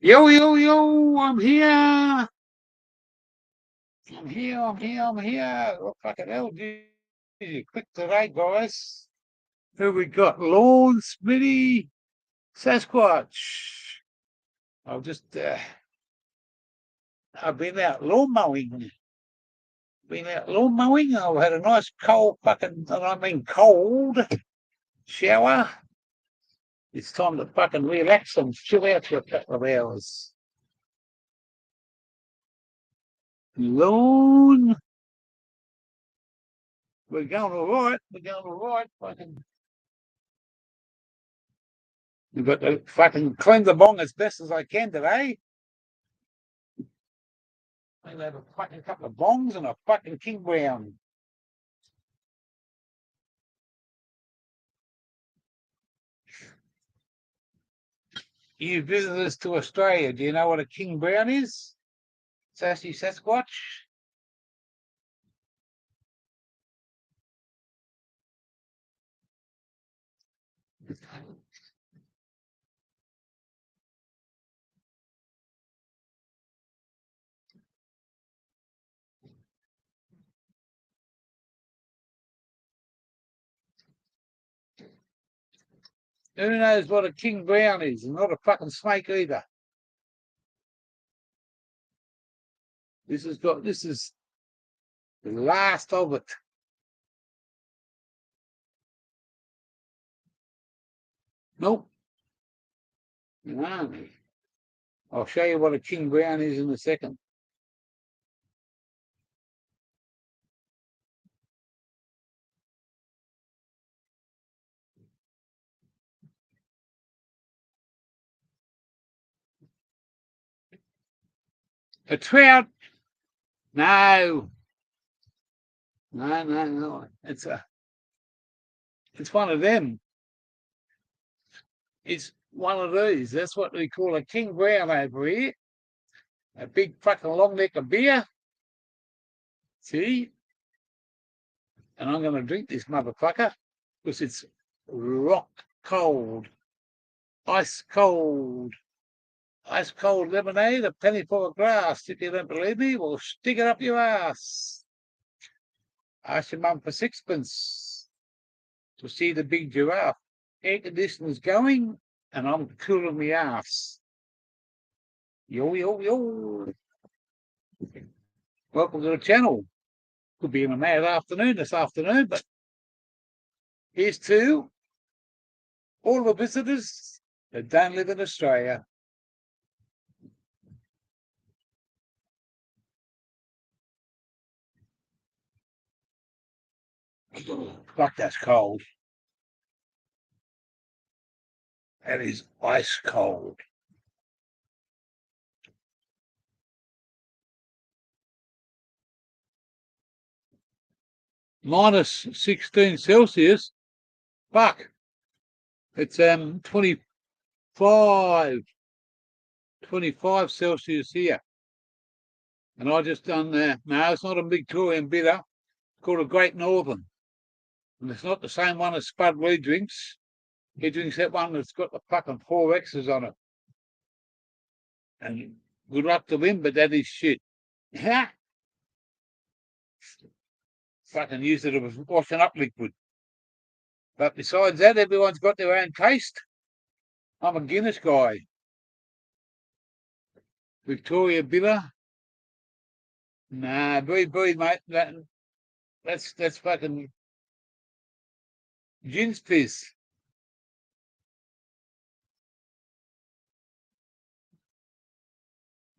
Yo, yo, yo, I'm here. I'm here. Oh, fucking hell, geez, quick today, guys. Who we got? Lawn, Smitty, Sasquatch. I've just, I've been out lawn mowing. I've had a nice cold fucking, and I mean cold, shower. It's time to fucking relax and chill out for a couple of hours. Lawn. We're going all right. Fucking, we've got to fucking clean the bong as best as I can today. I'll have a fucking couple of bongs and a fucking King Brown. You visitors to Australia, do you know what a King Brown is? Sassy Sasquatch? Who knows what a King Brown is? And not a fucking snake either. This is the last of it. Nope. No. I'll show you what a King Brown is in a second. A trout? No. No. It's one of them. It's one of these. That's what we call a King Brown over here. A big fucking long neck of beer. See? And I'm going to drink this motherfucker because it's rock cold. Ice cold. Ice cold lemonade, a penny for a glass. If you don't believe me, well, stick it up your ass. Ask your mum for sixpence to see the big giraffe. Air conditioner's going, and I'm cooling my ass. Yo. Welcome to the channel. Could be in a mad afternoon this afternoon, but here's to all the visitors that don't live in Australia. Fuck, that's cold. That is ice cold. Minus 16 Celsius. Fuck. It's 25 Celsius here. And I just done no, it's not a Victorian bitter. It's called a Great Northern. And it's not the same one as Spud Lee drinks. He drinks that one that's got the fucking 4 X's on it. And good luck to him, but that is shit. Fucking used it as washing up liquid. But besides that, everyone's got their own taste. I'm a Guinness guy. Victoria Bitter. Nah, breathe, mate. That's fucking gin's piss.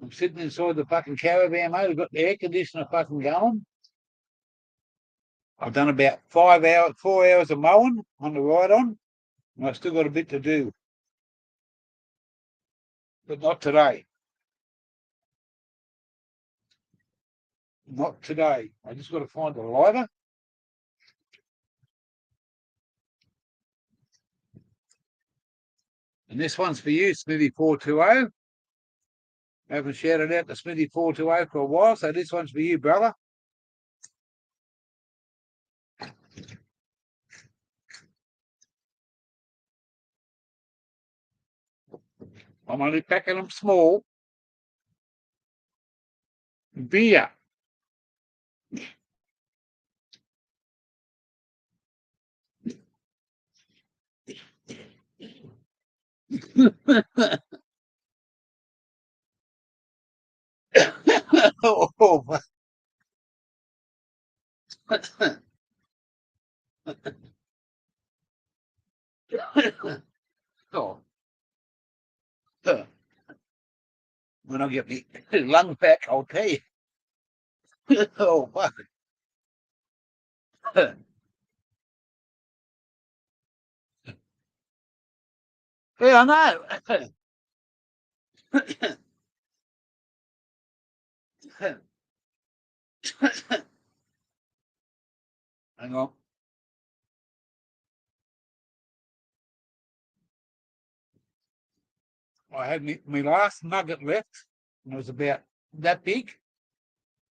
I'm sitting inside the fucking caravan, mate. I've got the air conditioner fucking going. I've done about 4 hours of mowing on the ride on, and I've still got a bit to do. But not today. Not today. I just got to find a lighter. And this one's for you, Smithy420. I haven't shouted out to Smithy420 for a while, so this one's for you, brother. I'm only packing them small. Beer. Oh, oh. When I get my lung back, I'll tell you. Oh, fuck. Yeah, I know. Hang on. I had my last nugget left, and it was about that big.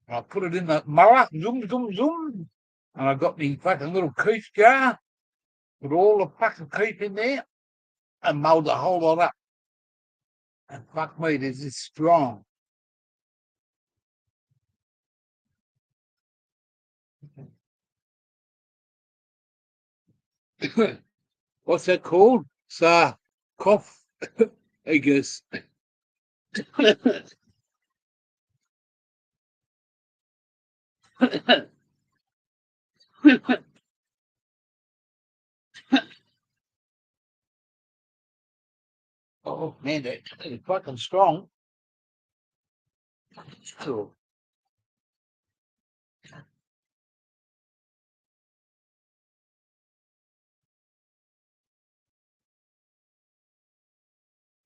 I put it in the mower, zoom, zoom, zoom, and I got me fucking little keef jar, put all the fucking keef in there, and mowed the whole lot up. And fuck me, this is strong. What's that called? Cough, I guess. Oh man, that's fucking strong. Oh,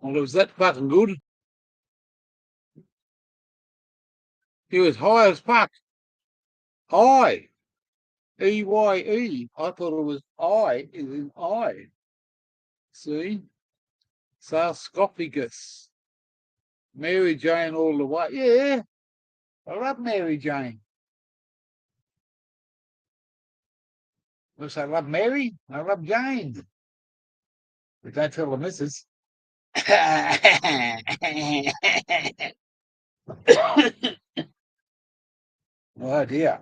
well, it was that fucking good. He was high as fuck. I. EYE. I thought it was I, is in I. See? Sarcophagus. Mary Jane all the way. Yeah, I love Mary Jane. Because I love Mary, I love Jane. But don't tell the missus. Oh dear.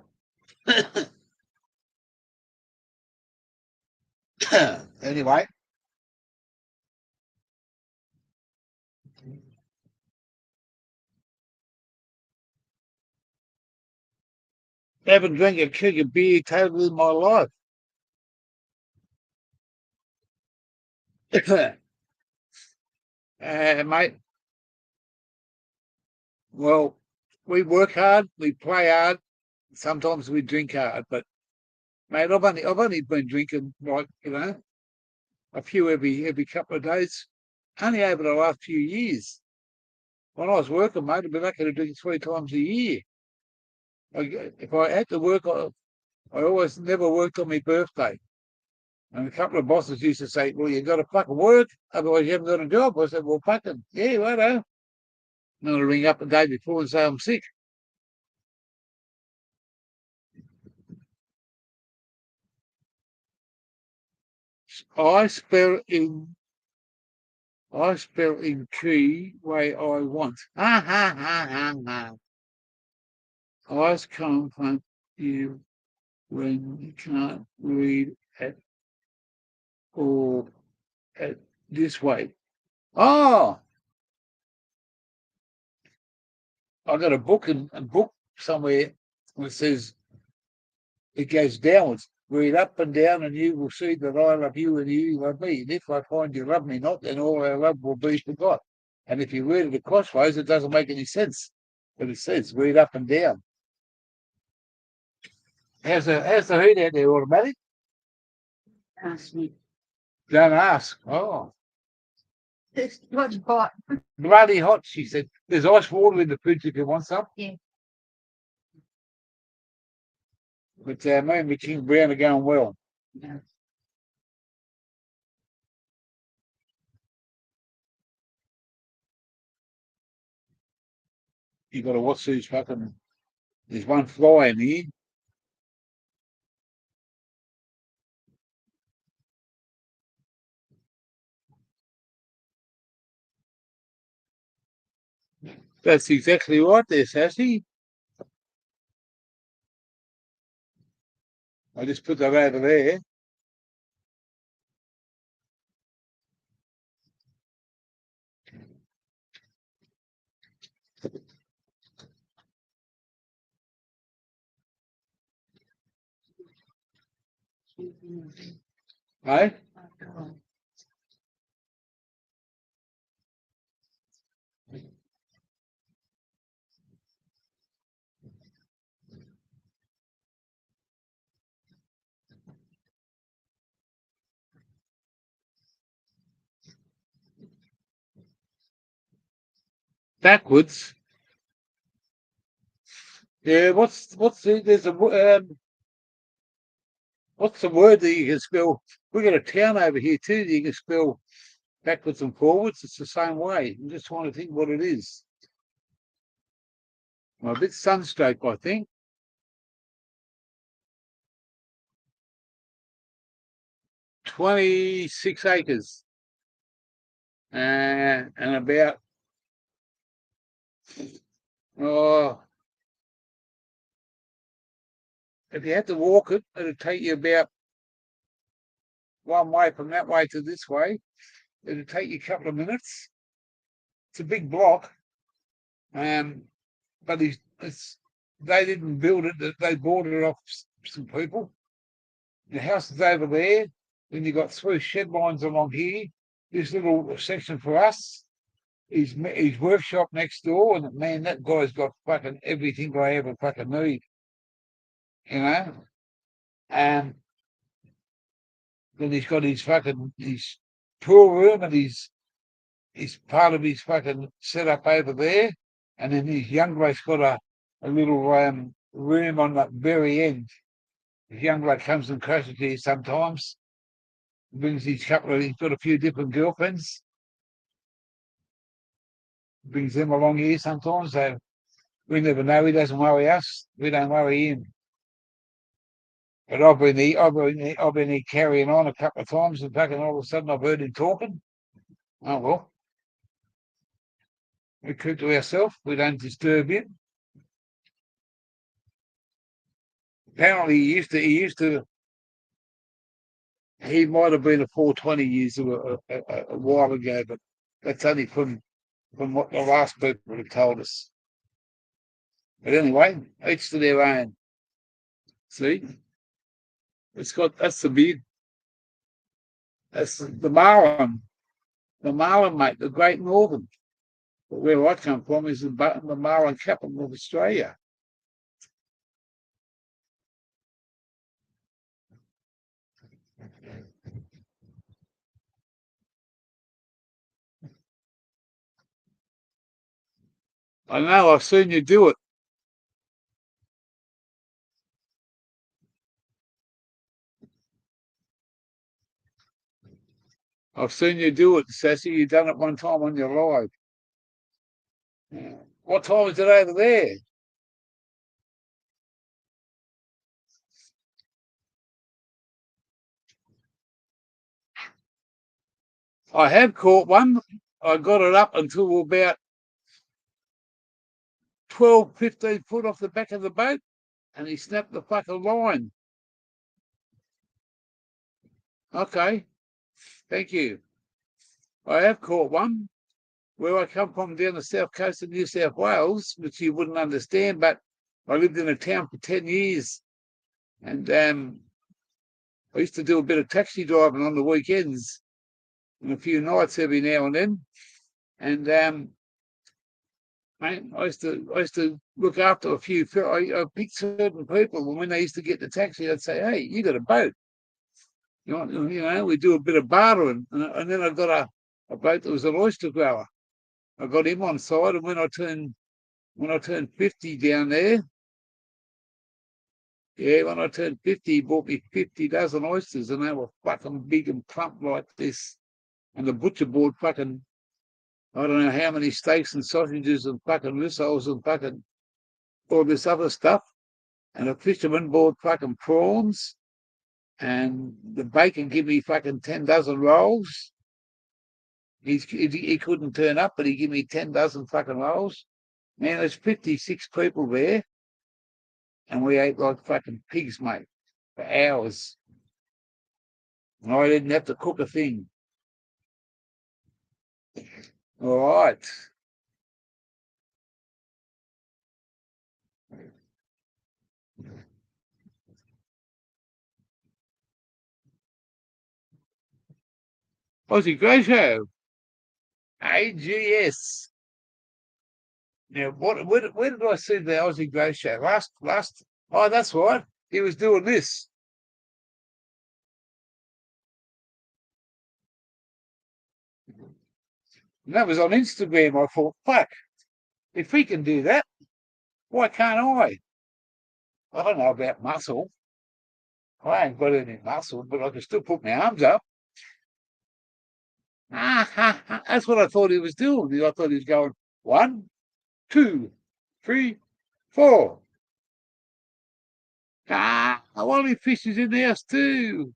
Anyway, haven't drank a keg of beer totally in my life. Mate, well, we work hard, we play hard, sometimes we drink hard, but mate, I've only been drinking like, a few every couple of days, only over the last few years. When I was working, mate, I'd be lucky to drink 3 times a year. If I had to work, I always never worked on my birthday. And a couple of bosses used to say, well, you got to fucking work, otherwise you haven't got a job. I said, well, fucking, yeah, righto. And then I ring up the day before and say I'm sick. I spell in I spell in key way I want. Ha ha ha ha ha. Eyes confront you when you can't read at all at this way. Oh, I got a book and a book somewhere that says it goes downwards. Read up and down, and you will see that I love you and you love me. And if I find you love me not, then all our love will be forgot. And if you read it across ways, it doesn't make any sense. But it says read up and down. How's the heat out there? Automatic? Ask me. Don't ask. Oh, It's hot. bloody hot, she said. There's ice water in the fridge if you want some. Yeah. But me and King Brown are going well. Yeah. You got to watch these fucking. There's one fly in here. That's exactly right there, Sassy. I just put that over there. Right? Backwards. Yeah, what's there's a what's the word that you can spell? We got a town over here too that you can spell backwards and forwards. It's the same way. I'm just trying to think what it is. I'm a bit sunstroke, I think. 26 acres. And about if you had to walk it, it'd take you about one way from that way to this way. It'd take you a couple of minutes. It's a big block. But they didn't build it, they bought it off some people. The house is over there. Then you got 3 shed lines along here. This little section for us, his workshop next door, and man, that guy's got fucking everything I ever fucking need. You know? And then he's got his pool room and his part of his fucking setup over there. And then his young bloke's got a little room on that very end. His young bloke comes and crashes here sometimes. Brings he's got a few different girlfriends. Brings them along here sometimes. So we never know. He doesn't worry us. We don't worry him. But I've been here carrying on a couple of times, and fucking all of a sudden I've heard him talking. Oh well. We keep to ourselves. We don't disturb him. Apparently he might have been a 420 years a while ago, but that's only from what the last people have told us. But anyway, each to their own. See? That's the big, that's the Marlin, mate, the Great Northern. But where I come from is the Marlin capital of Australia. I know, I've seen you do it. I've seen you do it, Sassy. You've done it one time on your live. What time is it over there? I have caught one. I got it up until about 12, 15 foot off the back of the boat, and he snapped the fucking line. Okay, thank you. I have caught one where I come from down the south coast of New South Wales, which you wouldn't understand, but I lived in a town for 10 years, and I used to do a bit of taxi driving on the weekends and a few nights every now and then. And mate, I used to look after a few. I picked certain people, and when they used to get the taxi, I'd say, "Hey, you got a boat? You know, we do a bit of bartering." And then I got a boat that was an oyster grower. I got him on side, and when I turned 50 down there, yeah, when I turned 50, he bought me 50 dozen oysters, and they were fucking big and plump like this. And the butcher bought fucking, I don't know how many steaks and sausages and fucking rissoles and fucking all this other stuff. And a fisherman bought fucking prawns, and the bacon gave me fucking 10 dozen rolls. He couldn't turn up, but he gave me 10 dozen fucking rolls. Man, there's 56 people there, and we ate like fucking pigs, mate, for hours. And I didn't have to cook a thing. All right. Aussie Grey Show, AGS. Now, where did I see the Aussie Grey Show? Last. Oh, that's right. He was doing this. And that was on Instagram. I thought, fuck, if he can do that, why can't I? I don't know about muscle. I ain't got any muscle, but I can still put my arms up. That's what I thought he was doing. I thought he was going 1, 2, 3, 4. Wally Fish is in the house too.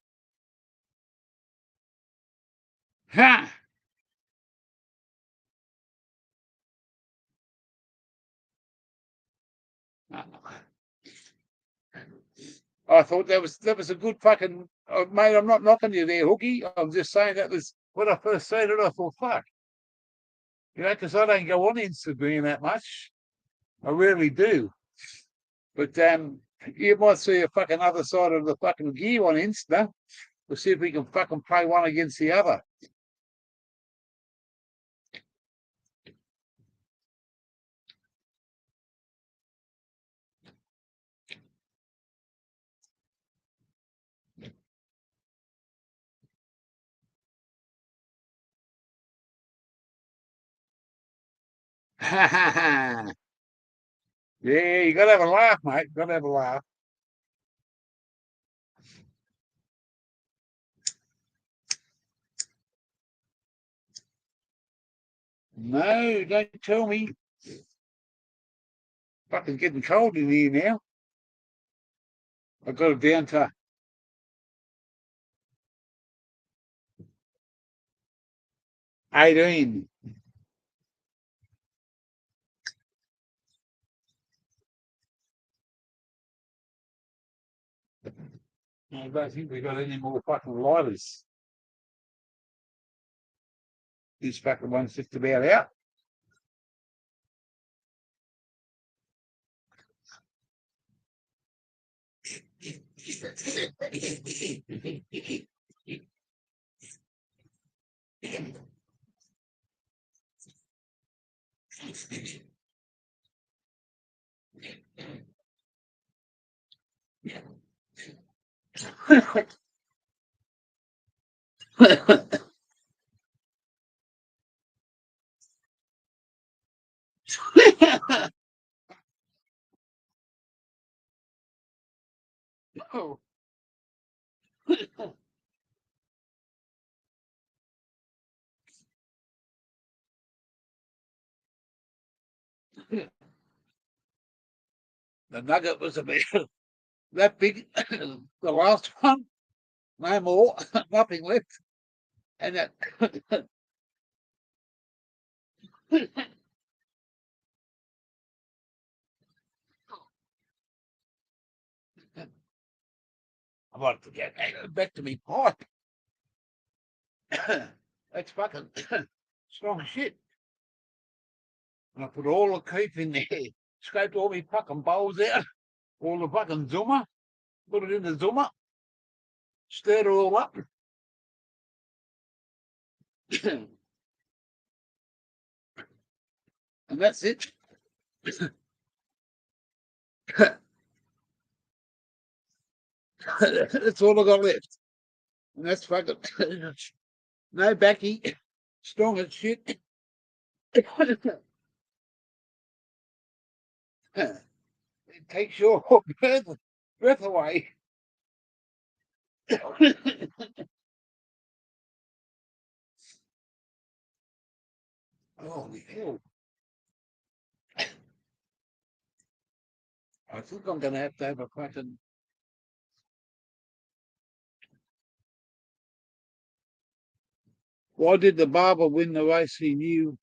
Ha! I thought that was a good fucking mate. I'm not knocking you there, Hooky. I'm just saying that was when I first seen it. I thought, fuck, because I don't go on Instagram that much. I rarely do. But you might see a fucking other side of the fucking gear on Insta. We'll see if we can fucking play one against the other. Yeah, you got to have a laugh, mate. Got to have a laugh. No, don't tell me. Fucking getting cold in here now. I got it down to 18. I don't think we got any more fucking lighters. This fucking one's just about out. Oh. The nugget was about that big. The last one, no more, nothing left. And that I might forget. Back to me pipe. That's fucking strong shit. And I put all the keef in there. Scraped all my fucking bowls out. All the fucking zoomer. Put it in the zoomer. Stirred it all up. And that's it. That's all I got left. And that's fucking no backy. Strong as shit. It takes your breath away. Holy hell. I think I'm going to have a fucking. Why did the barber win the race? He knew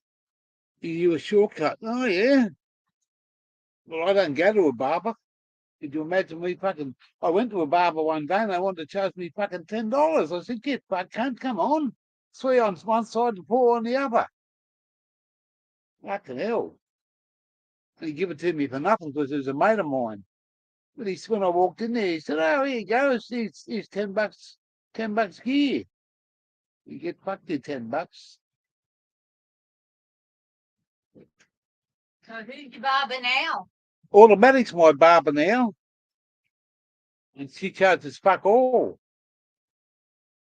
a shortcut. Oh, yeah. Well, I don't go to a barber. Could you imagine me fucking. I went to a barber one day and they wanted to charge me fucking $10. I said, get fuck, can't come on. 3 on one side and 4 on the other. Fucking hell. And he gave it to me for nothing because it was a mate of mine. But when I walked in there, he said, oh, here you go. It's $10. $10 here. You get fucked your $10. So who's your barber now? Automatic's my barber now. And she charges fuck all.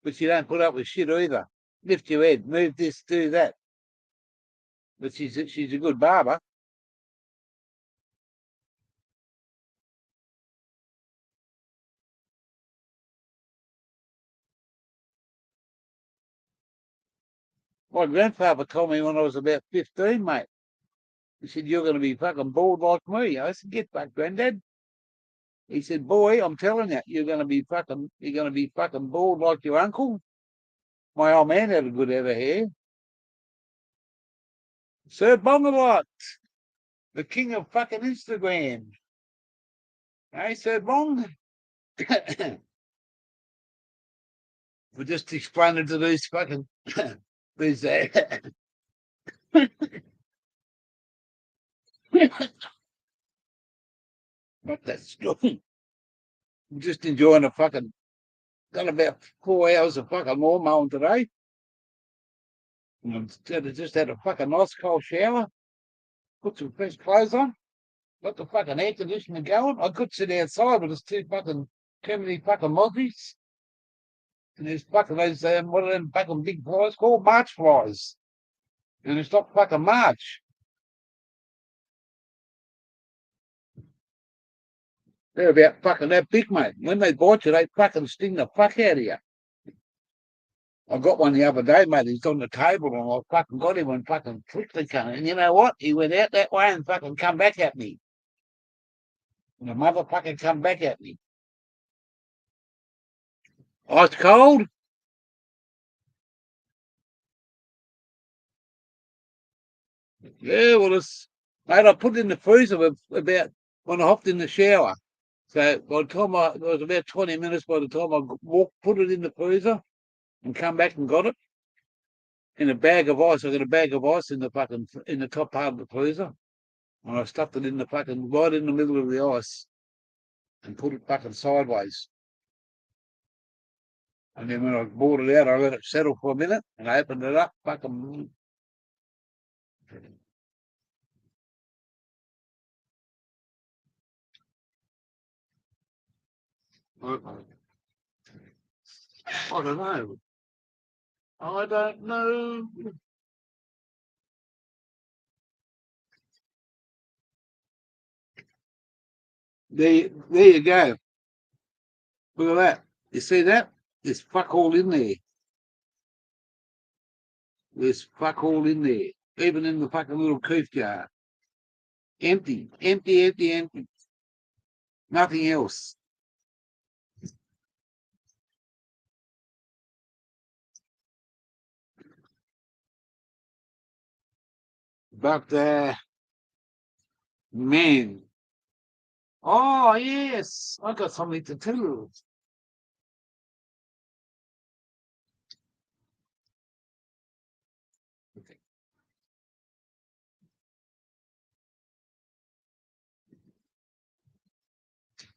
But she don't put up with shit either. Lift your head, move this, do that. But she's a good barber. My grandfather told me when I was about 15, mate. He said, you're going to be fucking bald like me. I said, get back, Granddad. He said, boy, I'm telling you, you're going to be fucking bald like your uncle. My old man had a good head of hair. Sir Bongalot, the king of fucking Instagram. Hey, Sir Bong. We're just explaining to these fucking these but that's good. I'm just enjoying the fucking got about 4 hours of fucking lawn mowing today. And I just had a fucking nice cold shower, put some fresh clothes on, got the fucking air conditioner going. I could sit outside, but it's too many fucking mozzies. And there's fucking those what are them fucking big flies called? March flies. And it's not fucking March. They're about fucking that big, mate. When they bite you, they fucking sting the fuck out of you. I got one the other day, mate. He's on the table, and I fucking got him and fucking flicked the cunt. And you know what? He went out that way and fucking come back at me. And the motherfucker come back at me. Ice cold. Yeah, well, mate, I put it in the freezer about when I hopped in the shower. So by the time it was about 20 minutes by the time I put it in the freezer and come back and got it in a bag of ice. I got a bag of ice in the top part of the freezer. And I stuffed it in the fucking right in the middle of the ice and put it fucking sideways. And then when I brought it out, I let it settle for a minute and I opened it up, fucking. I don't know. I don't know. There you go. Look at that. You see that? There's fuck all in there. There's fuck all in there. Even in the fucking little keef jar. Empty, empty, empty, empty. Nothing else. But man, oh yes, I got something to tell you.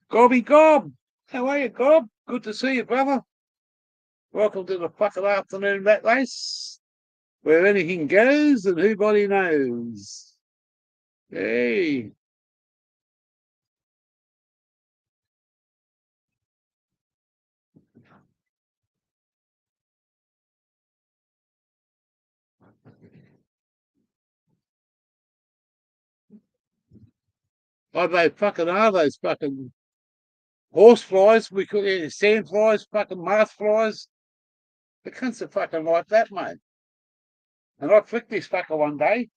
Gobby Gob, how are you, Gob? Good to see you, brother. Welcome to the fucking afternoon rat race, where anything goes and nobody knows. Hey. Oh, they fucking are those fucking horse flies, we call it sand flies, fucking moth flies. The cunts are fucking like that, mate. And I flicked this fucker one day,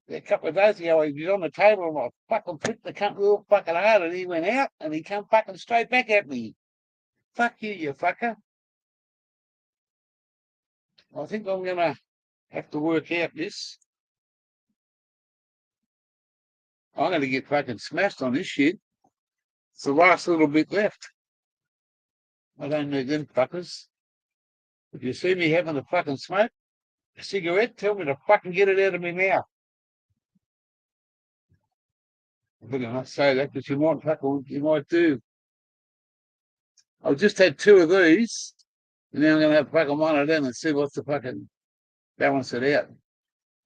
a couple of days ago, he was on the table and I fucking flicked the cunt real fucking hard and he went out and he come fucking straight back at me. Fuck you, you fucker. I think I'm gonna have to work out this. I'm gonna get fucking smashed on this shit. It's the last little bit left. I don't need them fuckers. If you see me having a fucking smoke, a cigarette, tell me to fucking get it out of me mouth. I better not say that because you might do. I've just had two of these, and now I'm gonna have fucking one of them and see what's the fucking balance it out.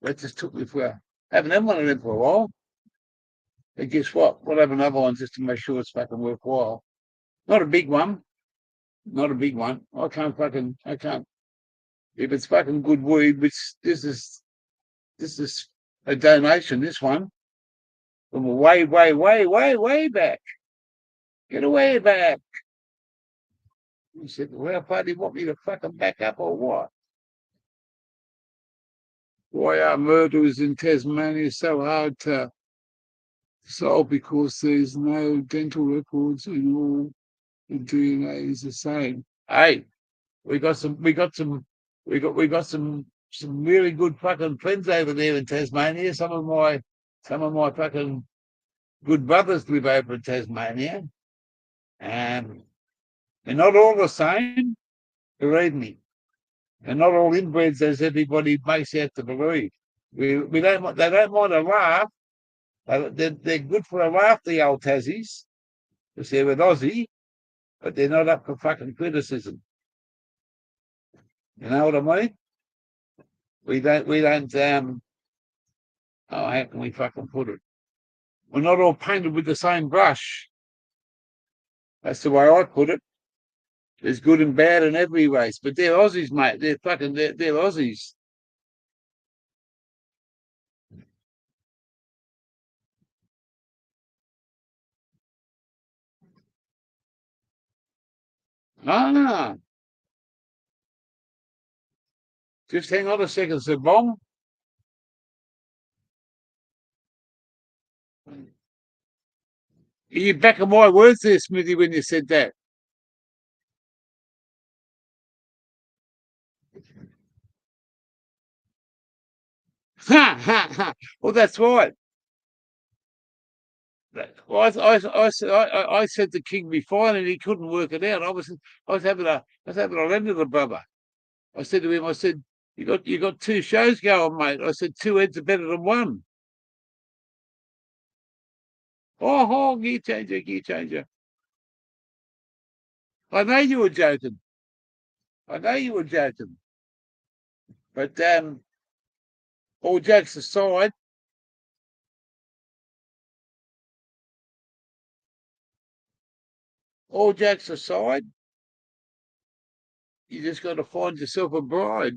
That just took me for haven't had one of them for a while. And guess what? We'll have another one just to make sure it's fucking worthwhile. Not a big one. Not a big one. I can't. If it's fucking good weed, which this is a donation, this one, from way back. Get away back. He said, well, how do you want me to fucking back up or what? Why are murderers in Tasmania so hard to solve? Because there's no dental records and all the DNA is the same. Hey, we got some really good fucking friends over there in Tasmania. Some of my fucking good brothers live over in Tasmania. And they're not all the same, believe me. They're not all inbreds as everybody makes out to believe. They don't mind a laugh. They're good for a laugh, the old Tassies, because they're with Aussie, but they're not up for fucking criticism. You know what I mean? We don't how can we fucking put it? We're not all painted with the same brush. That's the way I put it. There's good and bad in every race, but they're Aussies, mate. They're Aussies. Ah, just hang on a second, Sir Bomb. Are you back on my words there, Smithy, when you said that? Ha ha ha! Well, that's right. Well, I said the king be fine, and he couldn't work it out. I was having a land with the brother. I said to him, I said, you got two shows going, mate. I said two heads are better than one. Oh, gear changer. I know you were joking. I know you were joking. But all jokes aside, you just got to find yourself a bride.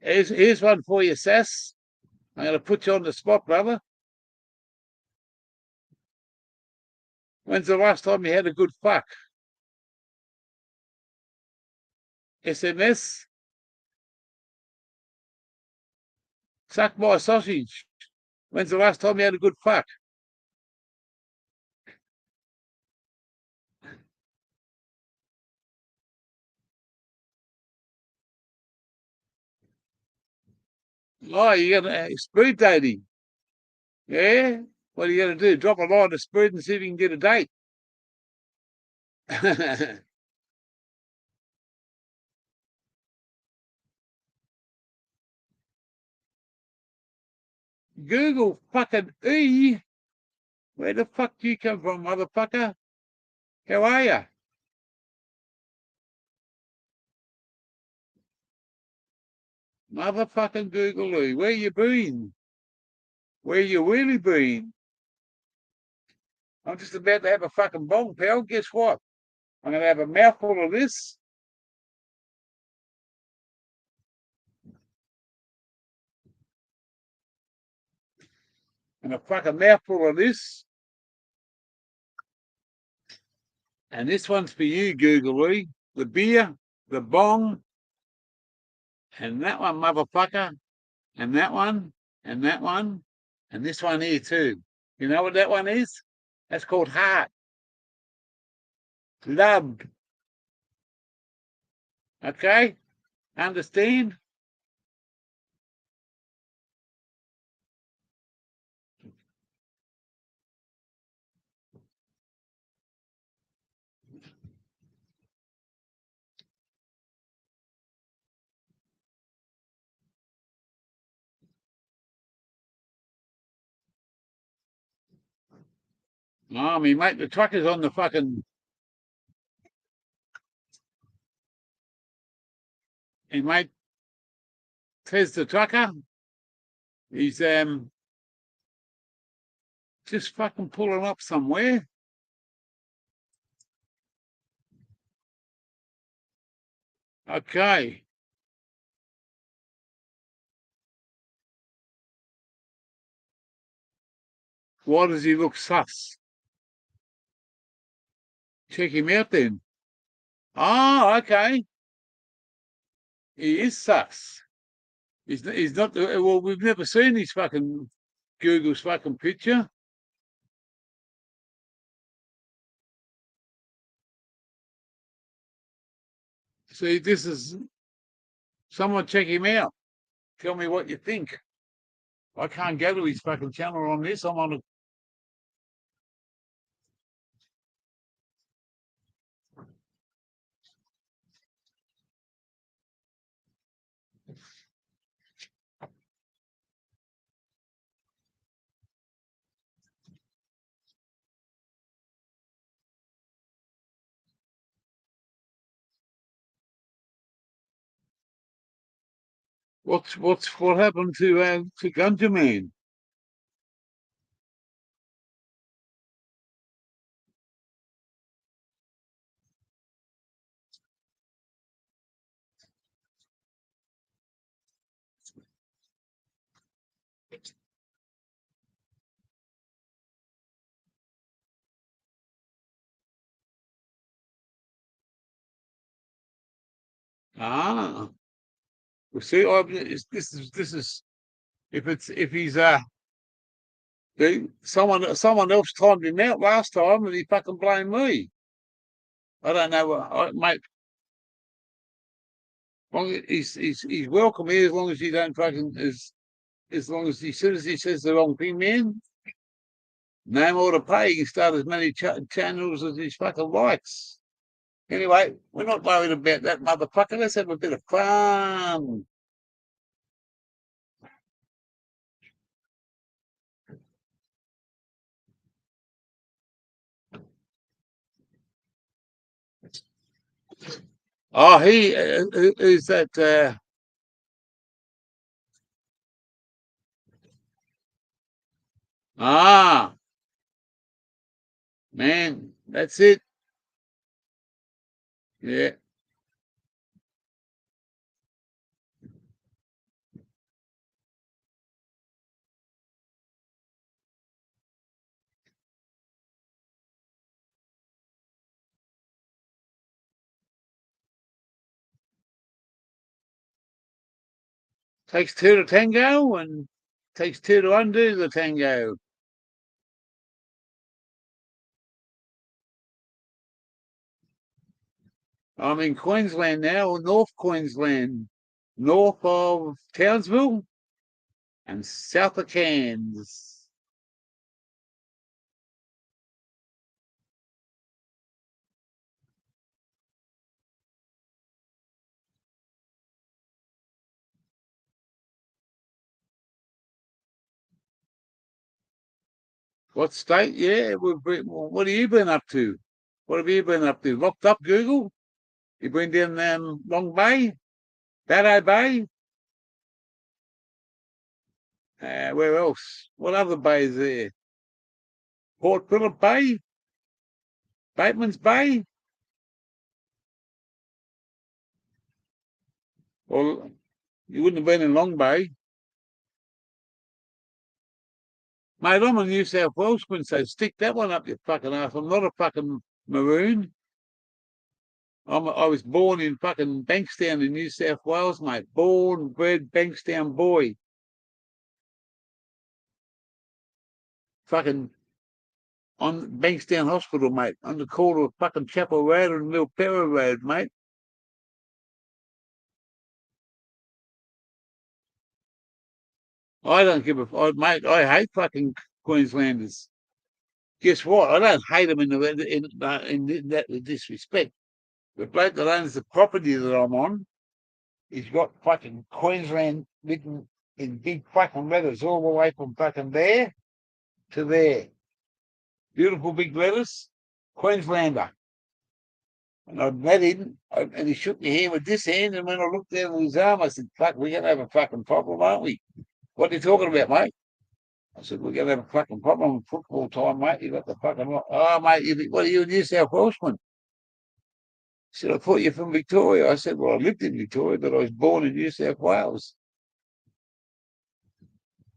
Here's one for you, Sass. I'm going to put you on the spot, brother. When's the last time you had a good fuck? SMS? Suck my sausage. When's the last time you had a good fuck? Oh, you got speed dating. Yeah? What are you going to do? Drop a line of speed and see if you can get a date. Google fucking E. Where the fuck do you come from, motherfucker? How are you? Motherfucking Google E. Where you been? Where you really been? I'm just about to have a fucking bong, pal. Guess what? I'm going to have a mouthful of this. And a fucking mouthful of this. And this one's for you, Google E. The beer, the bong, and that one, motherfucker, and that one, and that one, and this one here too. You know what that one is? That's called heart. Love. Okay? Understand? Oh, me mate, the trucker's on the fucking. Hey, mate, says the trucker. He's just fucking pulling up somewhere. Okay. Why does he look sus? Check him out then. Oh, okay. He is sus. He's not. Well, we've never seen his fucking Google's fucking picture. See, this is someone check him out. Tell me what you think. I can't go to his fucking channel on this. I'm on a. What happened to Gunja Man? Ah, well, see, this is if he's someone else timed him out last time and he fucking blamed me. I don't know, mate. He's welcome here as long as you don't fucking as long as he says the wrong thing, man. No more to pay. He can start as many channels as he fucking likes. Anyway, we're not worried about that motherfucker. Let's have a bit of fun. Oh, he is that. Ah, man, that's it. Yeah. Takes two to tango and takes two to undo the tango. I'm in Queensland now, or North Queensland, north of Townsville. and south of Cairns. What state? Yeah, what have you been up to? What have you been up to? Locked up, Google? You been down Long Bay? Baddo Bay? Where else? What other bay is there? Port Phillip Bay? Bateman's Bay? Well, you wouldn't have been in Long Bay. Mate, I'm a New South Welshman, so stick that one up your fucking ass. I'm not a fucking maroon. I was born in fucking Bankstown in New South Wales, mate. Born, bred, Bankstown boy. Fucking on Bankstown Hospital, mate, on the corner of fucking Chapel Road and Little Perra Road, mate. I don't give a mate. I hate fucking Queenslanders. Guess what? I don't hate them in that disrespect. The bloke that owns the property that I'm on, he's got fucking Queensland written in big fucking letters all the way from fucking there to there. Beautiful big letters, Queenslander. And I met him, and he shook my hand with this hand, and when I looked down at his arm, I said, fuck, we're going to have a fucking problem, aren't we? What are you talking about, mate? I said, we're going to have a fucking problem with football time, mate. You got the fucking... Oh, mate, what are you, a New South Welshman? He said, I thought you're from Victoria. I said, well, I lived in Victoria, but I was born in New South Wales.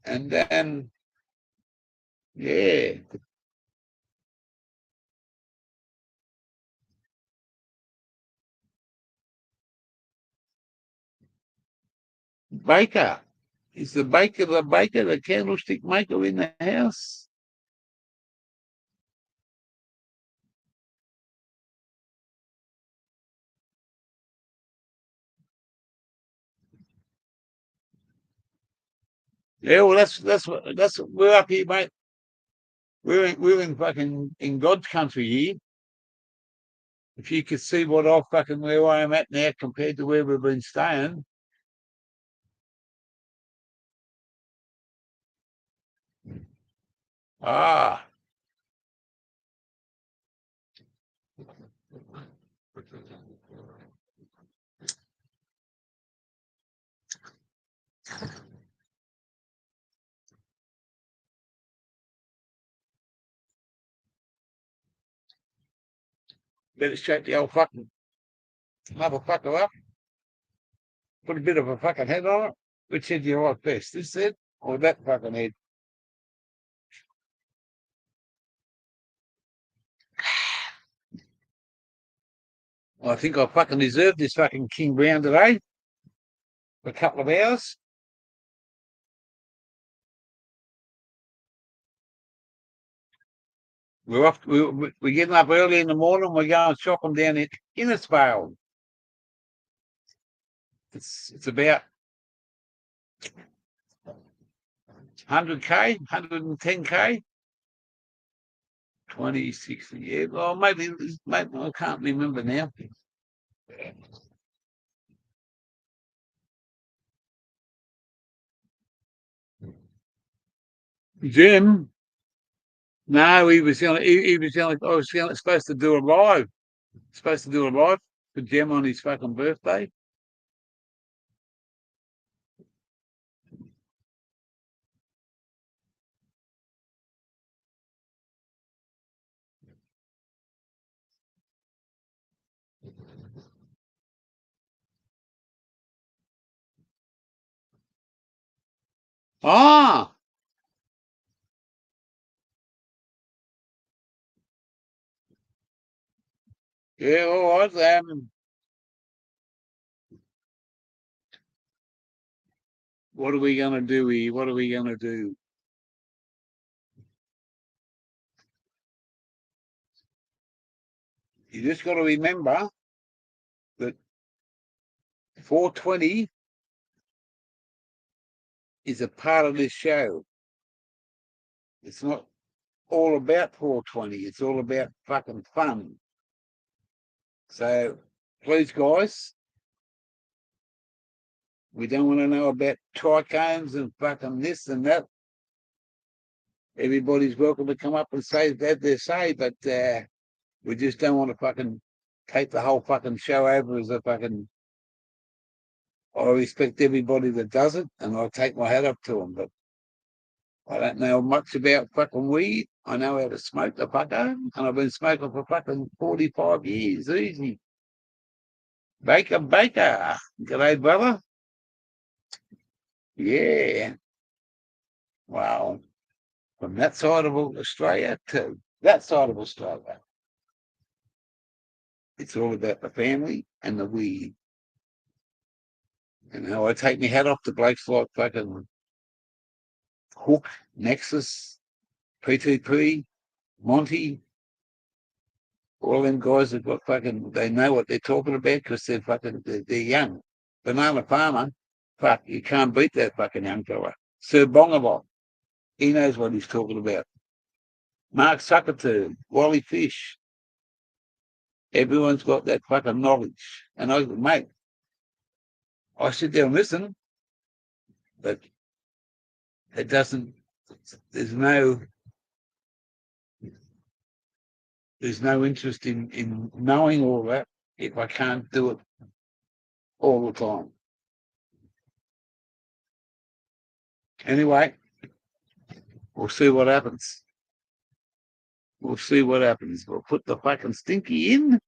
And then, yeah. Baker. Is the baker, the candlestick maker in the house? Yeah, well, that's we're up here, mate. We're in fucking in God's country here. If you could see what I fucking where I am at now compared to where we've been staying. Ah. Better shake the old fucking motherfucker up. Put a bit of a fucking head on it. Which head do you like best? This head or that fucking head? Well, I think I fucking deserve this fucking King Brown today for a couple of hours. We're getting up early in the morning. We're going shopping down in Innisfail. It's about 100k, 110k, 20, 60. Yeah, well, maybe I can't remember now. Jim, no, he was going. He was going. I was supposed to do a live. Supposed to do a live for Jim on his fucking birthday. Ah, yeah, all right. What are we going to do here? What are we going to do? You just got to remember that 420 is a part of this show. It's not all about 420. It's all about fucking fun. So please, guys, we don't want to know about trichomes and fucking this and that. Everybody's welcome to come up and say that they say, but we just don't want to fucking take the whole fucking show over as a fucking. I respect everybody that does it, and I take my hat up to them, but I don't know much about fucking weed. I know how to smoke the fucker, and I've been smoking for fucking 45 years, easy. Baker. G'day, brother. Yeah. Wow. From that side of Australia to that side of Australia. It's all about the family and the weed. And how I take my hat off to blokes like fucking Hook, Nexus, PTP, Monty, all them guys have got fucking, they know what they're talking about because they're young. Banana Farmer, fuck, you can't beat that fucking young fella. Sir Bongabon, he knows what he's talking about. Mark Zuckerberg, Wally Fish, everyone's got that fucking knowledge. And mate, I sit there and listen, but it doesn't, there's no interest in knowing all that if I can't do it all the time. Anyway, we'll see what happens. We'll see what happens. We'll put the fucking stinky in.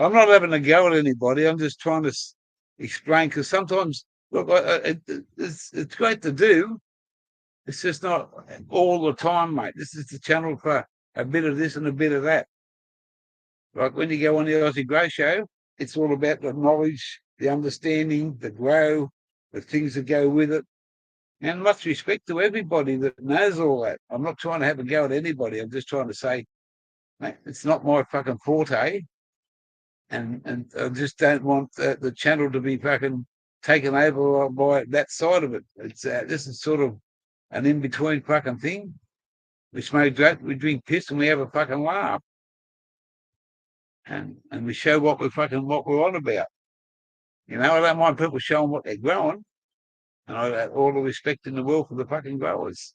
I'm not having a go at anybody. I'm just trying to explain because sometimes, look, it's great to do. It's just not all the time, mate. This is the channel for a bit of this and a bit of that. Like when you go on the Aussie Grow Show, it's all about the knowledge, the understanding, the grow, the things that go with it. And much respect to everybody that knows all that. I'm not trying to have a go at anybody. I'm just trying to say, mate, it's not my fucking forte. And I just don't want the channel to be fucking taken over by that side of it. It's this is sort of an in-between fucking thing. We smoke dope, we drink piss, and we have a fucking laugh. And we show what we're on about. You know, I don't mind people showing what they're growing. And I have all the respect in the world for the fucking growers.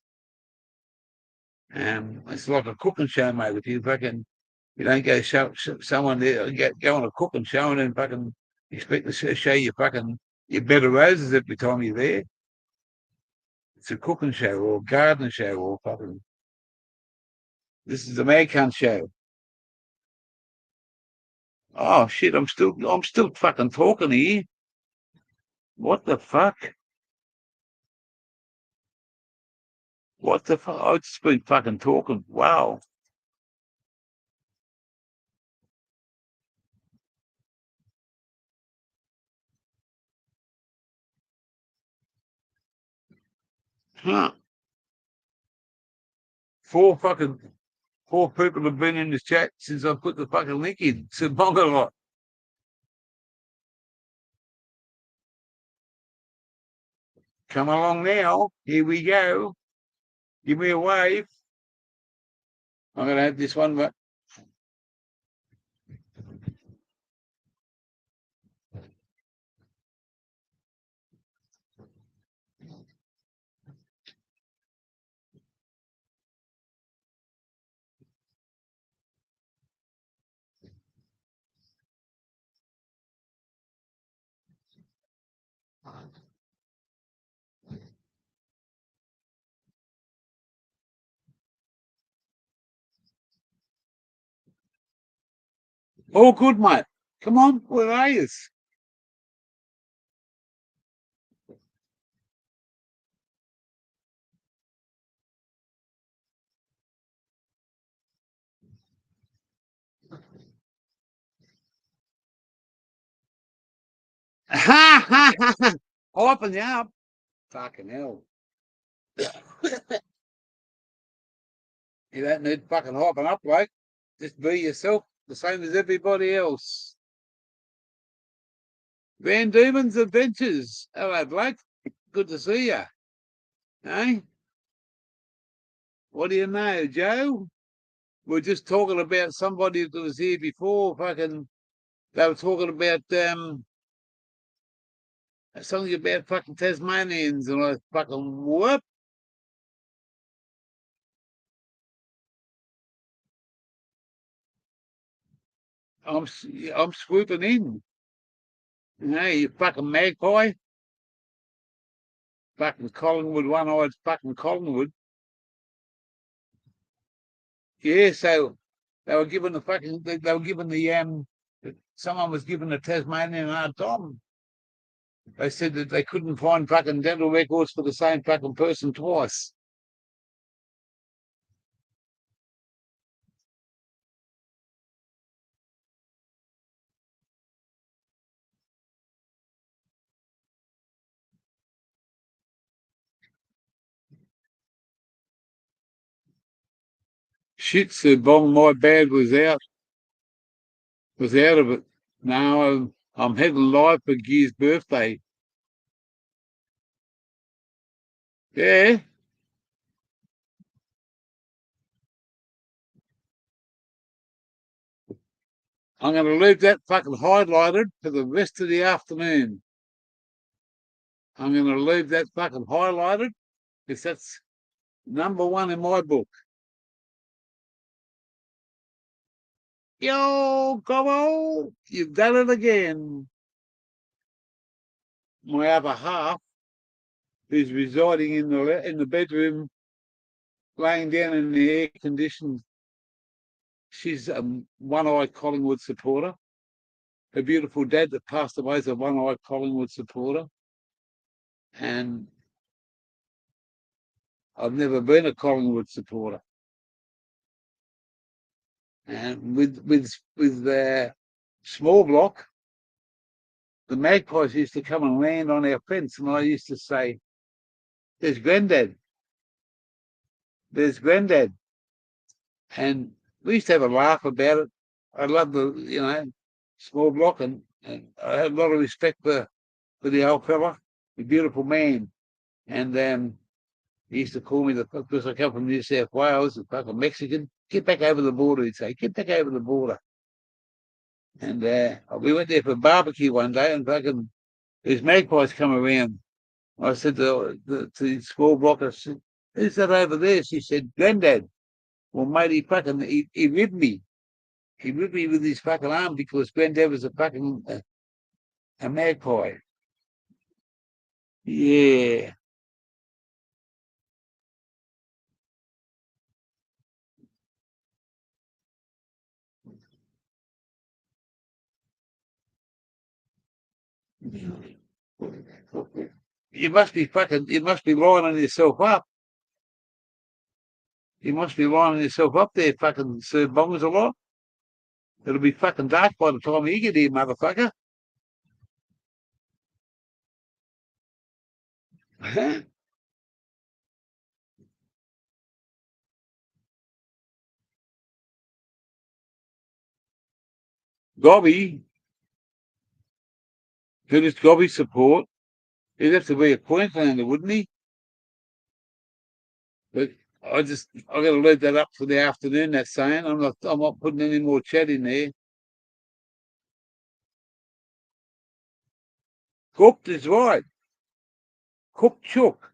It's like a cooking show, mate. If you fucking, you don't go show someone there, go on a cooking show and then fucking expect to show you fucking your bed of roses every time you're there. It's a cooking show or a garden show or fucking. This is a Mad Cunt show. Oh shit! I'm still fucking talking here. What the fuck? What the fuck? I've just been fucking talking. Wow. Huh. Four people have been in this chat since I put the fucking link in. It's a bongo lot. Come along now. Here we go. Give me a wave. I'm going to have this one. All good, mate. Come on. Where are you? Ha ha ha! Hyping you up. Fucking hell. You don't need fucking hyping up, bloke. Just be yourself, the same as everybody else. Van Diemen's Adventures. Hello, bloke. Good to see you. Hey? What do you know, Joe? We're just talking about somebody that was here before. Fucking, they were talking about something about fucking Tasmanians, and I fucking whoop. I'm swooping in. You fucking magpie. Fucking Collingwood, one-eyed fucking Collingwood. Yeah, so they were given they were given someone was given the Tasmanian a hard time. They said that they couldn't find fucking dental records for the same fucking person twice. Shit, said Bong, my bad was out of it. Now I'm heading live for Gear's birthday. Yeah, I'm going to leave that fucking highlighted for the rest of the afternoon. I'm going to leave that fucking highlighted because that's number one in my book. Yo, Gobbo, you've done it again. My other half is residing in the bedroom, laying down in the air conditioned. She's a one-eyed Collingwood supporter. Her beautiful dad that passed away is a one-eyed Collingwood supporter, and I've never been a Collingwood supporter. And with their small block, the magpies used to come and land on our fence, and I used to say, "There's Granddad. There's Granddad." And we used to have a laugh about it. I love the small block, and I had a lot of respect for the old fella, the beautiful man. And he used to call me because I come from New South Wales, a fucking Mexican. Get back over the border, he'd say. Get back over the border. And we went there for a barbecue one day, and fucking these magpies come around. I said to the small block, I said, "Who's that over there?" She said, "Granddad." Well, mate, he ribbed me. He ripped me with his fucking arm because Granddad was a fucking a magpie. Yeah. You must be lining yourself up. You must be lining yourself up there, fucking Sir Bongers a lot. It'll be fucking dark by the time you get here, motherfucker. Gobby, who does Gobby support? He'd have to be a Queenslander, wouldn't he? But I gotta leave that up for the afternoon, that saying. I'm not putting any more chat in there. Cooked is right. Cooked chook.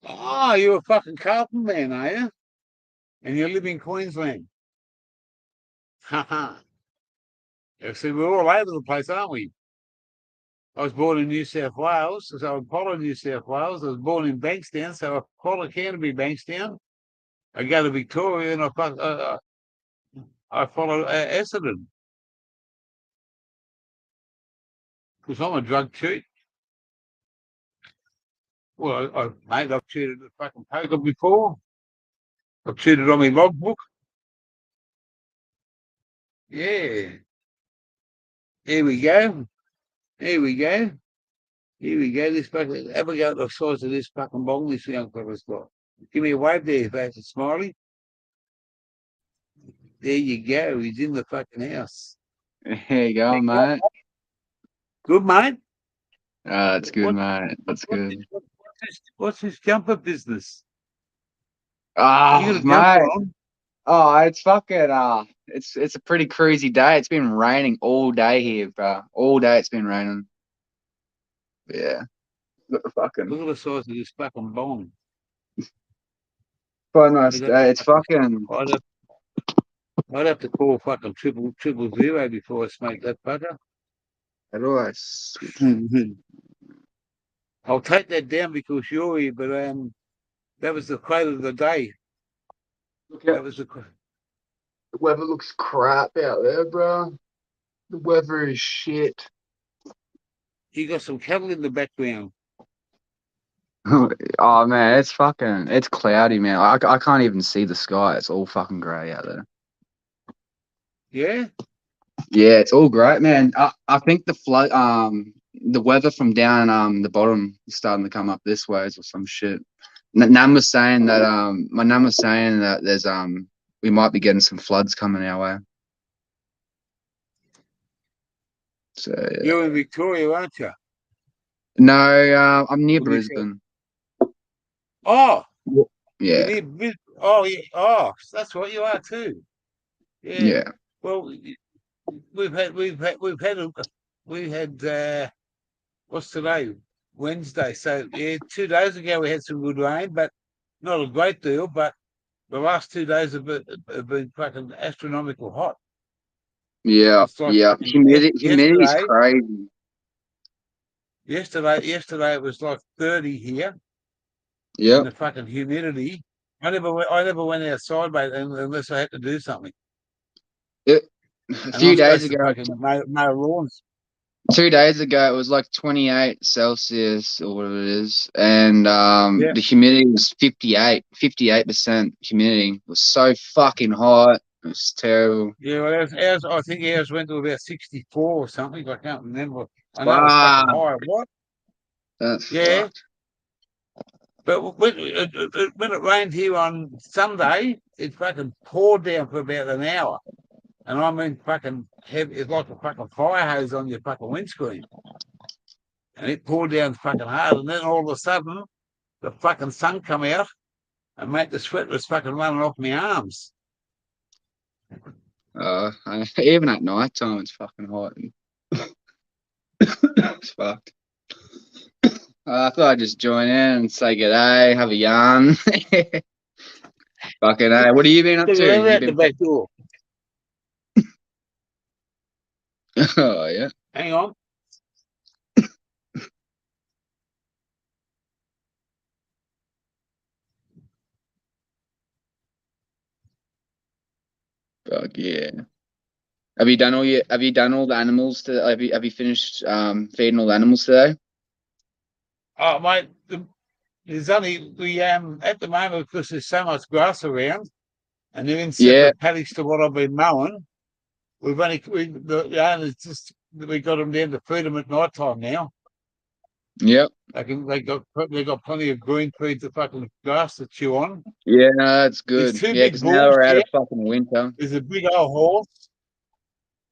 Oh, you're a fucking Carlton man, are you? And you live in Queensland. Haha. See, we're all over the place, aren't we? I was born in New South Wales, so I follow New South Wales. I was born in Bankstown, so I follow Canterbury, Bankstown. I go to Victoria, and I follow Essendon because I'm a drug cheat. Well, mate, I've cheated at fucking poker before. I've cheated on my logbook. Yeah. Here we go. Here we go. Here we go. This fucking have a go at the size of this fucking bong this young fella's got. Give me a wave there, face and smiley. There you go. He's in the fucking house. Here you go, mate. Good, mate. That's good, mate. That's good. What's this jumper business? Oh, You got a mate. jumper on? Oh, it's fucking it's a pretty crazy day. It's been raining all day here, bro. All day it's been raining. Yeah. Look Look at the size of this fucking bong. quite a nice day. It's fucking I'd have to call fucking triple zero before I smoke that fucker. how do I switch? I'll take that down because you're here, but that was the quote of the day. Look That at was the the weather looks crap out there, bro. The weather is shit. you got some cattle in the background. Oh man, it's cloudy, man. I can't even see the sky. It's all fucking grey out there. Yeah? Yeah, it's all great, man. I think the weather from down the bottom is starting to come up this ways or some shit. Nan was saying that my nan was saying that there's we might be getting some floods coming our way. So yeah. You're in Victoria, aren't you? No, I'm near What do you say? Brisbane. Oh, you Yeah, need oh yeah. Oh, that's what you are too. Yeah. yeah, Well, we had what's today? Wednesday. So yeah, 2 days ago we had some good rain, but not a great deal. But the last 2 days have been fucking astronomical hot. yeah, It's like yeah. fucking Humidity is crazy. yesterday it was like 30 here, and Yep. the fucking humidity. I never went outside, mate, unless I had to do something. A And I'm few days supposed to ago, fucking mow lawns. 2 days ago, it was like 28 Celsius or whatever it is, and Yeah. the humidity was 58% humidity. It was so fucking hot. It was terrible. Yeah, well, I think ours went to about 64 or something. I can't remember. I know it was fucking Fuck, high. What? that's Yeah. fucked. But when it rained here on Sunday, it fucking poured down for about an hour. And I mean, fucking heavy. It's like a fucking fire hose on your fucking windscreen. And it poured down fucking hard. And then all of a sudden, the fucking sun come out and made the sweat was fucking running off my arms. Even at night time, it's fucking hot. It's fucked. I thought I'd just join in and say g'day, have a yarn. Fucking hey, what have you been up Look to? at You out the been? back door. Oh yeah. Hang on. Fuck yeah. Have you done all the animals to have you finished feeding all the animals today? Oh, mate, there's only at the moment because there's so much grass around, and they're in Yeah, separate paddocks to what I've been mowing. We got them down to feed them at night time now. yep. They got plenty of green feed to fucking grass to chew on. Yeah, no, that's There's good. two Yeah, big because now bulls we're out there. of fucking winter. There's a big old horse.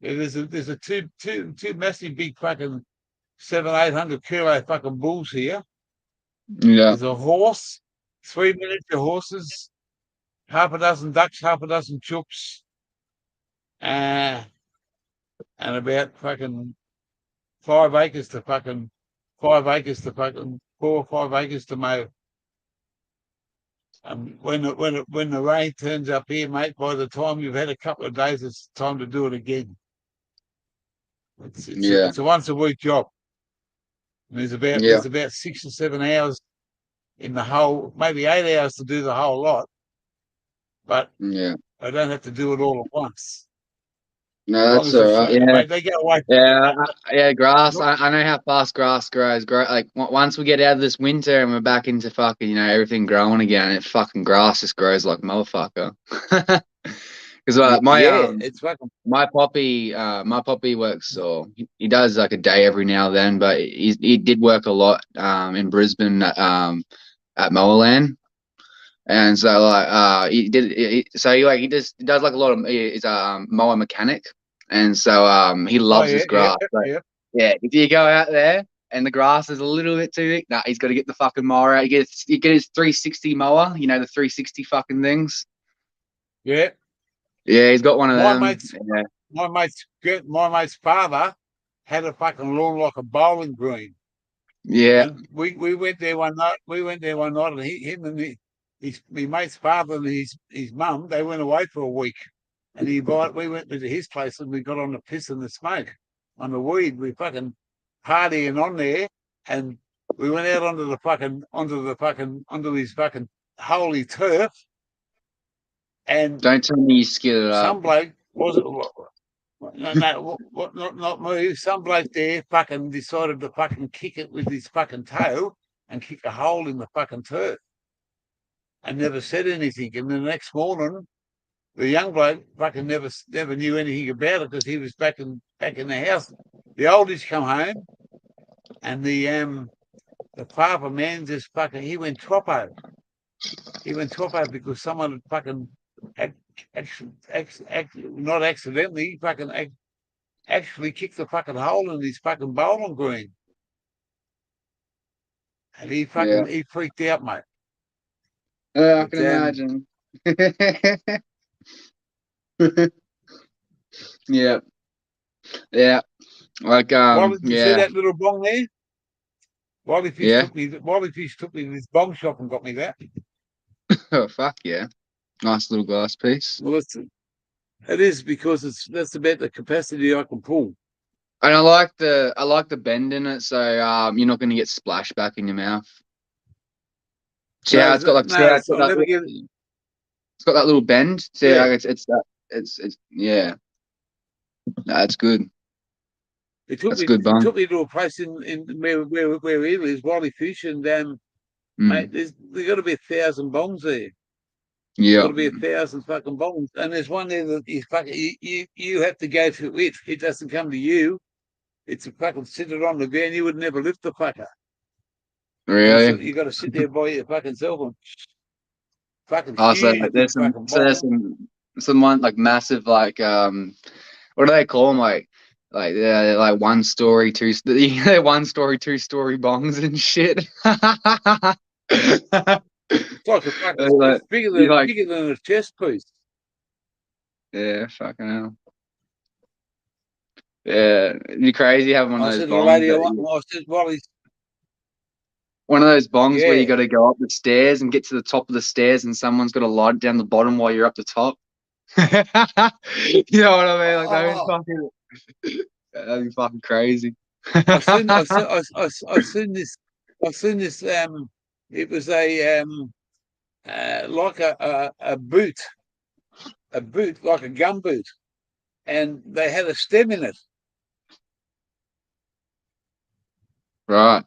Yeah, there's a two massive big fucking 700-800 kilo fucking bulls here. Yeah. There's a horse, 3 miniature horses, half a dozen ducks, half a dozen chooks, and about fucking 5 acres to fucking 4 or 5 acres to mow. When the rain turns up here, mate, by the time you've had a couple of days, it's time to do it again. It's a once a week job. And there's about 6 or 7 hours in the whole, maybe 8 hours to do the whole lot, but I don't have to do it all at once. No, that's all right. Yeah, mate, they go away. Grass. I know how fast grass grows. Like once we get out of this winter and we're back into fucking, everything growing again, it fucking grass just grows like motherfucker. Because it's fucking. my poppy works, or he does like a day every now and then, but he did work a lot in Brisbane at Mowerland. And so he does like a lot of, he's a mower mechanic, and so he loves his grass. Yeah, if you go out there and the grass is a little bit too thick, he's got to get the fucking mower out. He get his 360 mower, the 360 fucking things. Yeah, he's got one of them. My mate's father had a fucking lawn like a bowling green. Yeah, and we went there one night. And my mate's father and his mum, they went away for a week, and we went to his place and we got on the piss and the smoke on the weed. We fucking partying on there, and we went out onto his fucking holy turf. And don't tell me you skidded it up. Some bloke not me. Some bloke there fucking decided to fucking kick it with his fucking toe and kick a hole in the fucking turf. And never said anything. And the next morning, the young bloke fucking never knew anything about it because he was back in the house. The oldies come home, and the father man just fucking he went troppo. He went troppo because someone had fucking not accidentally fucking actually kicked the fucking hole in his fucking bowling green, and he freaked out, mate. I can imagine. Yeah. Like Did you see that little bong there? Wally Fish took me to this bong shop and got me that. Oh fuck yeah! Nice little glass piece. Well, it is because that's about the capacity I can pull. And I like the bend in it, so you're not going to get splashed back in your mouth. See how it's got like it's got that little bend. See how it's yeah. That's good. It took me to a place in where he lives, Wally Fish, and mate, there's got to be 1,000 bongs there. Yeah, got to be 1,000 fucking bongs, and there's one there that is fucking you have to go to it. It doesn't come to you. It's a fucking sit it on the ground. You would never lift the fucker. Really? You got to sit there by your fucking self and fucking. There's some one like massive like what do they call them like 1 story 2 1 story 2 story bongs and shit. It's like a fucking it's bigger than a chest piece. Yeah, fucking hell. Yeah, it'd be crazy having one of those bongs. One of those bongs where you got to go up the stairs and get to the top of the stairs, and someone's got to light down the bottom while you're up the top. You know what I mean? Like that'd be fucking crazy. I've seen this. It was like a boot, like a gum boot, and they had a stem in it. Right.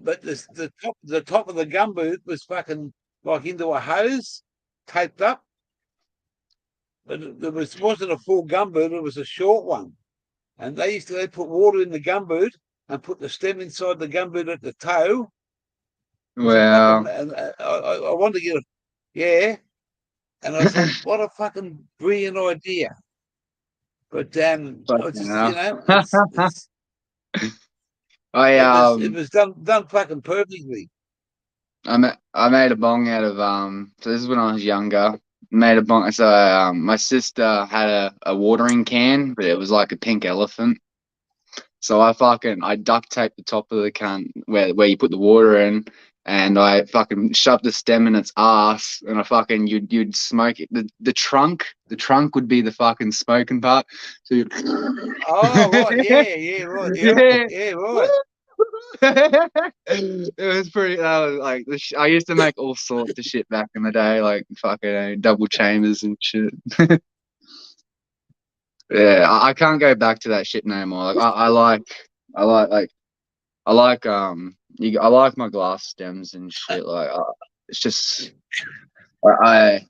But the top of the gum boot was fucking like into a hose, taped up. But there wasn't a full gum boot; it was a short one. And they put water in the gum boot and put the stem inside the gum boot at the toe. Well, I wanted to get and I thought, what a fucking brilliant idea. But it was done fucking perfectly. I made a bong out of so this is when I was younger. Made a bong. So my sister had a watering can, but it was like a pink elephant. So I duct taped the top of the can where you put the water in, and I fucking shoved the stem in its ass, and I fucking you'd smoke it. The trunk would be the fucking smoking part. So you'd Oh, right. Yeah, right. yeah. Yeah, right. It was pretty. Like I used to make all sorts of shit back in the day, like fucking double chambers and shit. Yeah, I can't go back to that shit no more. Like I like I like my glass stems and shit. Like it's just I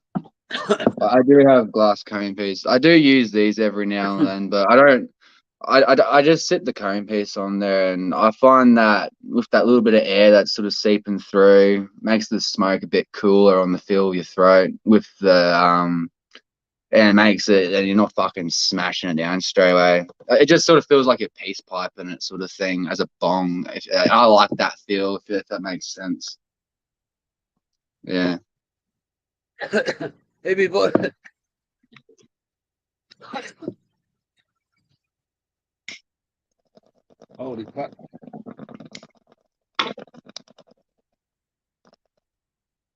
I do have glass cone piece. I do use these every now and then, but I don't. I just sit the cone piece on there, and I find that with that little bit of air that's sort of seeping through, makes the smoke a bit cooler on the feel of your throat. With the and it makes it, and you're not fucking smashing it down straight away. It just sort of feels like a peace pipe and it sort of thing as a bong. I like that feel, if that makes sense. Yeah. Everybody. Holy fuck.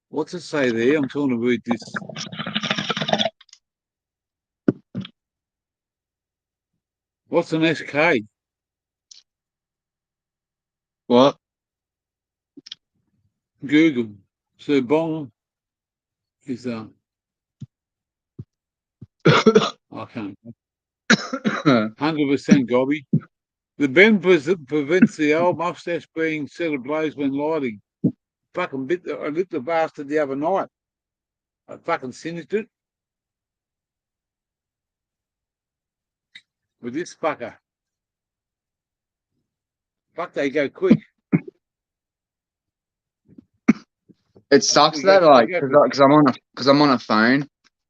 What's it say there? I'm trying to read this. What's an SK? What? Google. So bong is I can't. 100% gobby. The bend prevents the old mustache being set ablaze when lighting. Fucking I lit the bastard the other night. I fucking singed it with this fucker. Fuck, they go quick. It sucks that like because I'm on a phone.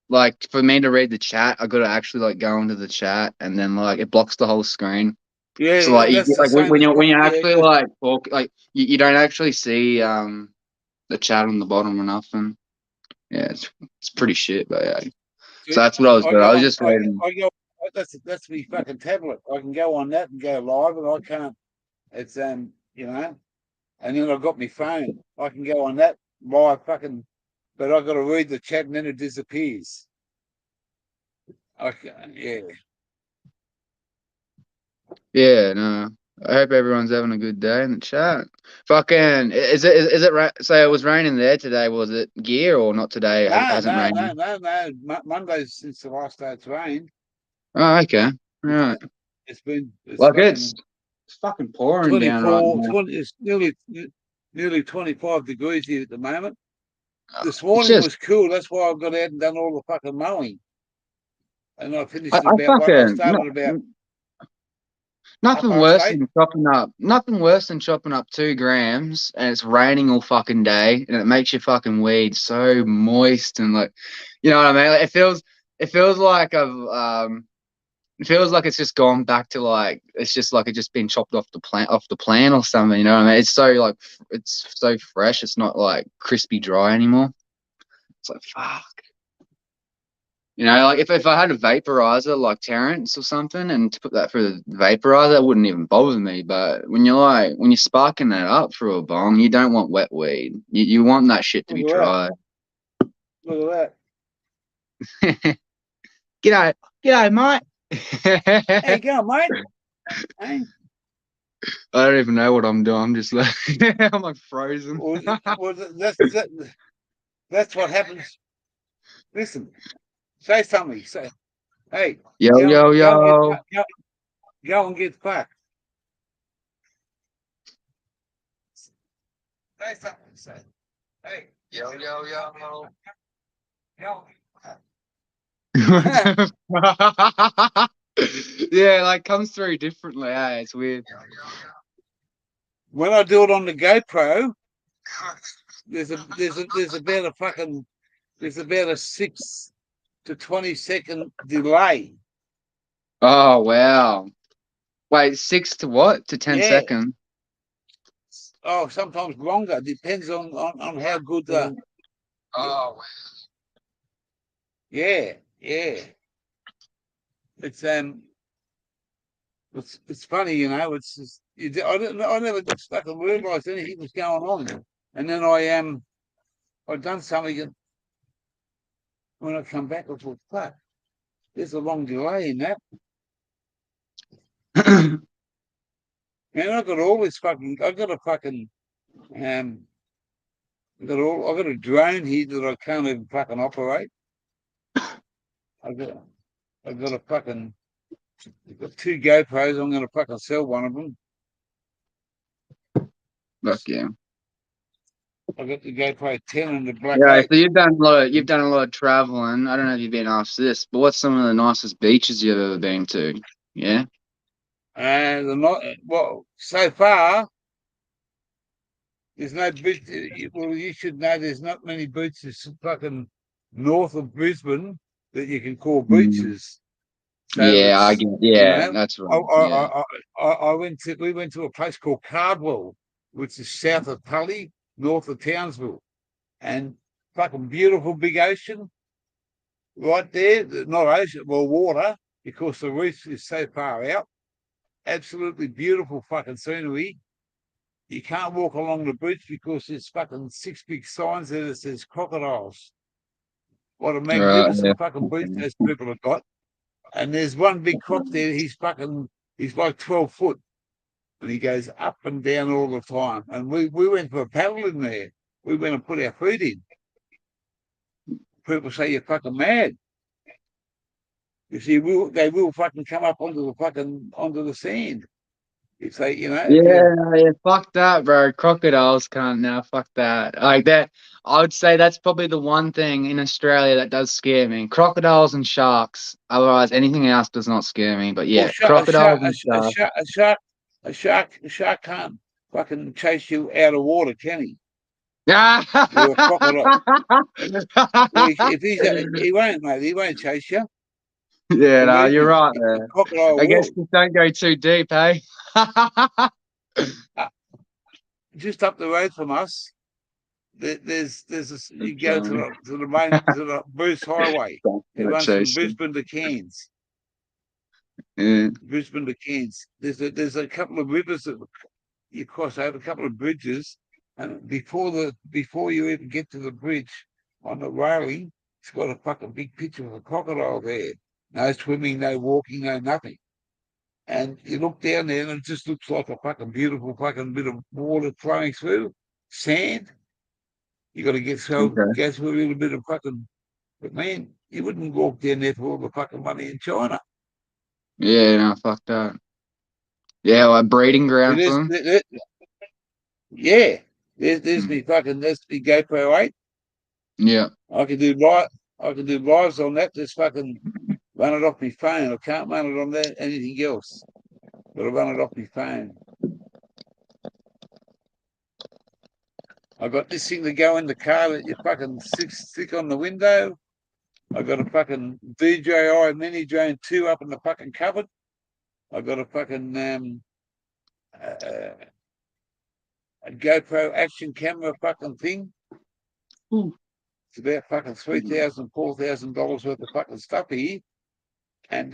Like for me to read the chat, I got to actually like go into the chat, and then like it blocks the whole screen. Yeah, So like that's the same. when you Yeah, actually like talk, like you don't actually see the chat on the bottom or nothing. Yeah, it's pretty shit, but yeah. So that's what I was doing. I was just reading. I go. That's me fucking tablet. I can go on that and go live, and I can't. It's you know. And then I've got my phone. I can go on that live fucking, but I've got to read the chat and then it disappears. Yeah. Yeah, no. I hope everyone's having a good day in the chat. Fucking, is it so it was raining there today? Was it gear or not today? It hasn't rained. No. Monday's since the last day it's rained. Oh, okay. Right. It's Like it's fucking pouring down right now. 20, it's nearly 25 degrees here at the moment. This It's morning just was cool. That's why I've got out and done all the fucking mowing. And I finished I about one. I started about nothing worse 8:30. than chopping up 2 grams and it's raining all fucking day and it makes your fucking weed so moist and like, you know what I mean? Like, it feels like it feels like it's just gone back to like it's just like it just been chopped off the plant or something. You know what I mean? It's so like it's so fresh. It's not like crispy dry anymore. It's like fuck. You know, like if I had a vaporizer like Terrence or something and to put that through the vaporizer, it wouldn't even bother me. But when you're sparking that up through a bong, you don't want wet weed. You want that shit to be dry. Look at G'day, mate. that. Hey, go, mate. Hey. I don't even know what I'm doing. I'm just like I'm like frozen. Well, that's what happens. Listen, say something. Say, hey, Yo. go and get fucked. Say something. Say, hey, Yo. go. Yeah, like comes through differently. Eh? It's weird. When I do it on the GoPro, there's about a 6 to 20-second delay. Oh wow. Wait, 6 to what? To 10 seconds? Oh, sometimes longer. Depends on how good the. Oh wow. Yeah. It's funny, you know. It's just I never fucking realised anything was going on. And then I done something, and when I come back, I thought, fuck, there's a long delay in that. Man, I got all this fucking, I got a fucking, I got a drone here that I can't even fucking operate. I got a fucking, I've got 2 GoPros. I'm gonna fucking sell one of them. Fuck yeah. I got the GoPro 10 and the Black Yeah, Oak. so you've done a lot of traveling. I don't know if you've been asked this, but what's some of the nicest beaches you've ever been to? Yeah. And well, so far, there's no beach. Well, you should know there's not many beaches fucking north of Brisbane that you can call beaches. So Yeah, I it's, get. you Yeah, know, that's right. Yeah. we went to a place called Cardwell, which is south of Tully, north of Townsville, and fucking beautiful big ocean right there. Not ocean, well, water, because the reef is so far out. Absolutely beautiful fucking scenery. You can't walk along the beach because there's fucking 6 big signs there that says crocodiles. What a Right. Yeah. magnificent fucking beach those people have got. And there's one big croc there, he's like 12 foot. And he goes up and down all the time. And we went for a paddle in there. We went and put our feet in. People say you're fucking mad. You see, they will fucking come up onto the sand. If they, if you Yeah, fuck that, bro. Crocodiles can't now. Fuck that. Like that, I would say that's probably the one thing in Australia that does scare me. Crocodiles and sharks. Otherwise, anything else does not scare me. But well, yeah, crocodiles and sharks. a shark can't fucking chase you out of water, can he? Yeah, Or a crocodile. Well, if he won't, mate. He won't chase you. yeah, no, Believe you're me, right a there. crocodile I guess will. just don't go too deep, hey? Uh, just up the road from us, you go to the main to the Bruce Highway. It runs from Chasing. Brisbane to Cairns. Yeah. Brisbane to Cairns. There's a couple of rivers that you cross over, a couple of bridges, and before you even get to the bridge on the railing, it's got a fucking big picture of a crocodile there. No swimming, no walking, no nothing. And you look down there, and it just looks like a fucking beautiful fucking bit of water flowing through sand. You got to Okay. go through a little bit of fucking. But man, you wouldn't walk down there for all the fucking money in China. Yeah, no, fuck that. Yeah, like breeding But ground for them. yeah, there's me fucking there's me GoPro 8. Yeah. I can do live. I can do lives on that. Just fucking run it off my phone. I can't run it on that anything else. But I run it off my phone. I got this thing to go in the car that you fucking stick on the window. I got a fucking DJI Mini Drone 2 up in the fucking cupboard. I got a fucking a GoPro action camera fucking thing. Ooh. It's about fucking $3,000, $4,000 worth of fucking stuff here. And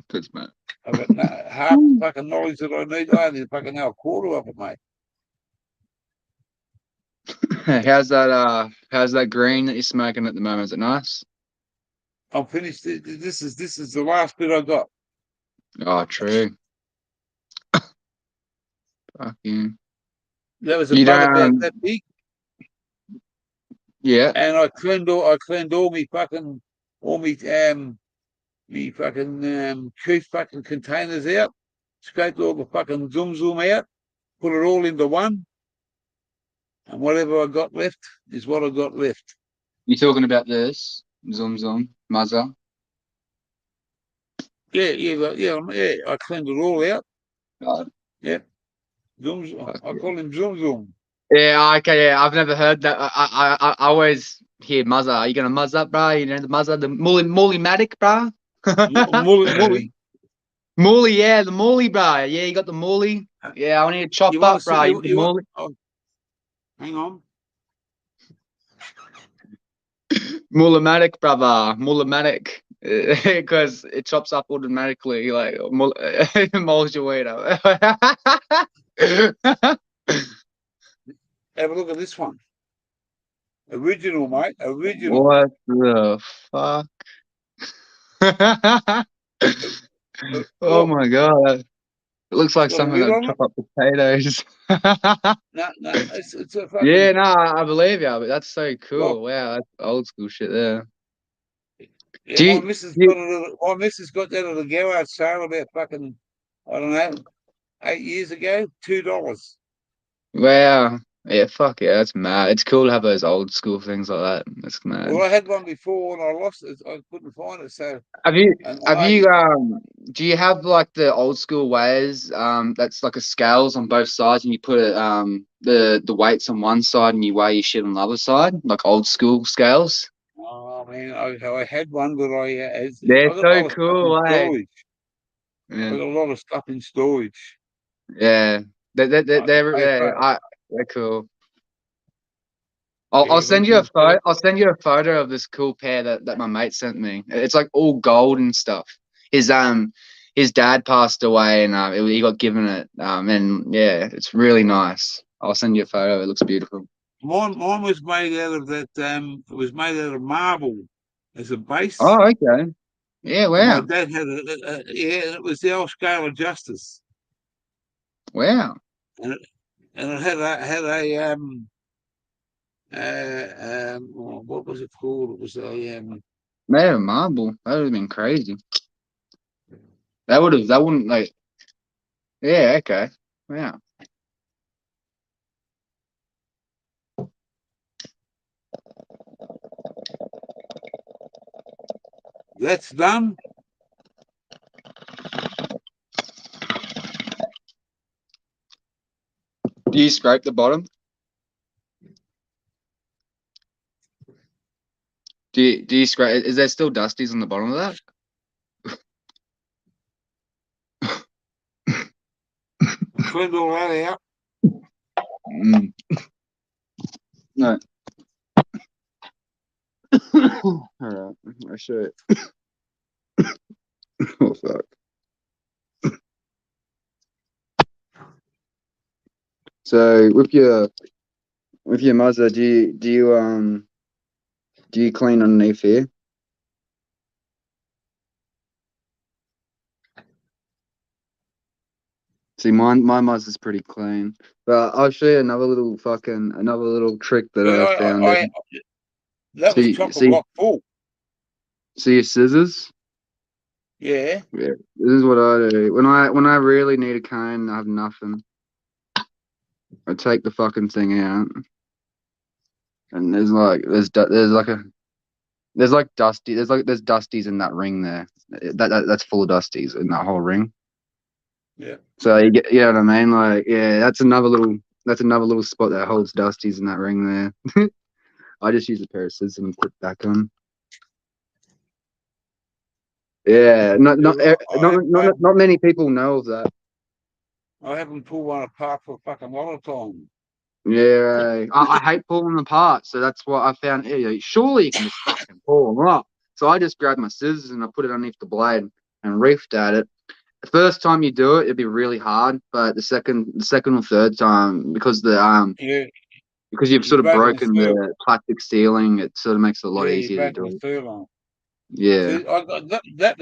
Good, mate. I've got half the fucking knowledge that I need. I only fucking know a quarter of it, mate. How's that green that you're smoking at the moment? Is it nice? I'm finished. This is the last bit I got. Oh, true. Fucking. That was a You bud about don't. that big, Yeah. and I cleaned all me fucking me fucking keep fucking containers out, scraped all the fucking zoom out, put it all into one, and whatever I got left is what I got left. You talking about this? Zoom, Muzza. Yeah. I cleaned it all out. God. Yeah, I call him zoom. Yeah, okay, yeah. I've never heard that. I always hear Muzza. Are you gonna Muzz up, bro? You know the Muzza, the Mully Matic, bro? Mully. Mully, yeah, the Mully, bro. Yeah, you got the Mully. Yeah, I need to chop You want to up, see? bro. You got the You want? Mully. Oh, hang on. Mullimatic, brother. Mullimatic. Because it chops up automatically, like, mulls your weight up. Have a look at this one. Original, mate. Original. What the fuck? Oh Look, my god. It looks it's like got a something lid like on it. chop up potatoes. No, it's a fucking. Yeah, no, I believe you, but that's so Look, cool. Wow, that's old school shit there. yeah, Do my you, missus you got it. My missus got that at a garage sale about fucking, I don't know, 8 years ago. $2. wow. Yeah, fuck yeah, that's mad. It's cool to have those old school things like that. That's mad. Well, I had one before and I lost it. I couldn't find it. So, Have you and have I, you do you have like the old school ways that's like a scales on both sides and you put it the weights on one side and you weigh your shit on the other side like old school scales? oh man, I had one, but They're I got a so lot of stuff in cool, eh? storage. I Yeah, got a lot of stuff in storage. yeah. I had to pay for it. They're cool. I'll Yeah, send you a we've got photo. it. I'll send you a photo of this cool pair that my mate sent me. It's like all gold and stuff. His dad passed away and he got given it. And yeah, it's really nice. I'll send you a photo. It looks beautiful. Mine was made out of that. It was made out of marble as a base, Oh, okay. Yeah, and my wow, dad had yeah, and it was the old scale of justice, wow. and it what was it called? It was a Made of marble. That would have been crazy. That wouldn't like. Yeah, okay. Wow. that's done. Do you scrape the bottom? Do you scrape? Is there still dusties on the bottom of that? Cleaned all that out. Mm. No. All right. I'll show you. Oh fuck. So with your mother, do you clean underneath here? See, my muzzle's pretty clean. But I'll show you another little trick that Yeah, I found. that was See, chock a block full. see your scissors. Yeah, Yeah, this is what I do when I really need a cane. And I have nothing. I take the fucking thing out, and there's like there's dusties in that ring there. That's full of dusties in that whole ring. yeah. So you know what I mean? Like, yeah, that's another little spot that holds dusties in that ring there. I just use a pair of scissors and put it back on. Yeah, Yeah, well, not many people know of that. I haven't pulled one apart for a fucking lot of time. Yeah, I hate pulling them apart, so that's what I found. Yeah, surely you can just fucking pull them up. So I just grabbed my scissors and I put it underneath the blade and reefed at it. The first time you do it, it'd be really hard, but the second or third time, Yeah, because you've you've sort of broken the broken fur. the plastic ceiling, it sort of makes it a lot Yeah, you've easier to broken do the it. furlong. Yeah. See, I got that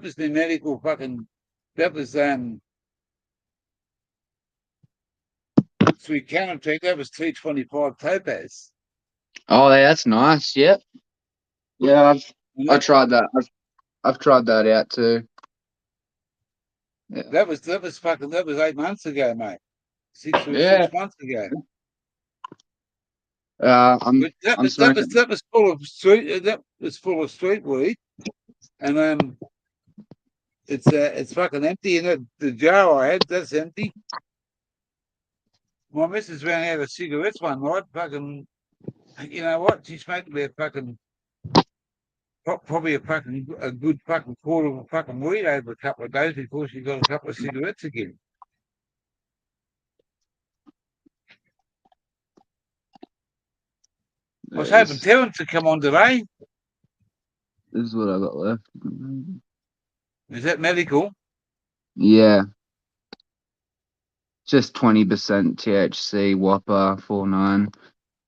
was the medical fucking that was through Canatech, that was 325 topaz. Oh, yeah, that's nice. Yep. Yeah, And I tried that. I've tried that out too. Yeah. that was 8 months ago, mate. Six or Yeah. 6 months ago. I'm But that I'm was that smoking. was that was full of street weed, and it's fucking empty. And the jar I had, that's empty. My missus ran out of cigarettes one night. Fucking, you know what? She smoked about fucking probably a good fucking quarter of a fucking weed over a couple of days before she got a couple of cigarettes again. I was hoping This, Terence to come on today. this is what I got left. Is that medical? Yeah. just 20% THC Whopper 4.9.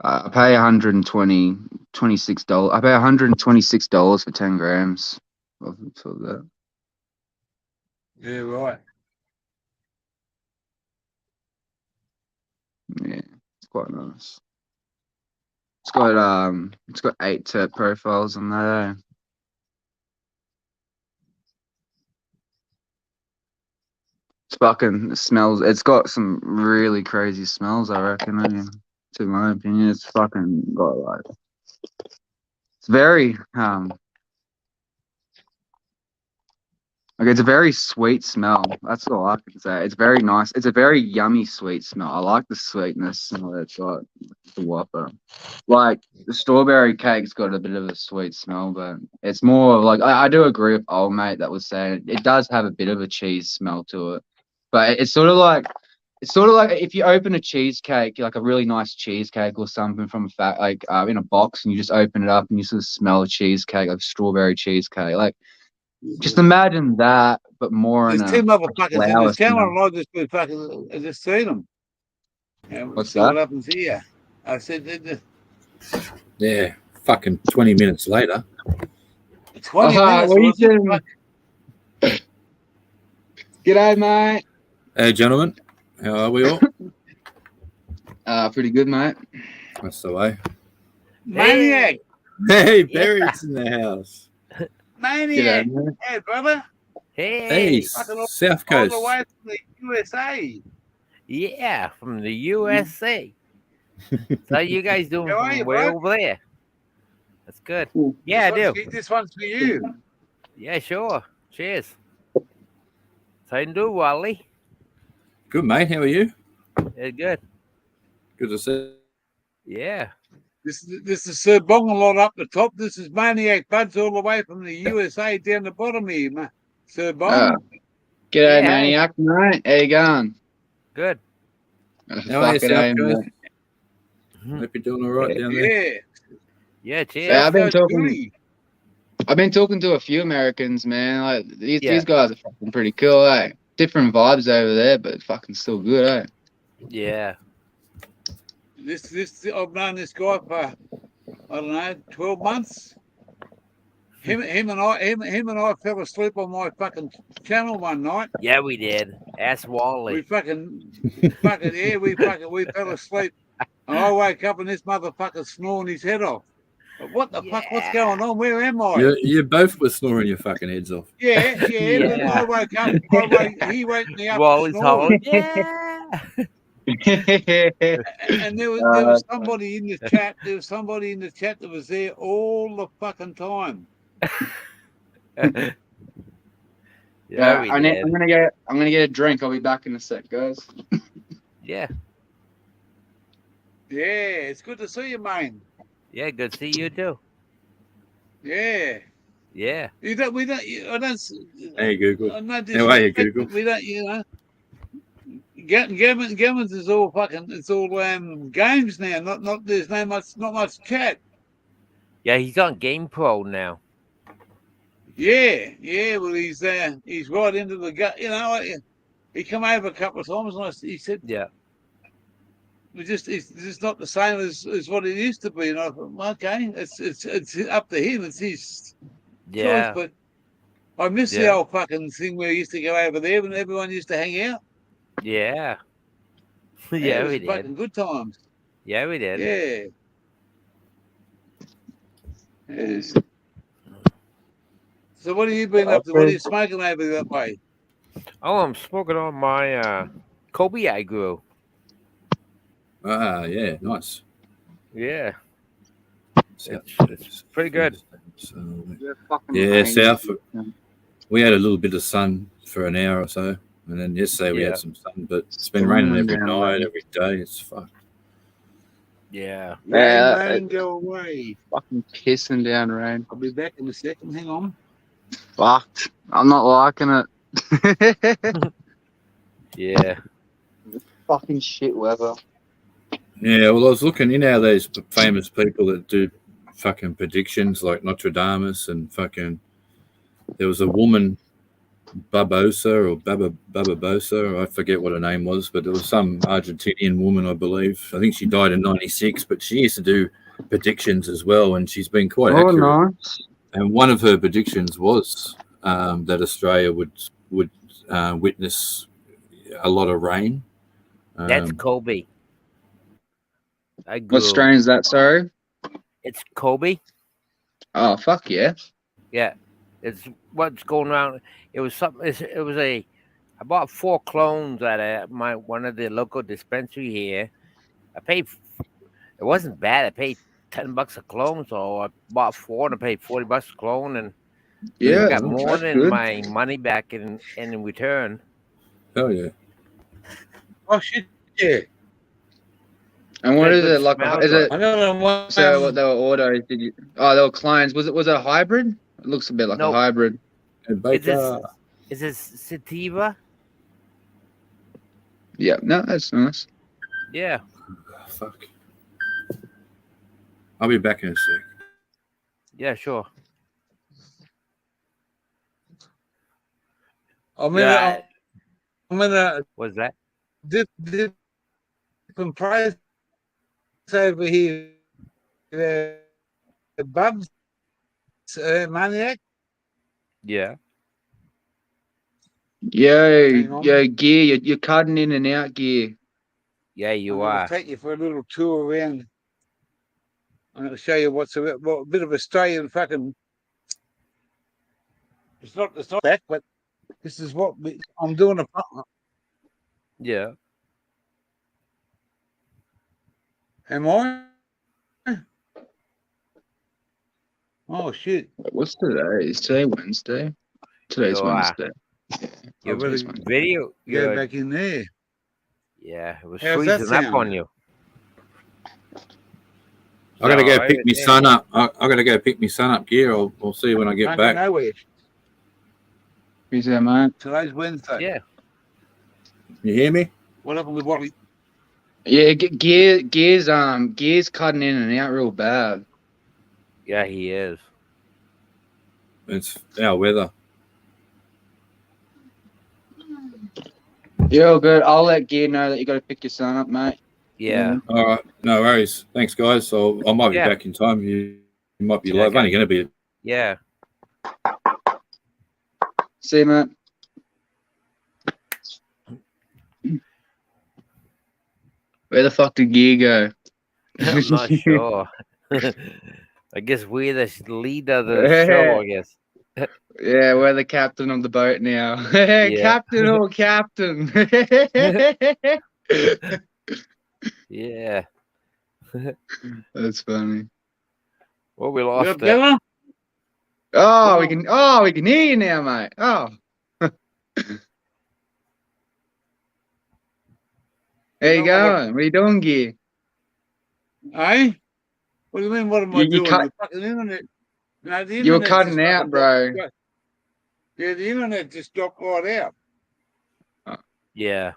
I pay $26. I pay $126 for 10 grams of that. Yeah, right. Yeah, it's quite nice. It's got 8 terp profiles on that. Eh? It smells. It's got some really crazy smells, I reckon. Eh? To my opinion, it's fucking got like. It's very like it's a very sweet smell. That's all I can say. It's very nice. It's a very yummy sweet smell. I like the sweetness that it's got. The Whopper, like the strawberry cake's got a bit of a sweet smell, but it's more like I do agree with old mate that was saying it does have a bit of a cheese smell to it, but it's sort of like if you open a cheesecake, like a really nice cheesecake or something from in a box, and you just open it up and you sort of smell a cheesecake, like strawberry cheesecake, like. Just imagine that, but more There's in two a motherfuckers in flower this camera, smell. and I just seen them. Yeah, we'll What's see what that? happens here. I said, Yeah, fucking 20 minutes later. 20 minutes. What are you Was it? doing? G'day, mate. Hey, gentlemen, how are we all? Pretty good, mate. That's the way. Maniac. Hey, Barry's in the house. Maniac. G'day, mate. Hey, brother. Hey, Fucking all South the Coast. way from the USA. Yeah, from the USA. So you guys doing How are from you, way bro? over there? That's good. Cool. Yeah, I do. This one's for you. Yeah, sure. Cheers. How you do, Wally? Good, mate. How are you? Yeah, good. Good to see. Yeah. This is Sir Bongalot up the top. This is Maniac Buds all the way from the USA down the bottom here, Sir Bong. G'day, Yeah. maniac, mate. How you going? Good. How are you, Fucking South aim, Coast? Mhm. Hope you're doing all right down there. Yeah. Yeah, cheers. Yeah, I've been South Coast talking. goodie. I've been talking to a few Americans, man. Like these Yeah. guys are fucking pretty cool, eh? Different vibes over there, but fucking still good, eh? Yeah. I've known this guy for I don't know 12 months. Him and I fell asleep on my fucking channel one night. Yeah, we did. Ask We Wally. we fell asleep, and I woke up and this motherfucker's snoring his head off. But what the fuck? What's going on? Where am I? You both were snoring your fucking heads off. Yeah. But Yeah. I woke up. He woke me up. Wally's snoring. hollering. Yeah. And there was somebody in the chat. There was somebody in the chat that was there all the fucking time. Yeah, we I'm did. gonna get a drink. I'll be back in a sec, guys. Yeah. Yeah, it's good to see you, man. Yeah, good to see you too. Yeah. Yeah. I don't. Hey, Google. No How are you, disrespect, Google? but we don't. Gammons is all fucking. It's all games now. Not. There's not much chat. Yeah, he's on Game Pro now. Yeah. Well, he's right into the gut. He come over a couple of times and he said, Yeah. it's just not the same as what it used to be. And I thought, okay, it's up to him. It's his Yeah. choice. But I miss the Yeah. old fucking thing where we used to go over there when everyone used to hang out. Yeah. It Yeah, was we did. fucking good times. Yeah, we did. Yeah. So what have you been up to? What are you smoking over that way? Oh, I'm smoking on my Kobe I grew. Ah, yeah, nice. Yeah. South It's pretty good. So, yeah, South. We had a little bit of sun for an hour or so, and then yesterday we Yeah. had some sun, but it's been raining every down, night, man. every day. It's fucked. Yeah. Yeah, Rain, go away. Fucking pissing down rain. I'll be back in a second. Hang on. Fucked. I'm not liking it. Yeah. Fucking shit weather. Yeah, well, I was looking, these famous people that do fucking predictions like Nostradamus and fucking. There was a woman Barbosa or Barbosa. I forget what her name was, but there was some Argentinian woman, I believe. I think she died in '96, but she used to do predictions as well, and she's been quite Oh, accurate. nice. And one of her predictions was that Australia would witness a lot of rain. That's Kobe. What strain is that, sorry? It's Kobe. Oh, fuck yeah. Yeah, it's what's going around. It was something. It was I bought 4 clones at one of the local dispensary here. I paid. It wasn't bad. I paid $10 a clone, so I bought 4 and I paid $40 a clone, and Yeah, I got more that's than good. my money back in return. Oh yeah. Oh shit! Yeah. And what Got is good it like? smells Is to it I got one. so? What they were autos? Did you? Oh, they were clones. Was it a hybrid? It looks a bit like a No, hybrid. And is this Baker. is this sativa? Yeah, no, that's nice. Yeah. Oh, fuck. I'll be back in a sec. Yeah, sure. I'm Yeah. in a What's that? different price over here. Bubs, Maniac. Yeah. Yo, Hang on. yo, gear, you're cutting in and out, gear. Yeah, you I'm going are. to take you for a little tour around. I'm going to show you what's a bit of Australian fucking. It's not that, but this is what I'm doing. Yeah. Am I? Oh shit! What's today? Is today Wednesday? Today's You are. Wednesday. Yeah, Your today's Wednesday. video. Go back in there. Yeah, it was How's that freezing up sound? on you. I gotta go No, pick my son up. I gotta go pick my son up, gear. I'll see you when I get Can't back. go nowhere. Who's that, mate? Today's Wednesday. Yeah. You hear me? What happened with Wally? Yeah, gear's cutting in and out real bad. Yeah, he is. It's our weather. You're all good. I'll let Gear know that you got to pick your son up, mate. Yeah. All right, no worries. Thanks, guys. So I might be Yeah. back in time. You might be Yeah, live. okay. Only going to be. Yeah. See you, mate. Where the fuck did Gear go? I'm not sure. I guess we're the lead of the show, I guess. Yeah, we're the captain of the boat now. Captain or captain? Yeah. That's funny. Well, we You lost got it. better? Oh, we can hear you now, mate. Oh. How you going? What are you doing, Gear? Eh? What do you mean? What am I doing? cut- The fucking internet. No, the You were internet cutting just out, fucking bro. dropped. Yeah, the internet just dropped right out. Yeah.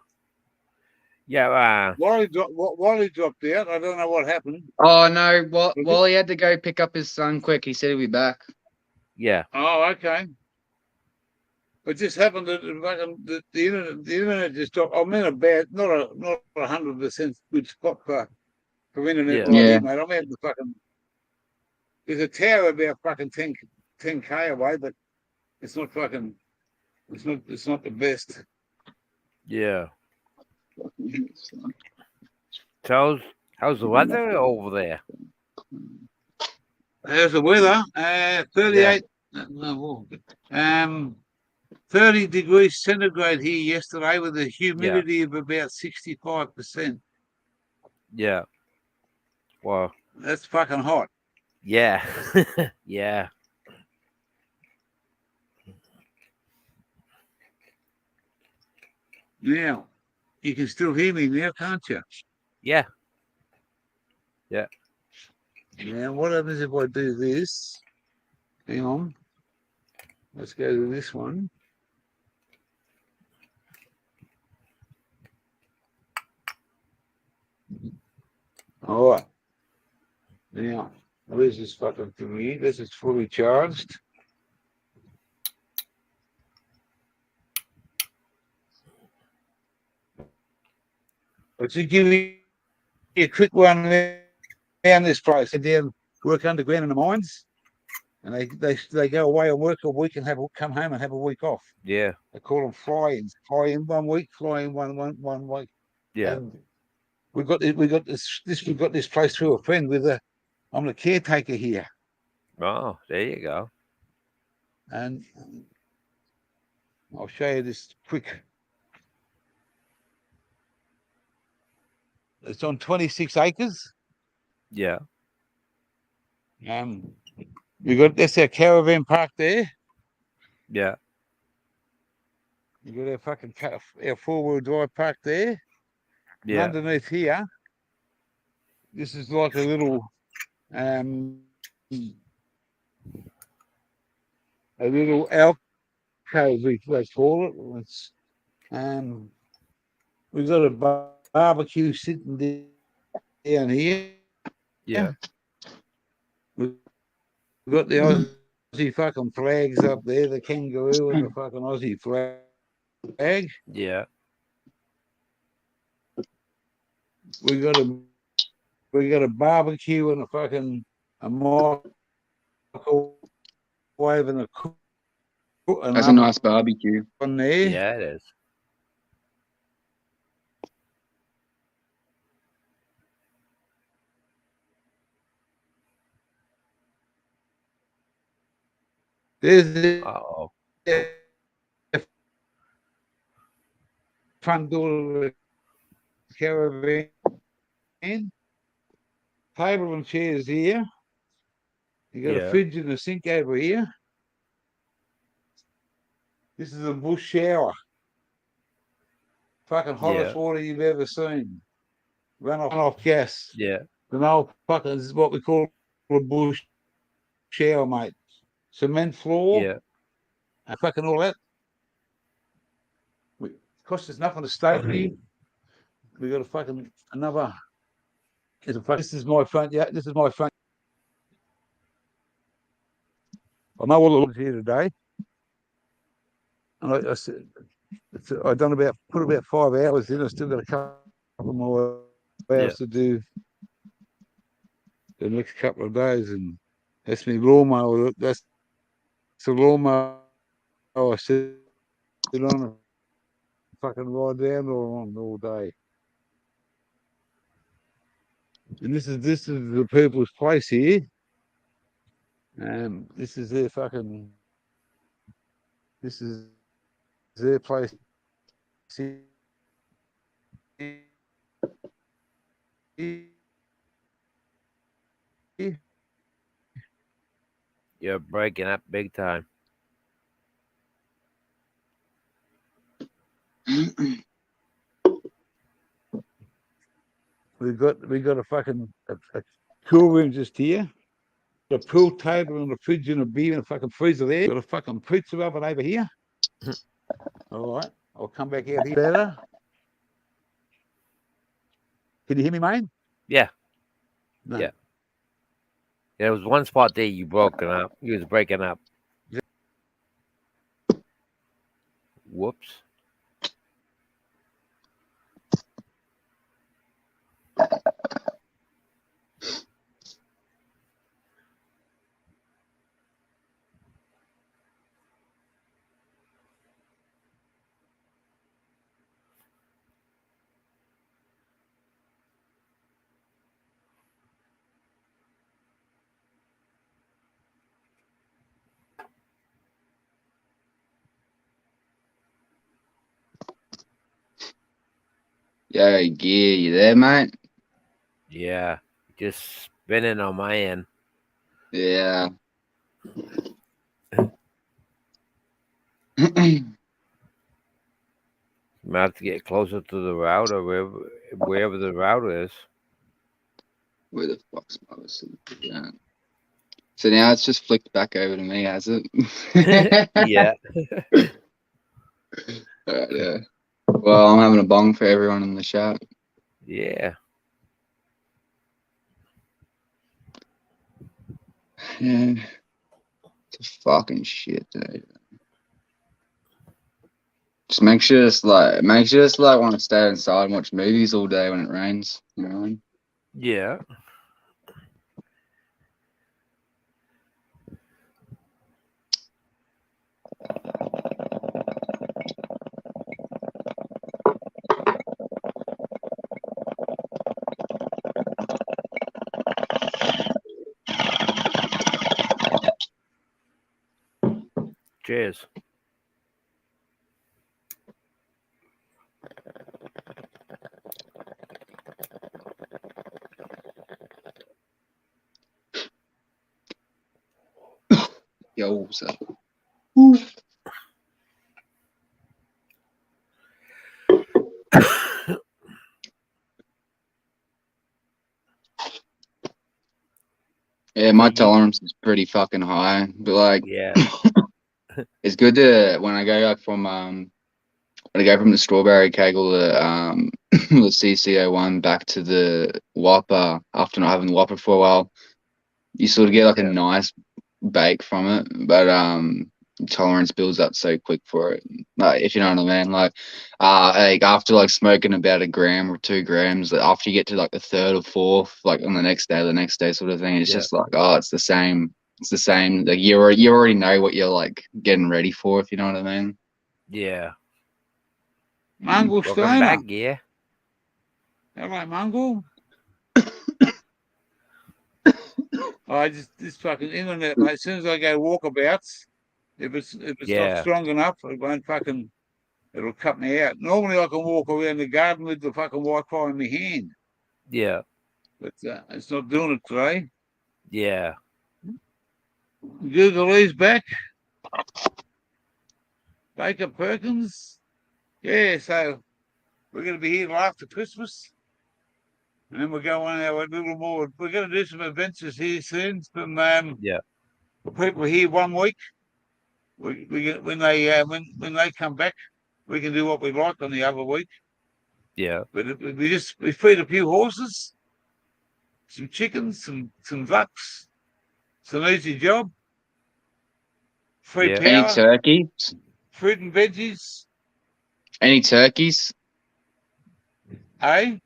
Yeah. Wally dropped out. I don't know what happened. Oh no, Wally had to go pick up his son quick. He said he'll be back. Yeah. Oh, okay. It just happened that the internet just dropped. I'm in a bad, not 100% good spot for internet Yeah. right Yeah. here, mate. I'm at the fucking. There's a tower about fucking 10K away, but it's not fucking. It's not the best. Yeah. So how's the weather over there? How's the weather? 38. 30 degrees centigrade here yesterday with a humidity of about 65%. Yeah. Well, That's fucking hot. yeah. Yeah. Now, you can still hear me now, can't you? Yeah. Now, what happens if I do this? Hang on. Let's go to this one. All right. Now, where's this fucking thing here? This is fully charged. I'll just give you a quick one down this place. And down work underground in the mines, and they go away and work a week and come home and have a week off. Yeah. They call them fly-ins. Fly in 1 week, fly in one week. Yeah. And we got this place through a friend I'm the caretaker here. Oh, there you go. And I'll show you this quick. It's on 26 acres. Yeah. That's our caravan park there. Yeah. You got our fucking our 4-wheel drive park there. Yeah. And underneath here, this is like a little alcove, they call it. It's we've got a barbecue sitting down here. Yeah. We've got the Aussie fucking flags up there, the kangaroo and the fucking Aussie flag. Yeah. We got a barbecue and a microwave and a cook. That's a nice barbecue. On there. Yeah, it is. There's the Uh-oh. front door of the caravan. Table and chairs here. You got a fridge and a sink over here. This is a bush shower. Fucking hottest water you've ever seen. Run off gas. Yeah. This is what we call a bush shower, mate. Cement floor. Yeah. And fucking all that. It cost us nothing to stay here. We got a fucking another. This is my front. Yeah, this is my front. I know all the looks here today. And I said, I've put about 5 hours in. I still got a couple more hours to do the next couple of days, and that's my lawnmower. That's the lawnmower I sit on and fucking ride down all day. And this is the people's place here. This is their place. You're breaking up big time. We got a fucking a cool room just here. A pool table and a fridge and a beer and a fucking freezer there. Got a fucking pizza oven over here. All right, I'll come back out here better. Can you hear me, mate? Yeah. No. Yeah. There was one spot there you broken up. You was breaking up. Whoops. Yo, Gear, you there, mate? Yeah. Just spinning on my end. Yeah. You might have to get closer to the router, wherever the router is. Where the fuck's my other? So now it's just flicked back over to me, has it? Yeah. Alright, yeah. Well, I'm having a bong for everyone in the chat. Yeah. Yeah. It's a fucking shit day. Just makes you just want to stay inside and watch movies all day when it rains. You know what I mean? Yeah. Cheers. Yo, so. Yeah, my tolerance is pretty fucking high, but like, Yeah. it's good to when I go from the strawberry kegel the CCO1 back to the Whopper after not having the Whopper for a while. You sort of get like a Yeah. nice bake from it, but tolerance builds up so quick for it. Like, if you know what I mean. Like after like smoking about a gram or 2 grams, like, after you get to like the third or fourth, like on the next day sort of thing, it's Yeah. just like, oh, it's the same. It's the same. Like you already know what you're like getting ready for, if you know what I mean. Yeah. Mango Welcome Steiner. back, yeah. Hello, Mango. I just this fucking internet, mate. As soon as I go walkabouts, if it's not Yeah. strong enough, it won't fucking. It'll cut me out. Normally, I can walk around the garden with the fucking Wi-Fi in my hand, Yeah. but it's not doing it today. Yeah. Google is back. Baker Perkins. Yeah, so we're going to be here till after Christmas. And then we'll go on our little more. We're going to do some adventures here soon. Some Yeah. for people here 1 week. When they come back, we can do what we like on the other week. Yeah. But we feed a few horses, some chickens, some ducks. It's an easy job. Free Yeah. Any power, turkeys? fruit and veggies. Any turkeys? Eh?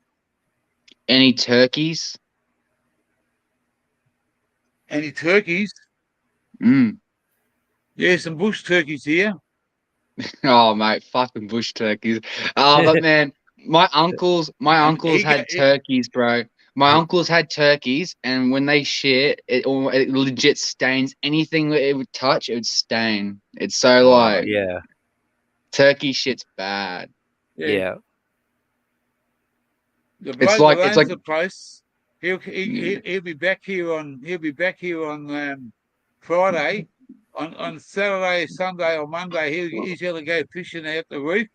Any turkeys? Any turkeys? Mm. Yeah, some bush turkeys here. Oh, mate, fucking bush turkeys. But man, my uncles And had turkeys, bro. My uncles had turkeys, and when they shit, it legit stains anything that it would touch. It would stain. It's so like Yeah. turkey shit's bad. Yeah. The It's bloke like that it's owns like the place, he'll be back here on Friday. On Saturday, Sunday, or Monday, he's going to go fishing out the reef,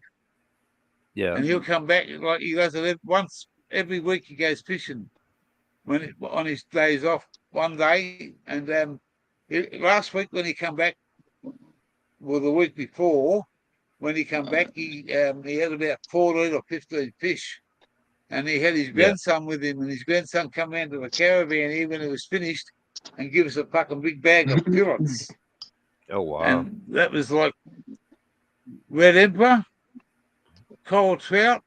Yeah. and he'll come back like he does it once every week. He goes fishing on his days off. One day, and last week when he come back, well, the week before when he come back, he had about 14 or 15 fish. And he had his grandson with him, and his grandson come round to the caravan here when it was finished and give us a fucking big bag of fillets. Oh wow. And that was like red emperor, cold trout.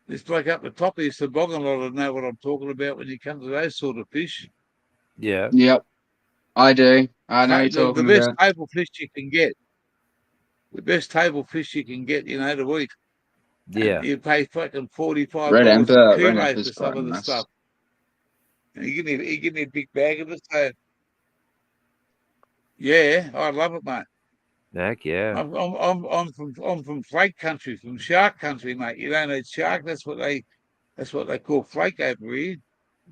This bloke up the top is the boggin lot to know what I'm talking about when you come to those sort of fish. Yeah. Yep, I do. I know you're The talking best about. table fish you can get. The best table fish you can get, to eat. Yeah. And you pay fucking $45 Red a Emperor kilo is for some quite of the nice. stuff. And he give me a big bag of it. So yeah, I love it, mate. Heck yeah. I'm from flake country, from shark country, mate. You don't eat shark. That's what they call flake over here.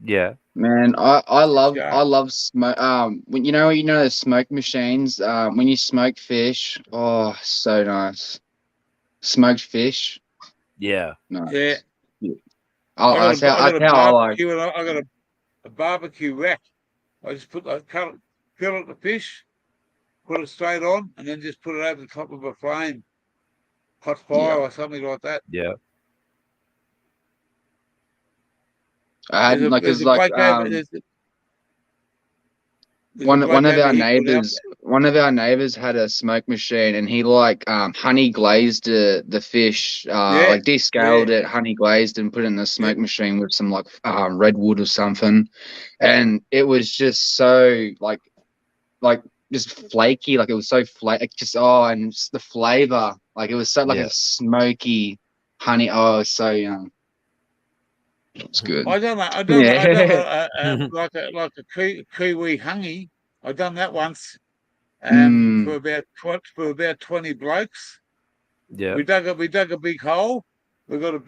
Yeah. Man, I Shark. love smoke. When you know the smoke machines. When you smoke fish, oh, so nice. Smoked fish, Yeah. Yeah. nice. I got That's a how I like. barbecue, and I got a barbecue rack. I just fillet the fish, put it straight on, and then just put it over the top of a flame, hot fire Yeah, or something like that. Yeah. I had like There's it's a like bloke over there's a one bloke of over our here called neighbors. one of our neighbors had a smoke machine, and he like honey glazed the fish, like descaled it, honey glazed, and put it in the smoke machine with some like redwood or something, and it was just so like just flaky, like it was so just and just the flavor, like it was so like a smoky honey. Oh, it was so young. It's good. I done Yeah. like a kiwi honey. I done that once. For about 20 blokes. Yeah. We dug a big hole. We got a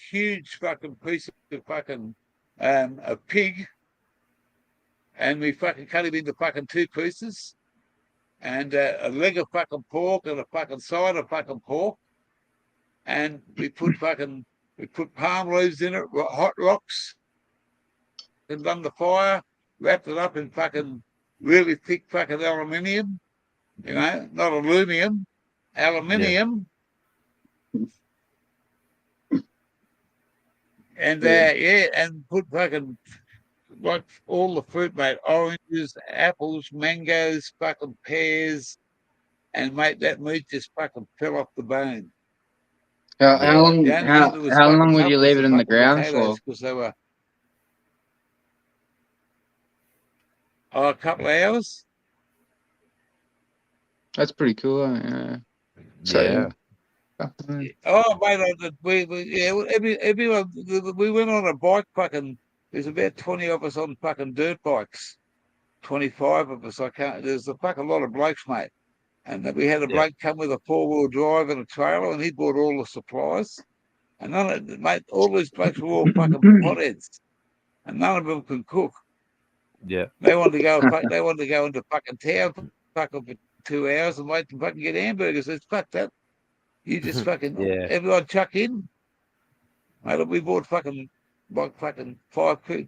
huge fucking piece of fucking a pig, and we fucking cut him into fucking 2 pieces, and a leg of fucking pork and a fucking side of fucking pork, and we put palm leaves in it, hot rocks, and done the fire, wrapped it up in fucking really thick fucking aluminium, not aluminum, aluminium. And and put fucking like all the fruit, mate, oranges, apples, mangoes, fucking pears, and mate, that meat just fucking fell off the bone. How long? The only thing that was How fucking long would tough you was leave it in the fucking ground for? potatoes, because they were a couple of hours. That's pretty cool. Yeah. Yeah. Oh, mate, everyone, we went on a bike fucking. There's about 20 of us on fucking dirt bikes. 25 of us. There's a fucking lot of blokes, mate. And we had a bloke come with a 4-wheel drive and a trailer, and he bought all the supplies. And mate, all these blokes were all fucking potheads, and none of them can cook. Yeah. They wanted to go. They wanted to go into fucking town, fucking for 2 hours and wait to fucking get hamburgers. It's fuck that. You just fucking everyone chuck in. Mate, we bought fucking 5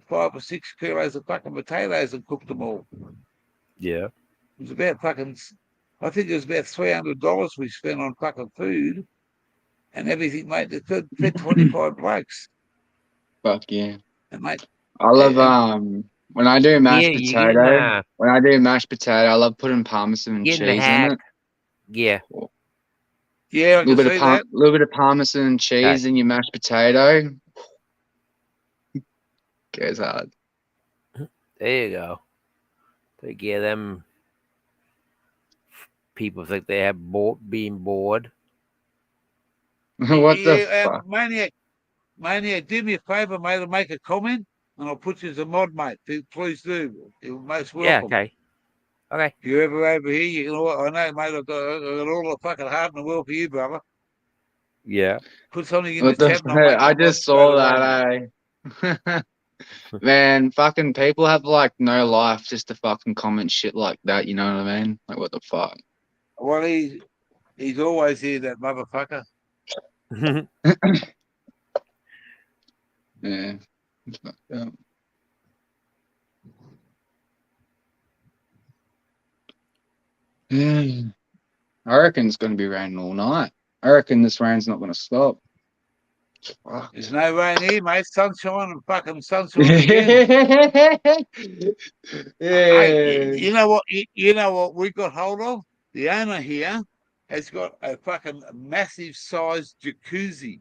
or 6 kilos of fucking potatoes and cooked them all. Yeah. It was about fucking. I think it was about $300 we spent on fucking food and everything, mate. It fed 25 blokes. Fuck yeah. And mate, I love when I do mashed potato. When I do mashed potato, I love putting parmesan and cheese in it. Yeah. Yeah, a little bit of parmesan and cheese in your mashed potato. Goes hard. There you go. Like, yeah, them people think they have being bored. What the fuck? Maniac, do me a favour, mate, and make a comment, and I'll put you as a mod, mate. Please do. You're most welcome. Yeah, okay. If you're ever over here, you can. I know, mate. I've got all the fucking heart in the world for you, brother. Yeah. Put something in the chat. I just saw that, eh? Man, fucking people have like no life just to fucking comment shit like that. You know what I mean? Like, what the fuck? Well, he's always here, that motherfucker. Yeah. Yeah. I reckon it's going to be raining all night. I reckon this rain's not going to stop. Fuck. There's no rain here, mate. Sunshine and fucking sunshine again. Hey, you know what? You know what we got hold of? The owner here has got a fucking massive sized jacuzzi,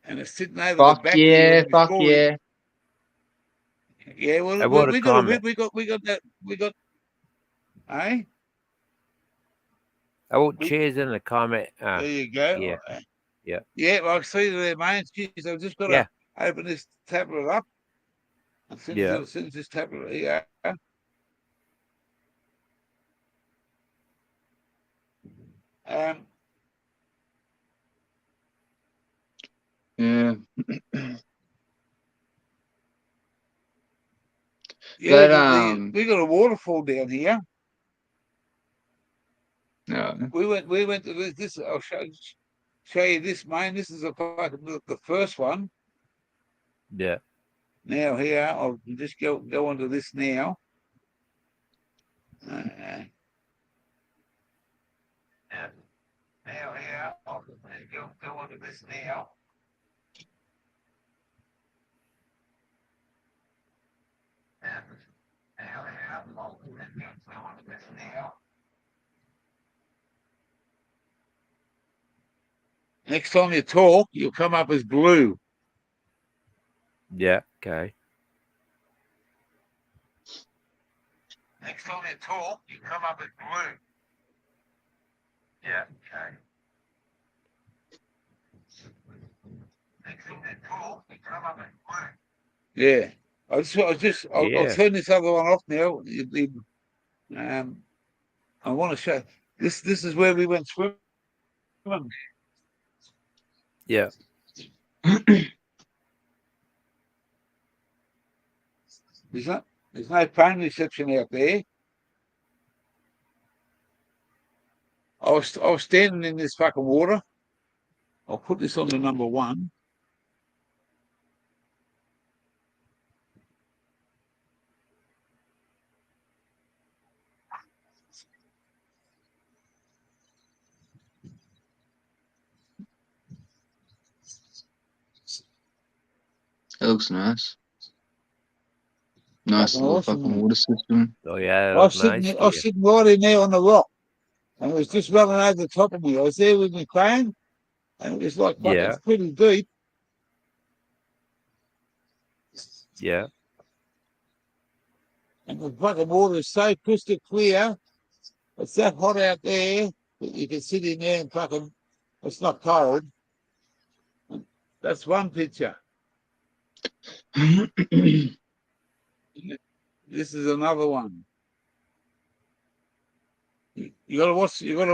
and it's sitting over the back. Fuck yeah. Yeah, well, we got that. We got. Eh? I wrote cheers in the comment. There you go. Yeah. Well, I see there, mate. Jeez, I've just got to open this tablet up. As soon as this tablet here. Yeah. Yeah, we got a waterfall down here. No. We went to this. I'll show you this, mate. This is the first one. Yeah. Now here, I'll just go onto this now. Now here, I'll go onto this now. Now here. Next time you talk, you'll come up as blue. Yeah. Okay. Next time you talk, you come up as blue. Yeah, okay. Next time you talk, you come up as blue. Yeah. I'll Yeah. turn this other one off now. I want to show this. This is where we went swimming. Yeah. There's no phone reception out there. I was standing in this fucking water. I'll put this on the number one. It looks nice. Nice Fucking little awesome. fucking water system. Oh yeah. I That was was nice. sitting, I was sitting right in there on the rock, and it was just running over the top of me. I was there with my crane, and it was like fucking Yeah. it's pretty deep. Yeah. And the fucking water is so crystal clear. It's that hot out there that you can sit in there and fucking, it's not cold. That's one picture. This is another one. You gotta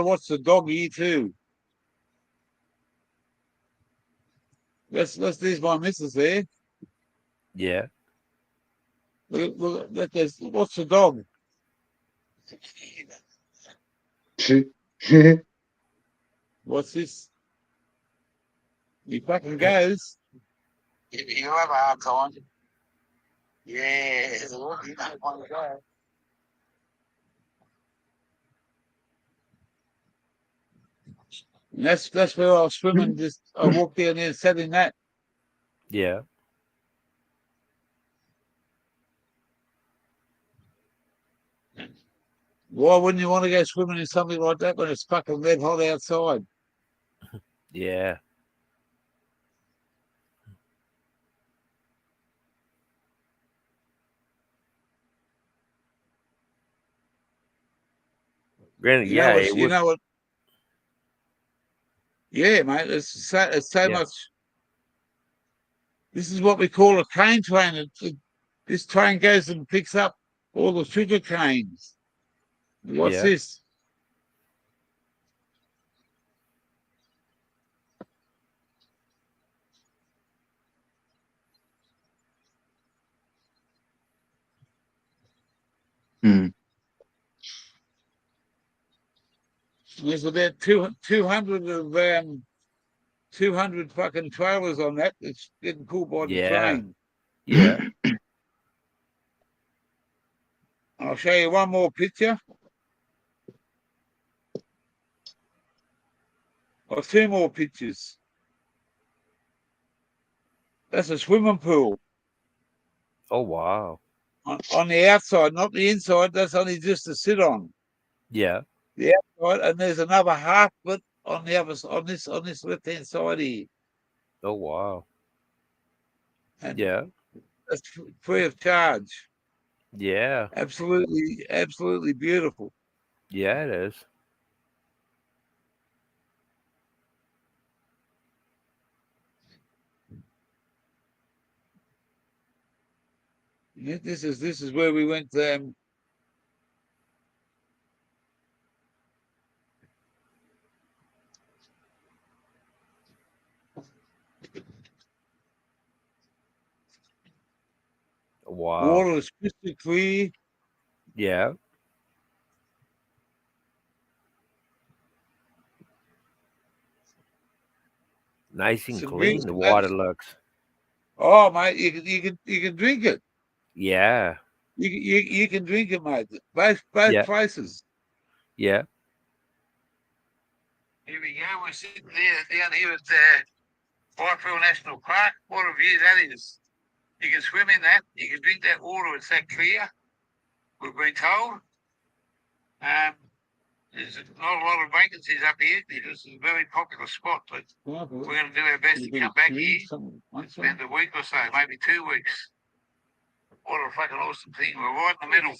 watch the doggy too. There's my missus there. Yeah. Look, what's the dog? What's this? He fucking goes. He'll have a hard time. Yeah, he don't want to go. And that's where I was swimming. I walked down there and sat in that. Yeah. Why wouldn't you want to go swimming in something like that when it's fucking red hot outside? Yeah. Granted, You yeah, know it what? You would. know what? Yeah, mate. It's so Yeah. much. This is what we call a cane train. This train goes and picks up all the sugar canes. What's Yeah. this? Hmm. There's about 200 of 200 fucking trailers on that. It's getting pulled by the Yeah. train. Yeah. I'll show you one more picture. Or two more pictures. That's a swimming pool Oh wow. on the outside, not the inside. That's only just to sit on Yeah. the outside, and there's another half of it on the other on this left hand side here. Oh wow. And Yeah. that's free of charge. Yeah. Absolutely beautiful. Yeah, it is. Yeah, this is where we went. Wow. Water is crystal clear. Yeah. Nice and It's a clean. The beautiful. water looks. Oh, mate, you can drink it. Yeah. You can drink it, mate. Both Yeah. places. Yeah. Here we go. We're sitting there down here at Whitefield National Park. What a view that is. You can swim in that. You can drink that water. It's that clear. we've been told. There's not a lot of vacancies up here because it's a very popular spot, but we're going to do our best to come back here, spend a week or so, maybe 2 weeks. What a fucking awesome thing. We're right in the middle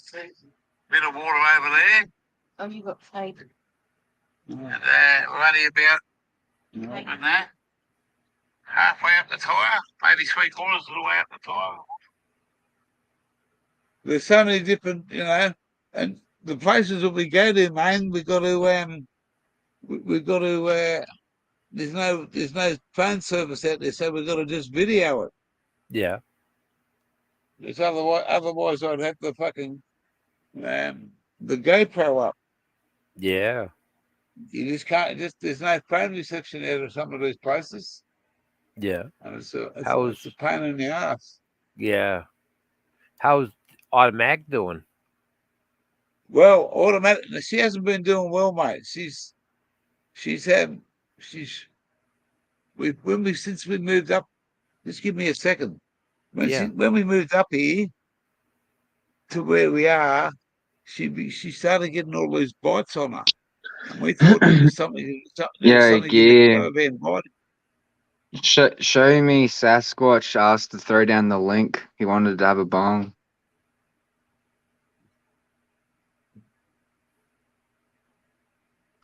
of water over there. Oh, you got paid. And we're only about halfway up the tyre, maybe 3/4 of the way up the tyre. There's so many different, and the places that we go to, man, we've got to, there's no phone service out there, so we've got to just video it. Yeah. Because otherwise I'd have the fucking, the GoPro up. Yeah. You just can't, there's no phone reception out of some of these places. Yeah. And it's a pain in the ass. Yeah. How's Automatic doing? Well, Automatic, she hasn't been doing well, mate. Since we moved up, just give me a second. When we moved up here to where we are, she started getting all these bites on her. And we thought there was something in the caravan biting. Show me Sasquatch asked to throw down the link. He wanted to have a bong.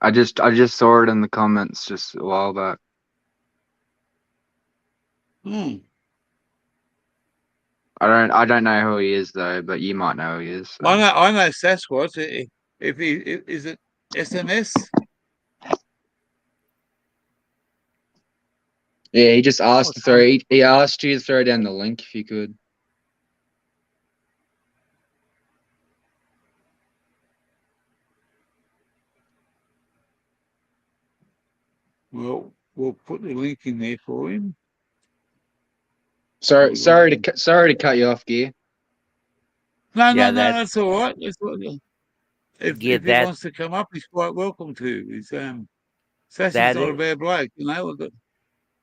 I just saw it in the comments just a while back. I don't know who he is though, but you might know who he is. So. I know Sasquatch. Is it SMS? Yeah, he just asked to throw. He asked you to throw down the link if you could. Well, we'll put the link in there for him. Sorry to cut you off, Gear. No, that's all right. If he that- wants to come up, he's quite welcome to. He's Sassy's not a bad bloke,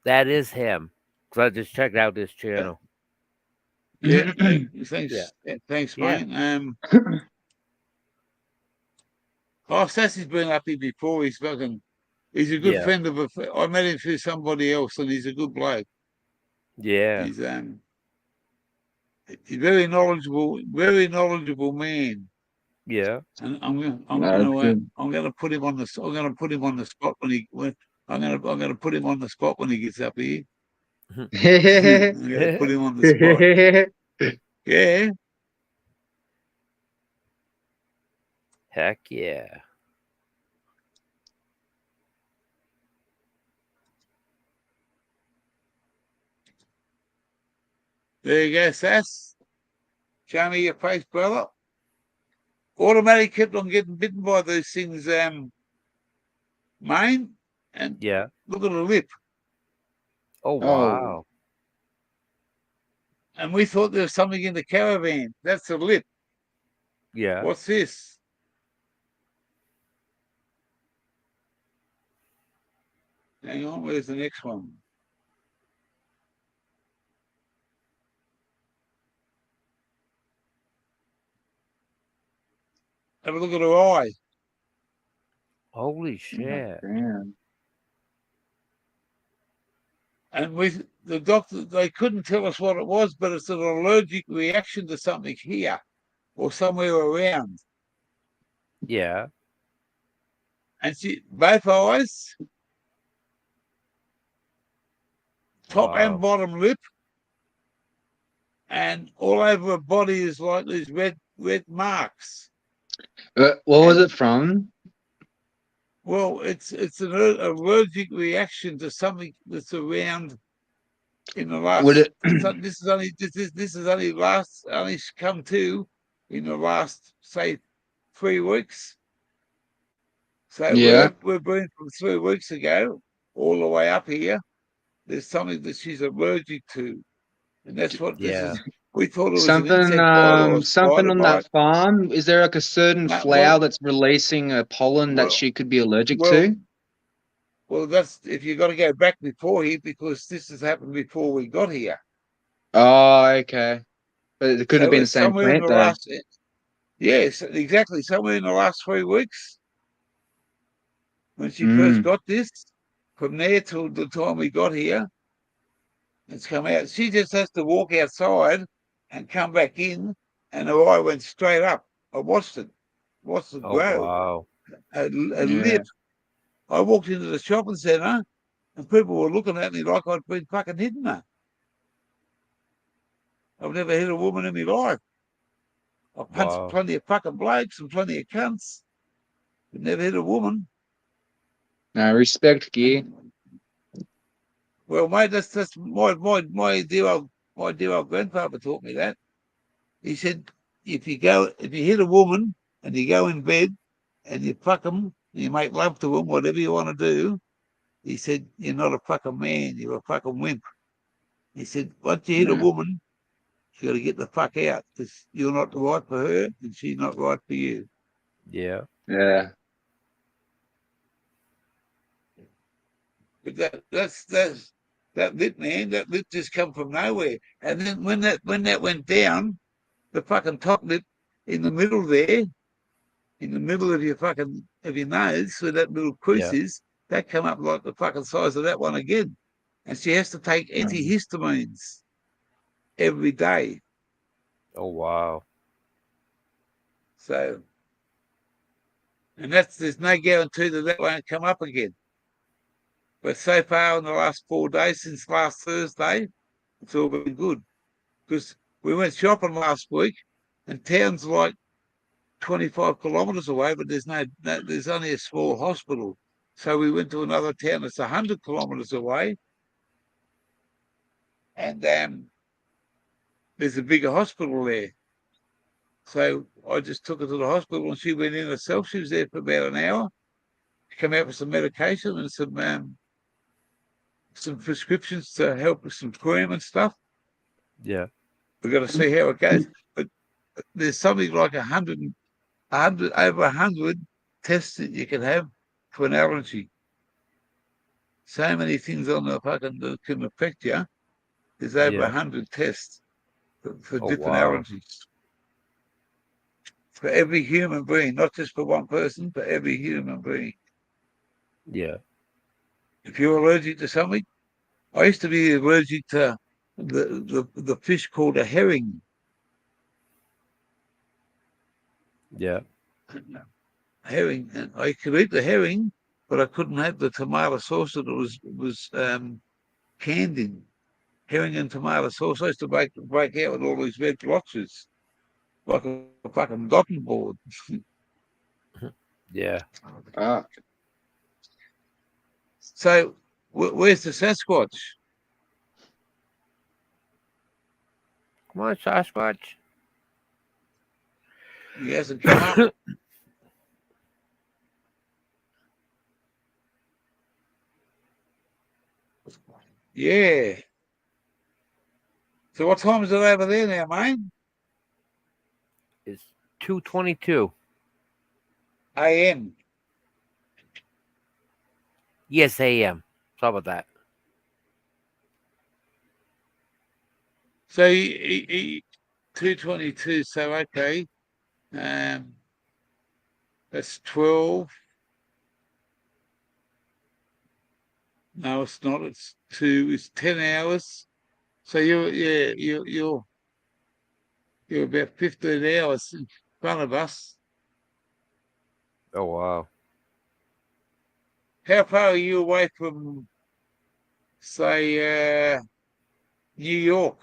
That is him. So I just checked out this channel. Yeah, thanks, mate. Sassy's been up here before. He's a good friend of I met him through somebody else, and he's a good bloke. Yeah. He's very knowledgeable man. Yeah. And I'm gonna put him on the spot when he gets up here. I'm gonna put him on the spot. Yeah. Heck yeah. There you go, Sass. Show me your face, brother. Automatic kept on getting bitten by those things, Maine. And look at the lip. Oh, wow. And we thought there was something in the caravan. That's the lip. Yeah. What's this? Hang on, where's the next one? Have a look at her eye. Holy shit. And the doctor, they couldn't tell us what it was, but it's an allergic reaction to something here or somewhere around. Yeah. And both eyes, top and bottom lip, and all over her body is like these red marks. What was it from? Well, it's an allergic reaction to something that's around in the last. This is only come to in the last, say, 3 weeks. So we're been from 3 weeks ago all the way up here. There's something that she's allergic to, and that's what this is. We thought it was something an something on that farm. Is there like a certain flower that's releasing a pollen that she could be allergic to? Well, that's if you got to go back before here because this has happened before we got here. Oh, okay. But it could have been the same plant though. Yes, exactly. Somewhere in the last 3 weeks, when she first got this, from there till the time we got here, it's come out. She just has to walk outside and come back in, and her eye went straight up. I watched it Oh grow. wow. A Yeah. lip. I walked into the shopping centre, and people were looking at me like I'd been fucking hitting her. I've never hit a woman in my life. I've punched Wow. plenty of fucking blokes and plenty of cunts, but never hit a woman. No, respect, gear. Well, mate, that's my dear old grandfather taught me that. He said, if you hit a woman and you go in bed and you fuck them, you make love to them, whatever you want to do, he said, you're not a fucking man, you're a fucking wimp. He said, once you hit a woman, you got to get the fuck out because you're not right for her and she's not right for you. Yeah. Yeah. But that lip, man, that lip just come from nowhere. And then when that went down, the fucking top lip in the middle there, in the middle of your nose, where that little crease is, that come up like the fucking size of that one again. And she has to take antihistamines every day. Oh wow. So, and there's no guarantee that won't come up again. But so far in the last 4 days, since last Thursday, it's all been good. Because we went shopping last week, and town's like 25 kilometres away, but there's only a small hospital. So we went to another town that's 100 kilometres away, and there's a bigger hospital there. So I just took her to the hospital, and she went in herself. She was there for about an hour. She came out with some medication and some prescriptions to help with some cream and stuff. Yeah. We've got to see how it goes. But there's something like 100 tests that you can have for an allergy. So many things on the fucking that can affect you. There's over 100 tests for Oh different wow. allergies. For every human being, not just for one person, for every human being. Yeah. If you're allergic to something, I used to be allergic to the fish called a herring. Yeah. Herring. And I could eat the herring, but I couldn't have the tomato sauce that it was canned in. Herring and tomato sauce. I used to break out with all these red blotches, like a fucking docking board. Yeah. So where's the Sasquatch? Come on, Sasquatch. He hasn't come up. Yeah. So what time is it over there now, mate? It's 2:22. AM. Yes, AM. Sorry about that. So he 2:22. So okay. That's 12. No, it's not. It's 2. It's 10 hours. So you're about 15 hours in front of us. Oh wow. How far are you away from, say, New York?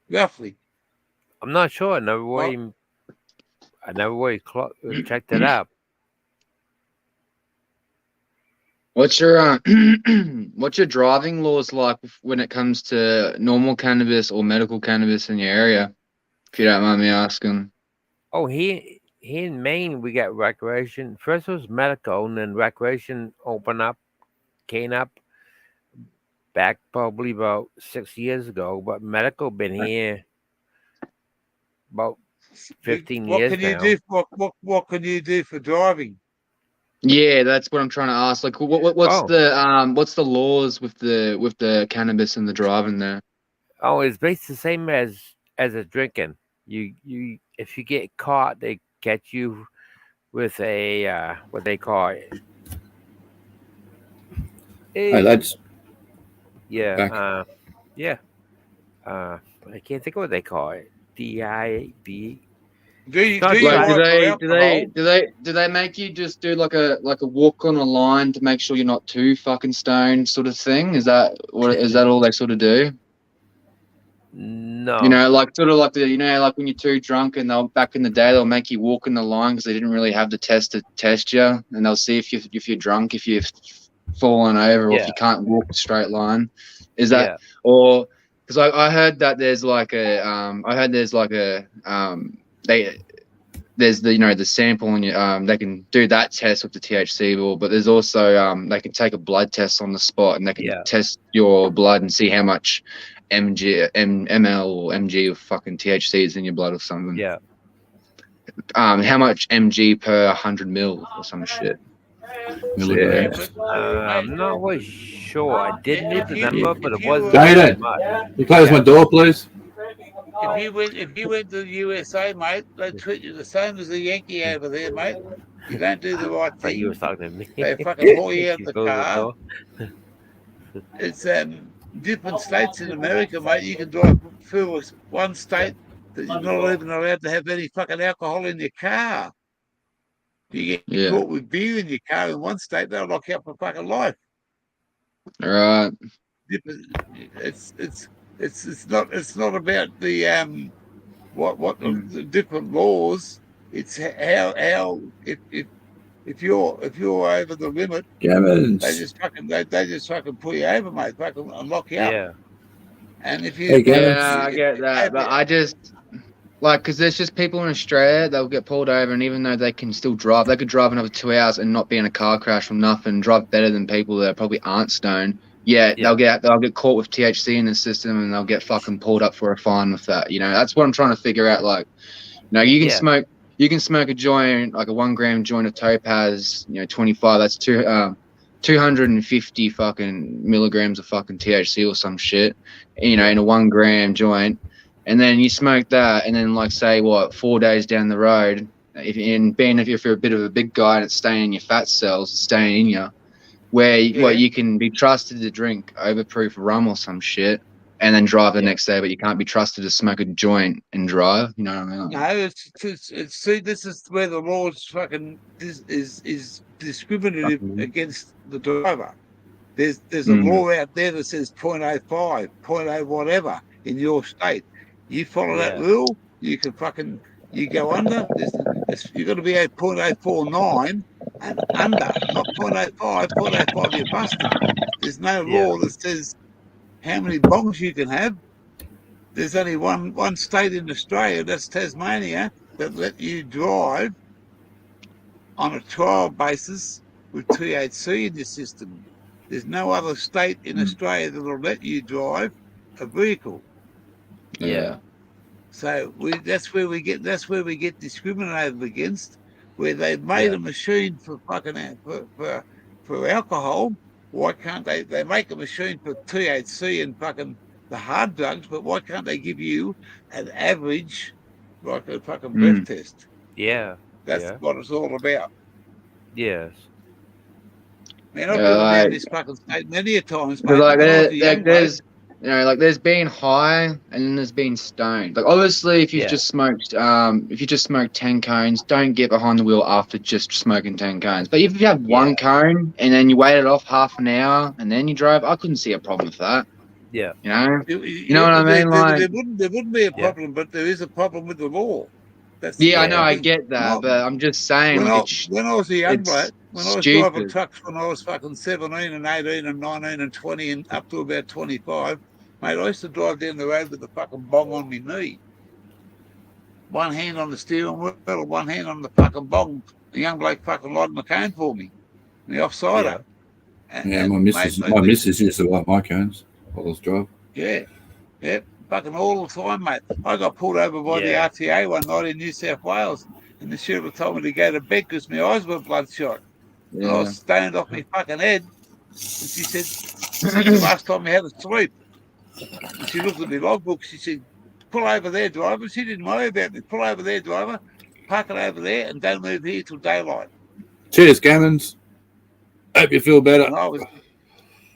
Roughly. I'm not sure. I never really checked it out. What's your what's your driving laws like when it comes to normal cannabis or medical cannabis in your area? If you don't mind me asking. Oh, here in Maine, we got recreation. First was medical, and then recreation came up back probably about 6 years ago. But medical been here about 15 What years can you now. do? What can you do for driving? Yeah, that's what I'm trying to ask. Like, what's the laws with the cannabis and the driving there? Oh, it's basically the same as a drinking. You if you get caught, they catch you with a what they call it. Hey, lads, Yeah, back. yeah. I can't think of what they call it. DIB. Do It's you not Like, do driving. they make you just do like a walk on a line to make sure you're not too fucking stoned, sort of thing? Is that all they sort of do? You No. know, like sort of like like when you're too drunk and they'll back in the day they'll make you walk in the line because they didn't really have the test to test you, and they'll see if you're drunk, if you've fallen over, or if Yeah. you can't walk a straight line. Is Yeah. that or because I heard that there's like a they there's the the sample and they can do that test with the THC ball, but there's also they can take a blood test on the spot and they can Yeah. test your blood and see how much ml or mg of fucking THC is in your blood or something. Yeah. How much mg per 100 mil or some shit. Milligrams. I'm not really sure. I did need the number, but it you wasn't were- Jaden, much. you close my door, please. If you went to the USA, mate, they treat you the same as the Yankee over there, mate. You don't do the right I thought you thing. were talking to me. They fucking haul you out You the close the car. door. It's different states in America, mate. You can drive through one state that you're not even allowed to have any fucking alcohol in your car. You get caught with beer in your car in one state, they'll lock you up for fucking life. All right. It's not about the the different laws. It's how if you're over the limit, Gammons. they just fucking pull you over, mate, fucking and lock you up. Yeah. And if you Hey, Gammons. I get that, but I just like because there's just people in Australia they'll get pulled over, and even though they can still drive, they could drive another 2 hours and not be in a car crash from nothing, drive better than people that probably aren't stoned. Yeah, they'll get caught with THC in the system, and they'll get fucking pulled up for a fine with that. You know, that's what I'm trying to figure out. Like, you can smoke. You can smoke a joint, like a 1 gram joint of Topaz, 25. That's 250 fucking milligrams of fucking THC or some shit, in a 1 gram joint. And then you smoke that, and then, like, say, 4 days down the road, if you're a bit of a big guy and it's staying in your fat cells, it's staying in you, where you can be trusted to drink overproof rum or some shit, and then drive the next day, but you can't be trusted to smoke a joint and drive. You know what I mean? No, it's see, this is where the law's fucking is discriminative against the driver. There's a law out there that says 0.05, 0.0 whatever in your state. You follow that rule, you can you go under. You've got to be at 0.049 and under, not 0.05. 0.05 you're busted. There's no law that says how many bongs you can have. There's only one state in Australia, that's Tasmania, that let you drive on a trial basis with THC in your system. There's no other state in Australia that will let you drive a vehicle. Yeah. So that's where we get discriminated against, where they've made a machine for fucking for alcohol. Why can't they make a machine for THC and fucking the hard drugs, but why can't they give you an average, like a fucking breath test? Yeah. That's what it's all about. Yes. Man, I've been around this fucking state many a times, mate. Like, there's been high and then there's been stoned. Like, obviously, if you just smoked 10 cones, don't get behind the wheel after just smoking 10 cones. But if you have 1 cone and then you wait it off half an hour and then you drive, I couldn't see a problem with that. Yeah. You know what I mean? There wouldn't be a problem, but there is a problem with the law. I know, I get that, but I'm just saying. When I was a young bloke, when I was driving trucks when I was fucking 17 and 18 and 19 and 20 and up to about 25, mate, I used to drive down the road with the fucking bong on my knee. One hand on the steering wheel, one hand on the fucking bong. The young bloke fucking lighting the cone for me. The offsider. My missus used to light my cones while I was driving. Yeah. Fucking all the time, mate. I got pulled over by the RTA one night in New South Wales, and the shooter told me to go to bed because my eyes were bloodshot. And I was stoned off my fucking head. And she said, "This is the last time you had to sleep." She looked at the logbook. She said, "Pull over there, driver." She didn't worry about me. Pull over there, driver. Park it over there, and don't move here till daylight. Cheers, Gammons. Hope you feel better. And I was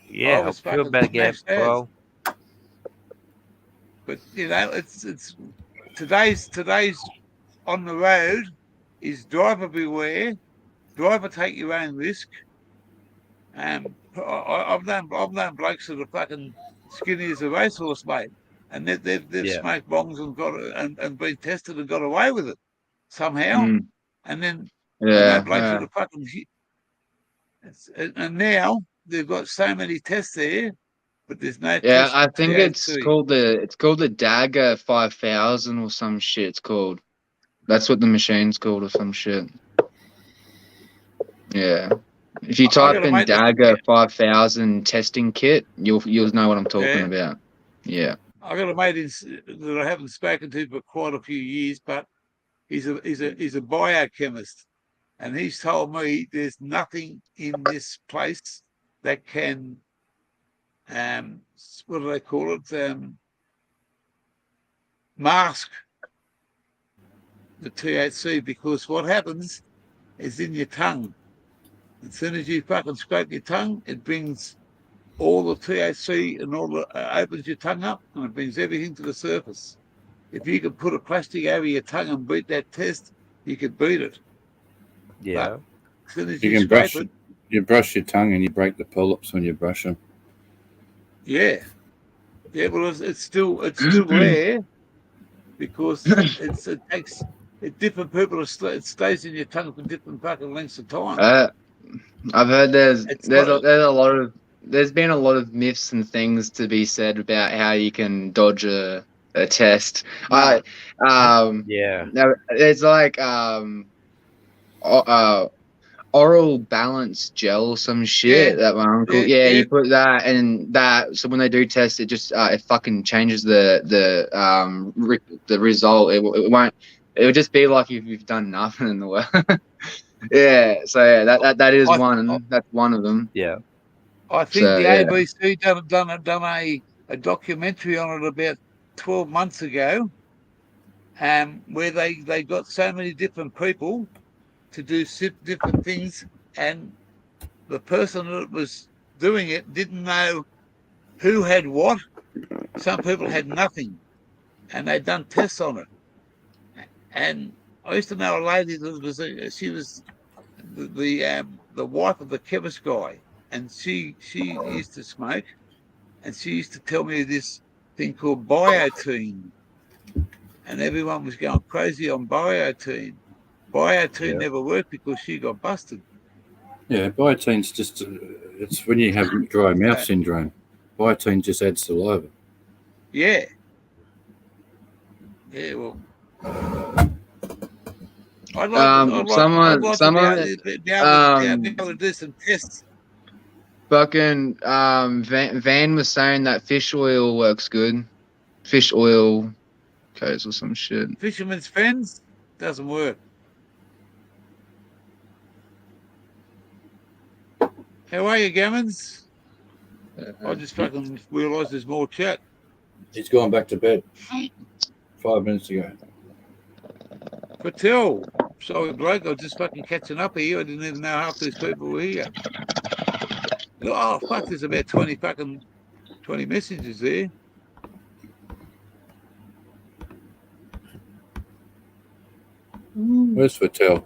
Yeah, was hope you feel fucking better, Gab, smashed out. bro. But you know, it's today's on the road is driver beware. Driver take your own risk. I've known blokes that are fucking skinny as a racehorse, mate, and they've Yeah. smoked bongs and got and been tested and got away with it somehow. Mm. And then I Yeah. know blokes that are fucking. And now they've got so many tests there, but there's no Yeah, test. I think it's THC. called the Dagger 5000 or some shit. It's called. That's what the machine's called or some shit. Yeah. If you I type gotta in make this- Dagger 5000 testing kit, you'll know what I'm talking Yeah. about. Yeah. I got a mate that I haven't spoken to for quite a few years, but he's a biochemist, and he's told me there's nothing in this place that can what do they call it? Mask the THC, because what happens is in your tongue. As soon as you fucking scrape your tongue, it brings all the THC and all the opens your tongue up, and it brings everything to the surface. If you could put a plastic over your tongue and beat that test, you could beat it. Yeah. But as soon as You you can scrape brush it, you brush your tongue and you break the polyps when you brush them. yeah. Well, it's still there because different people. It stays in your tongue for different fucking lengths of time. I've heard there's been a lot of myths and things to be said about how you can dodge a test. No. Yeah. No, it's like oral balance gel, some shit that my uncle. Yeah, you put that and that. So when they do test, it just it fucking changes the result. It won't. It would just be like if you've done nothing in the world. Yeah. So yeah, that is one. That's one of them. Yeah. I think the ABC done a documentary on it about 12 months ago, where they got so many different people to do different things, and the person that was doing it didn't know who had what. Some people had nothing, and they'd done tests on it. And I used to know a lady that she was the wife of the chemist guy, and she used to smoke, and she used to tell me this thing called biotine, and everyone was going crazy on biotine. Biotine never worked because she got busted. Yeah, biotine's just it's when you have dry mouth syndrome. Biotine just adds saliva. Yeah. Yeah, well, I'd like to be able to do some tests. Fucking Van was saying that fish oil works good. Fish oil codes or some shit. Fisherman's Friends doesn't work. How are you, Gammons? I just fucking realised there's more chat. He's gone back to bed 5 minutes ago. Patel, sorry, bloke, I was just fucking catching up here. I didn't even know half these people were here. Oh, fuck, there's about 20 messages there. Where's Patel?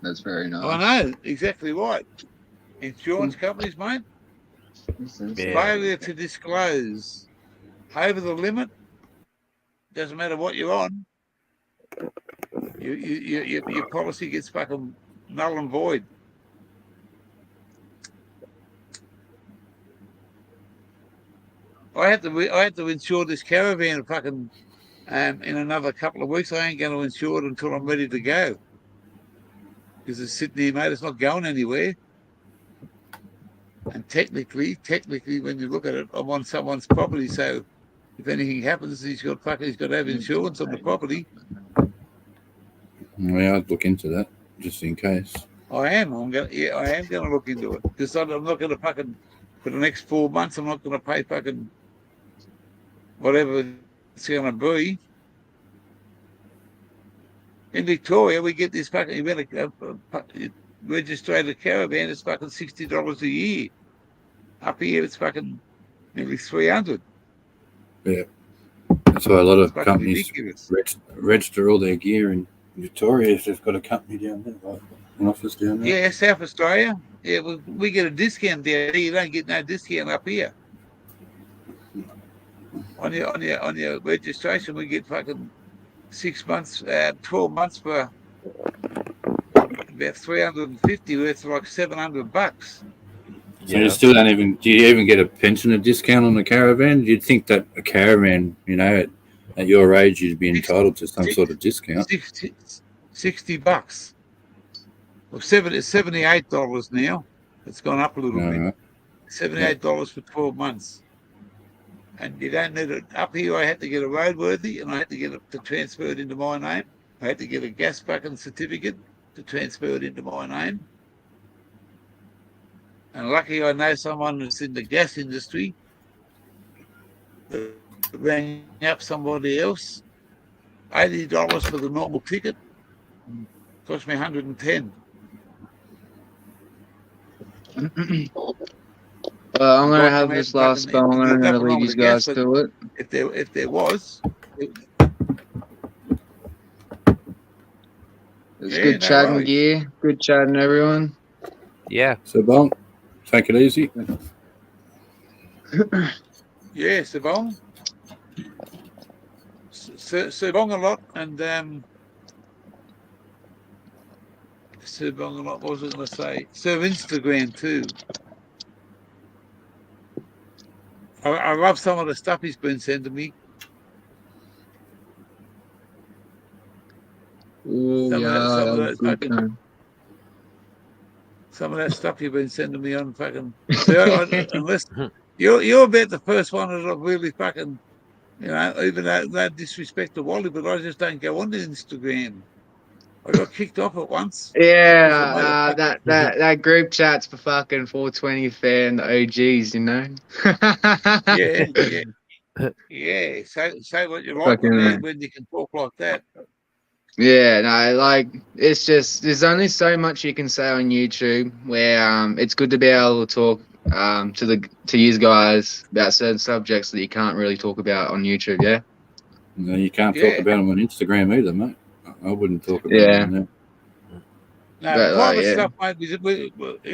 That's very nice. I know, exactly right. Insurance companies, mate. Failure to disclose over the limit. Doesn't matter what you're on. Your policy gets fucking null and void. I had to insure this caravan fucking in another couple of weeks. I ain't going to insure it until I'm ready to go. Because it's sitting here, mate. It's not going anywhere. And technically, when you look at it, I'm on someone's property. So if anything happens, he's got to have insurance on the property. Yeah, I'd look into that just in case. I am. I am going to look into it because I'm not going to fucking for the next 4 months. I'm not going to pay fucking whatever it's going to be. In Victoria, we get this fucking registered caravan. It's fucking $60 a year. Up here, it's fucking nearly 300. Yeah. That's why a lot of Fucking companies ridiculous. register all their gear in Victoria if they've got a company down there, like an office down there. Yeah, South Australia. Yeah, we get a discount down there. You don't get no discount up here. On your registration, we get fucking 6 months, 12 months for about 350. It's like $700. So you still don't even. Do you even get a pensioner discount on a caravan? You'd think that a caravan, you know, at your age, you'd be entitled to some sort of discount. $60. Well, $78 now. It's gone up a little bit. $78 for 12 months. And you don't need it. Up here, I had to get a roadworthy, and I had to get it to transfer it into my name. I had to get a gas fucking certificate to transfer it into my name. And lucky I know someone that's in the gas industry that rang up somebody else. $80 for the normal ticket. Cost me $110. I'm gonna have this last spell. I'm gonna leave you guys to it. If there was, It's good chatting, worries. gear. Good chatting, everyone. Yeah. So, Bon, take it easy. Yeah, Sabong. Sabong a lot, and Sabong a lot. What was I going to say? Serve Instagram too. I love some of the stuff he's been sending me. Ooh, Some of that stuff you've been sending me on fucking. Unless you're about the first one that I've really fucking, you know, even though no disrespect to Wally, but I just don't go on to Instagram. I got kicked off at once. Yeah, that group chat's for fucking 420 fan OGs, you know. Yeah. Say what you like when you can talk like that. Yeah, no, like it's just there's only so much you can say on YouTube where it's good to be able to talk to you guys about certain subjects that you can't really talk about on YouTube. Yeah. No, you can't talk about them on Instagram either, mate. I wouldn't talk about them on there. No, but private stuff, mate.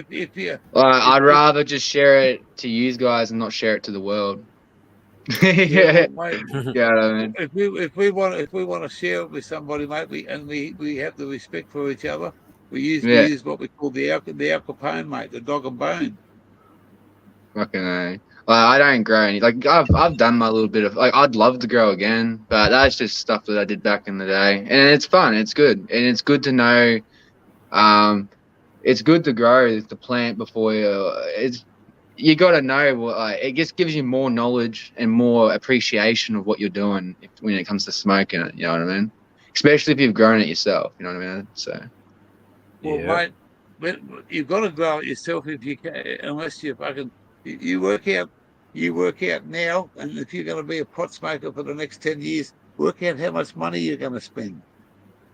If you, I'd rather just share it to you guys and not share it to the world. Yeah, mate, yeah, I mean. if we want to share it with somebody, mate, we have the respect for each other. We use what we call the Al Capone, mate, the dog and bone. Fucking A. Like, I don't grow any. Like I've done my little bit of like I'd love to grow again, but that's just stuff that I did back in the day, and it's fun. It's good, and it's good to know. It's good to grow the plant before you got to know what it just gives you more knowledge and more appreciation of what you're doing when it comes to smoking it. You know what I mean? Especially if you've grown it yourself. You know what I mean? So. Well, mate, you've got to grow it yourself if you can, unless you fucking you work out now, and if you're going to be a pot smoker for the next 10 years, work out how much money you're going to spend.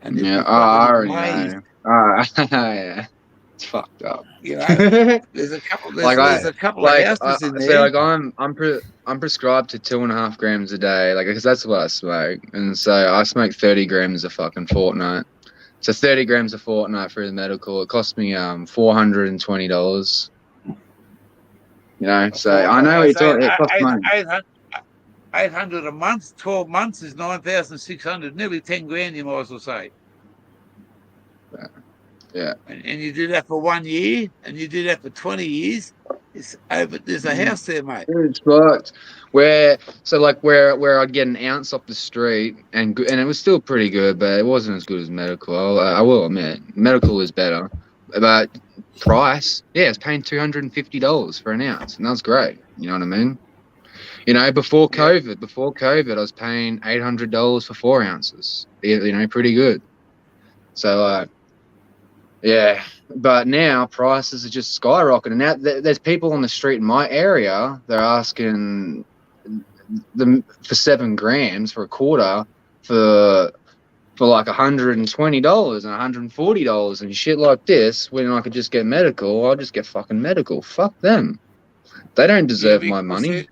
And I already know. Yeah. It's fucked up. You know, there's a couple of houses in there. So like I'm prescribed to 2.5 grams a day, like because that's what I smoke, and so I smoke 30 grams a fucking fortnight. So 30 grams a fortnight through the medical. It cost me $420. You know, so I know it costs money. 800 a month, 12 months is 9,600, nearly 10 grand. You might as well say. Yeah. And you do that for 1 year, and you do that for 20 years. It's over. There's a house there, mate. It's fucked. Where I'd get an ounce off the street, and it was still pretty good, but it wasn't as good as medical. I will admit, medical is better. But price, yeah, it's paying $250 for an ounce, and that's great. You know what I mean? You know, before COVID, I was paying $800 for 4 ounces. You know, pretty good. So, yeah, But now prices are just skyrocketing. Now there's people on the street in my area. They're asking them for 7 grams for a quarter for like $120 and $140 and shit like this. When I could just get medical, I'll just get fucking medical. Fuck them. They don't deserve my money.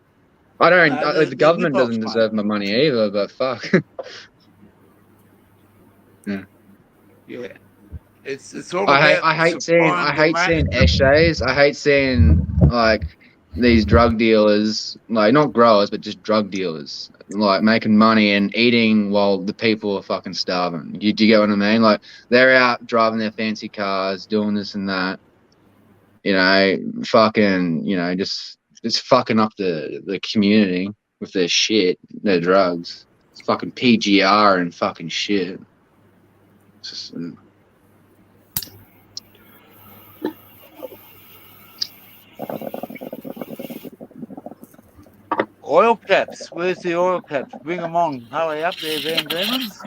I don't. The government doesn't deserve my money either. But fuck. Yeah. It's all I about hate supply and seeing demand. essays. I hate seeing like these drug dealers, like not growers, but just drug dealers, like making money and eating while the people are fucking starving. Do you get what I mean? Like they're out driving their fancy cars, doing this and that. You know, fucking, you know, just fucking up the community with their shit, their drugs. It's fucking PGR and fucking shit. It's just, Oil caps. Where's the oil caps? Bring them on. Hurry up there, Van Diemen's.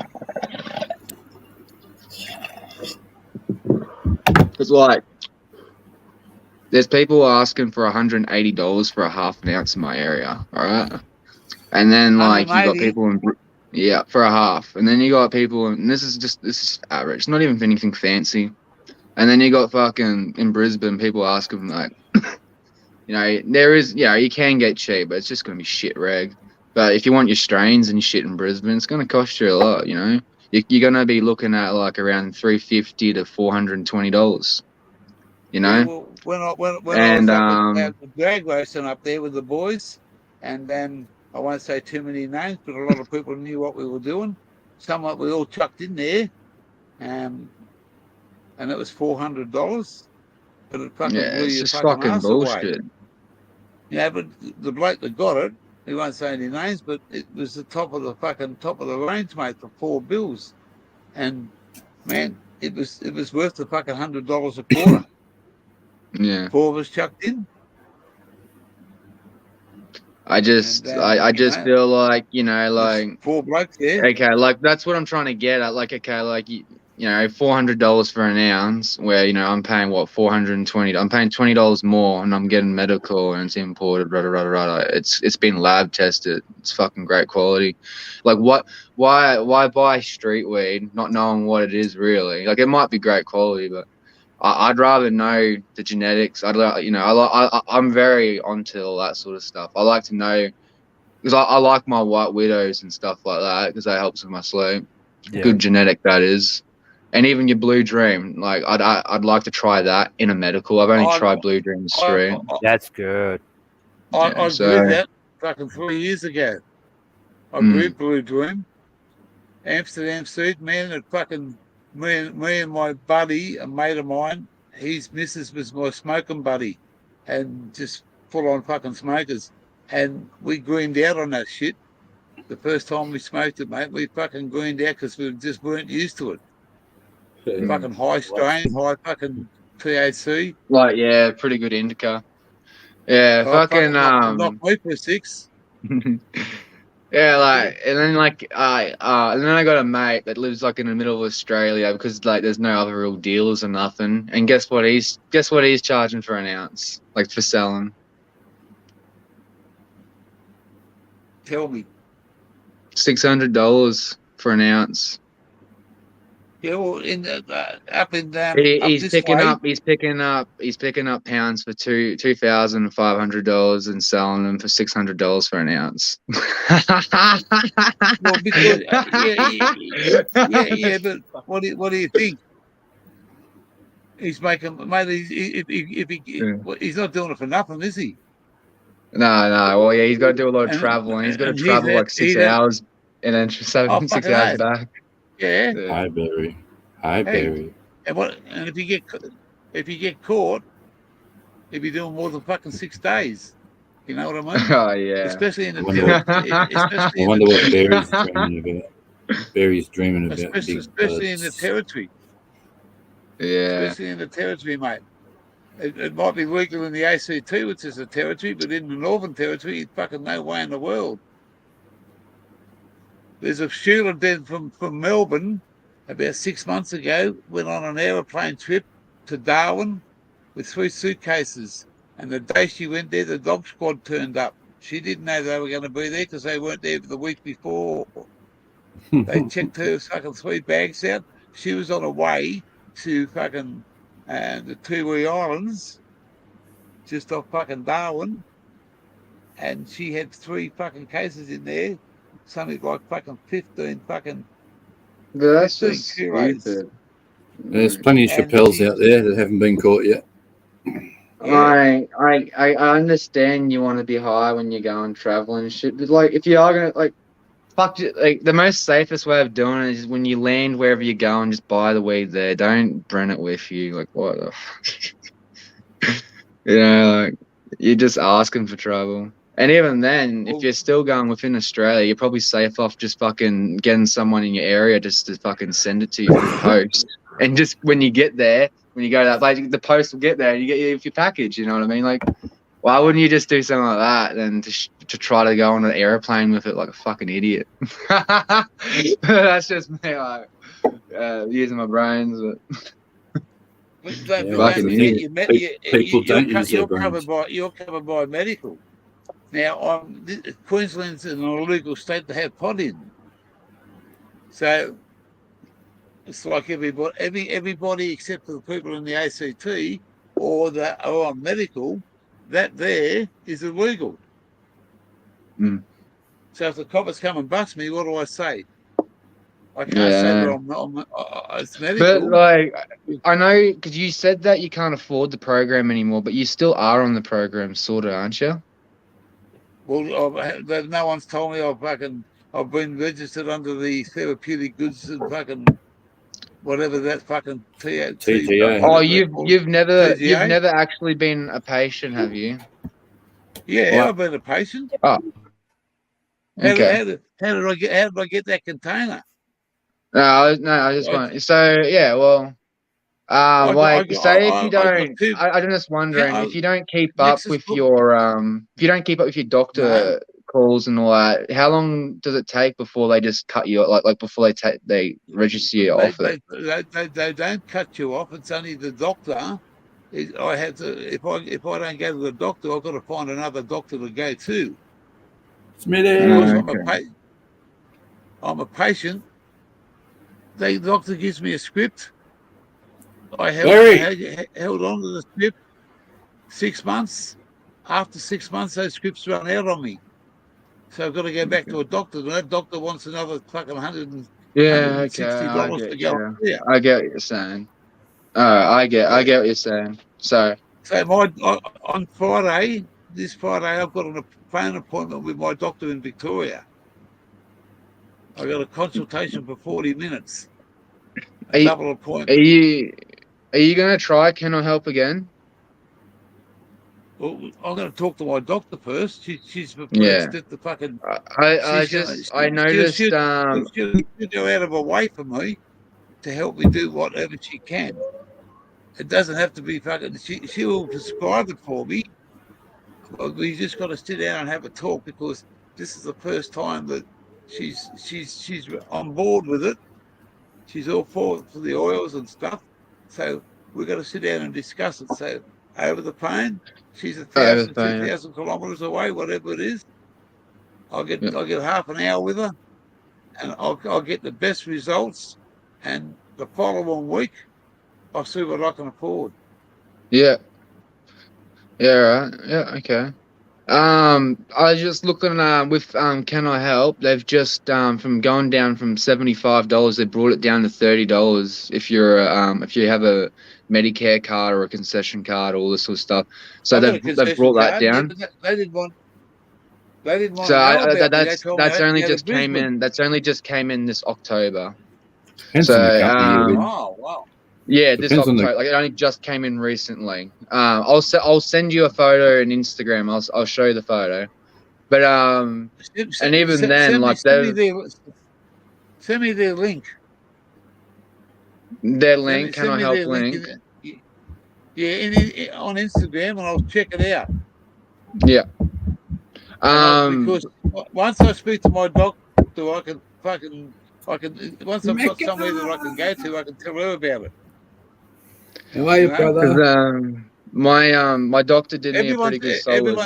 it's like there's people asking for $180 for a half an ounce in my area, all right? And then like you got 180? people in for a half, and then you got people, and this is average, not even anything fancy. And then you got fucking in Brisbane people asking like, you know, there is, you know, you can get cheap, but it's just gonna be shit reg. But if you want your strains and shit in Brisbane, it's gonna cost you a lot, you know. You're gonna be looking at like around $350 to $420. You know. Yeah, well, when I And was up at the drag racing up there with the boys, and then I won't say too many names, but a lot of people knew what we were doing. Some we all chucked in there, and it was $400, but it fucking yeah, blew it's your just fucking fucking ass bullshit. away. Yeah, but the bloke that got it, he won't say any names, but it was the top of the range, mate, for $4, and man, it was worth the fucking $100 a quarter. Yeah. 4 of us chucked in. I just feel like, you know, like 4 blokes there. okay, like that's what I'm trying to get at. Like, okay, like you know, $400 for an ounce, where, you know, I'm paying what, $420. I'm paying $20 more, and I'm getting medical, and it's imported. It's been lab tested. It's fucking great quality. Like, why buy street weed, not knowing what it is really? Like, it might be great quality, but I'd rather know the genetics. I'm very onto all that sort of stuff. I like to know, because I like my white widows and stuff like that, because that helps with my sleep. Yeah. Good genetic, that is. And even your Blue Dream, like I'd like to try that in a medical. I've only tried Blue Dream straight. That's good. I grew that fucking 3 years ago. I grew Blue Dream. Amsterdam seed, man, it fucking me and my buddy, a mate of mine, his missus was my smoking buddy, and just full on fucking smokers. And we greened out on that shit. The first time we smoked it, mate, we fucking greened out because we just weren't used to it. Fucking high strain, high fucking THC. Like, yeah, pretty good indica. Yeah, fucking knock me for 6. Yeah, like, and then like and then I got a mate that lives like in the middle of Australia, because like there's no other real dealers or nothing. And guess what he's charging for an ounce, like for selling? Tell me. $600 for an ounce. Yeah, well, up and down. He's picking up pounds for $2,500 and selling them for $600 for an ounce. Well, because yeah, but what do you think? He's making, mate. He's not doing it for nothing, is he? No. Well, yeah, he's got to do a lot of travel, and he's got to travel like 6 hours and then 6 hours back. Yeah. Hi, Barry. Barry. And if you get caught, he'll be doing more than fucking 6 days. You know what I mean? Oh yeah. Especially in the I wonder what Barry's dreaming about. Barry's dreaming about. Especially in the territory. Yeah. Especially in the territory, mate. It might be legal in the ACT, which is a territory, but in the Northern Territory, fucking no way in the world. There's a shooter dead from Melbourne about 6 months ago, went on an aeroplane trip to Darwin with 3 suitcases. And the day she went there, the dog squad turned up. She didn't know they were going to be there because they weren't there the week before. They checked her fucking 3 bags out. She was on her way to fucking the Tiwi Islands, just off fucking Darwin. And she had 3 fucking cases in there. Something like fucking 15 fucking. But that's 15 just kilos. stupid. There's plenty of And Chappelles she- out there that haven't been caught yet. Yeah. I understand you want to be high when you're going traveling and shit, but like if you are gonna like fuck it, like the most safest way of doing it is when you land wherever you're going, just buy the weed there. Don't bring it with you. Like what the you know, like you're just asking for trouble. And even then, if Well- you're still going within Australia, you're probably safe off just fucking getting someone in your area just to fucking send it to you through post. And just when you get there, when you go to that place, the post will get there and you get your package, you know what I mean? Like, why wouldn't you just do something like that than to try to go on an airplane with it like a fucking idiot? That's just me, like, using my brains. But Yeah, don't like forget, in you met, people don't use their you're covered brains. you're covered by medical. Now, Queensland's an illegal state to have pot in, so it's like everybody except for the people in the ACT or that are on medical, that there is illegal. Mm. So if the coppers come and bust me, what do I say? I can't Yeah. say that it's medical. But like, I know because you said that you can't afford the program anymore, but you still are on the program, sort of, aren't you? Well, no one's told me I've been registered under the therapeutic goods and fucking whatever that fucking TGA. Oh, whatever they're you've called. you've never TGA? actually been a patient, have you? Yeah, What? I've been a patient. Oh, okay. How did I get that container? No, I just I- want. So yeah, well, like say if you don't, I'm just wondering if you don't keep up Nexus with book- your if you don't keep up with your doctor calls and all that, how long does it take before they just cut you like before they register you off it? They don't cut you off. It's only the doctor. I have to if I don't go to the doctor, I've got to find another doctor to go to. Because Smitty. I'm a patient. The doctor gives me a script. I held on to the script 6 months. After 6 months, those scripts run out on me. So I've got to go back to a doctor. And that doctor wants another fucking $160 to go. Yeah. I get what you're saying. I get what you're saying. So On Friday, this Friday, I've got a phone appointment with my doctor in Victoria. I got a consultation for 40 minutes. A double appointment. Are you gonna try Can I Help again? Well, I'm going to talk to my doctor first. She's perplexed at the fucking. I noticed. She'll go out of her way for me to help me do whatever she can. It doesn't have to be fucking. She will prescribe it for me. We just got to sit down and have a talk because this is the first time that she's on board with it. She's all for the oils and stuff. So we've got to sit down and discuss it. So over the phone, she's 1,000, 2,000 kilometres away, whatever it is. I'll get half an hour with her, and I'll get the best results. And the following week, I'll see what I can afford. Yeah. Yeah. Right. Yeah. Okay. I was just looking with Can I Help? They've just from going down from $75, they brought it down to $30 if you have a Medicare card or a concession card, all this sort of stuff. So they've brought that down. Yeah, they didn't want. They didn't want So to know that's only just came in. That's only just came in this October. Depends on the company you're with. Oh wow. Yeah, this Depends on October. Like it only just came in recently. I'll send you a photo on Instagram. I'll show you the photo. But and even then, like send me their link. Their link, Can I Help link? Yeah, on Instagram, and I'll check it out. Yeah. Because once I speak to my doctor, I can once I've got somewhere that I can go to, I can tell her about it. How are you, You know? brother? My doctor did me a pretty good solid.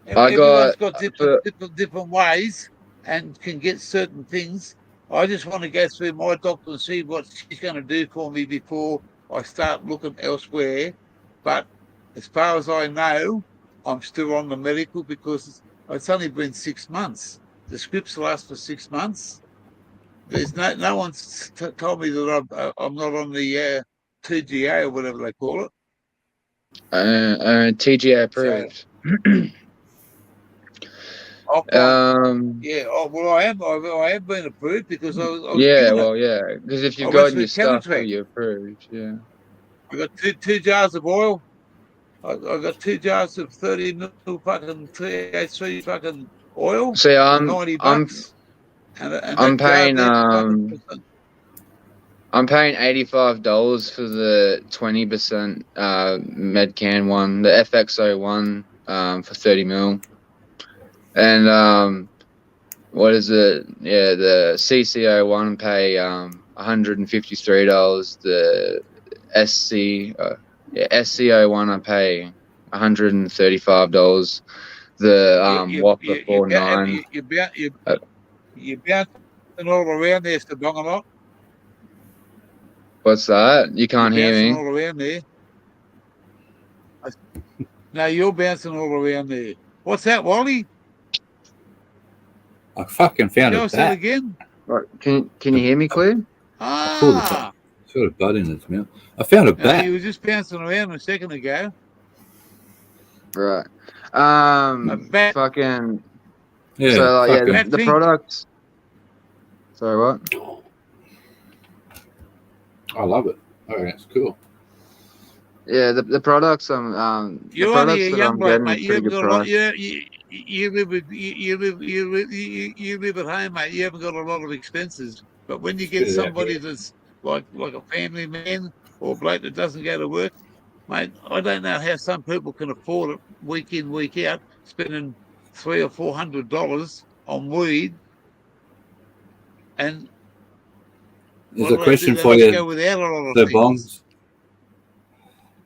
Everyone's got for, different ways and can get certain things. I just want to go through my doctor and see what she's going to do for me before I start looking elsewhere. But as far as I know, I'm still on the medical because it's only been 6 months. The scripts last for 6 months. There's no one's told me that I'm not on the 2GA or whatever they call it. TGA approved. Yeah, well, I have been approved because I was Yeah, given it. well, yeah, because if I you've went gotten through your stuff, Chemtrack. you're approved. Yeah. I got two jars of oil. I got 2 jars of 30 mil fucking THC fucking oil See, for $90, and I'm that jar paying there fucking. I'm paying $85 for the 20% Medcan one, the FXO1 for 30 mil, and what is it? Yeah, the CCO one pay $153. The SCO one I pay $135. The Whopper 49. You're bouncing all around there, Stabong, a lot. What's that? You You're can't hear bouncing me. all around there. No, you're bouncing all around there. What's that, Wally? I fucking found Show a us that bat. again. Right, can you hear me clear? Ah, Sort of bud in its mouth. I found a bat. you were just bouncing around a second ago. Right. A bat. Fucking. Yeah. So like, yeah, Bat the pink. products. Sorry, what? I love it. Oh, that's cool. Yeah, the products You're the only products a that young I'm bloke, getting mate. are You pretty haven't good got a lot. price. You live at home, mate. You haven't got a lot of expenses. But when you get somebody that's like a family man or a bloke that doesn't go to work, mate, I don't know how some people can afford it week in, week out, spending $300 or $400 on weed, and There's what a do they do? question They for must you, go without a lot of the things. bongs.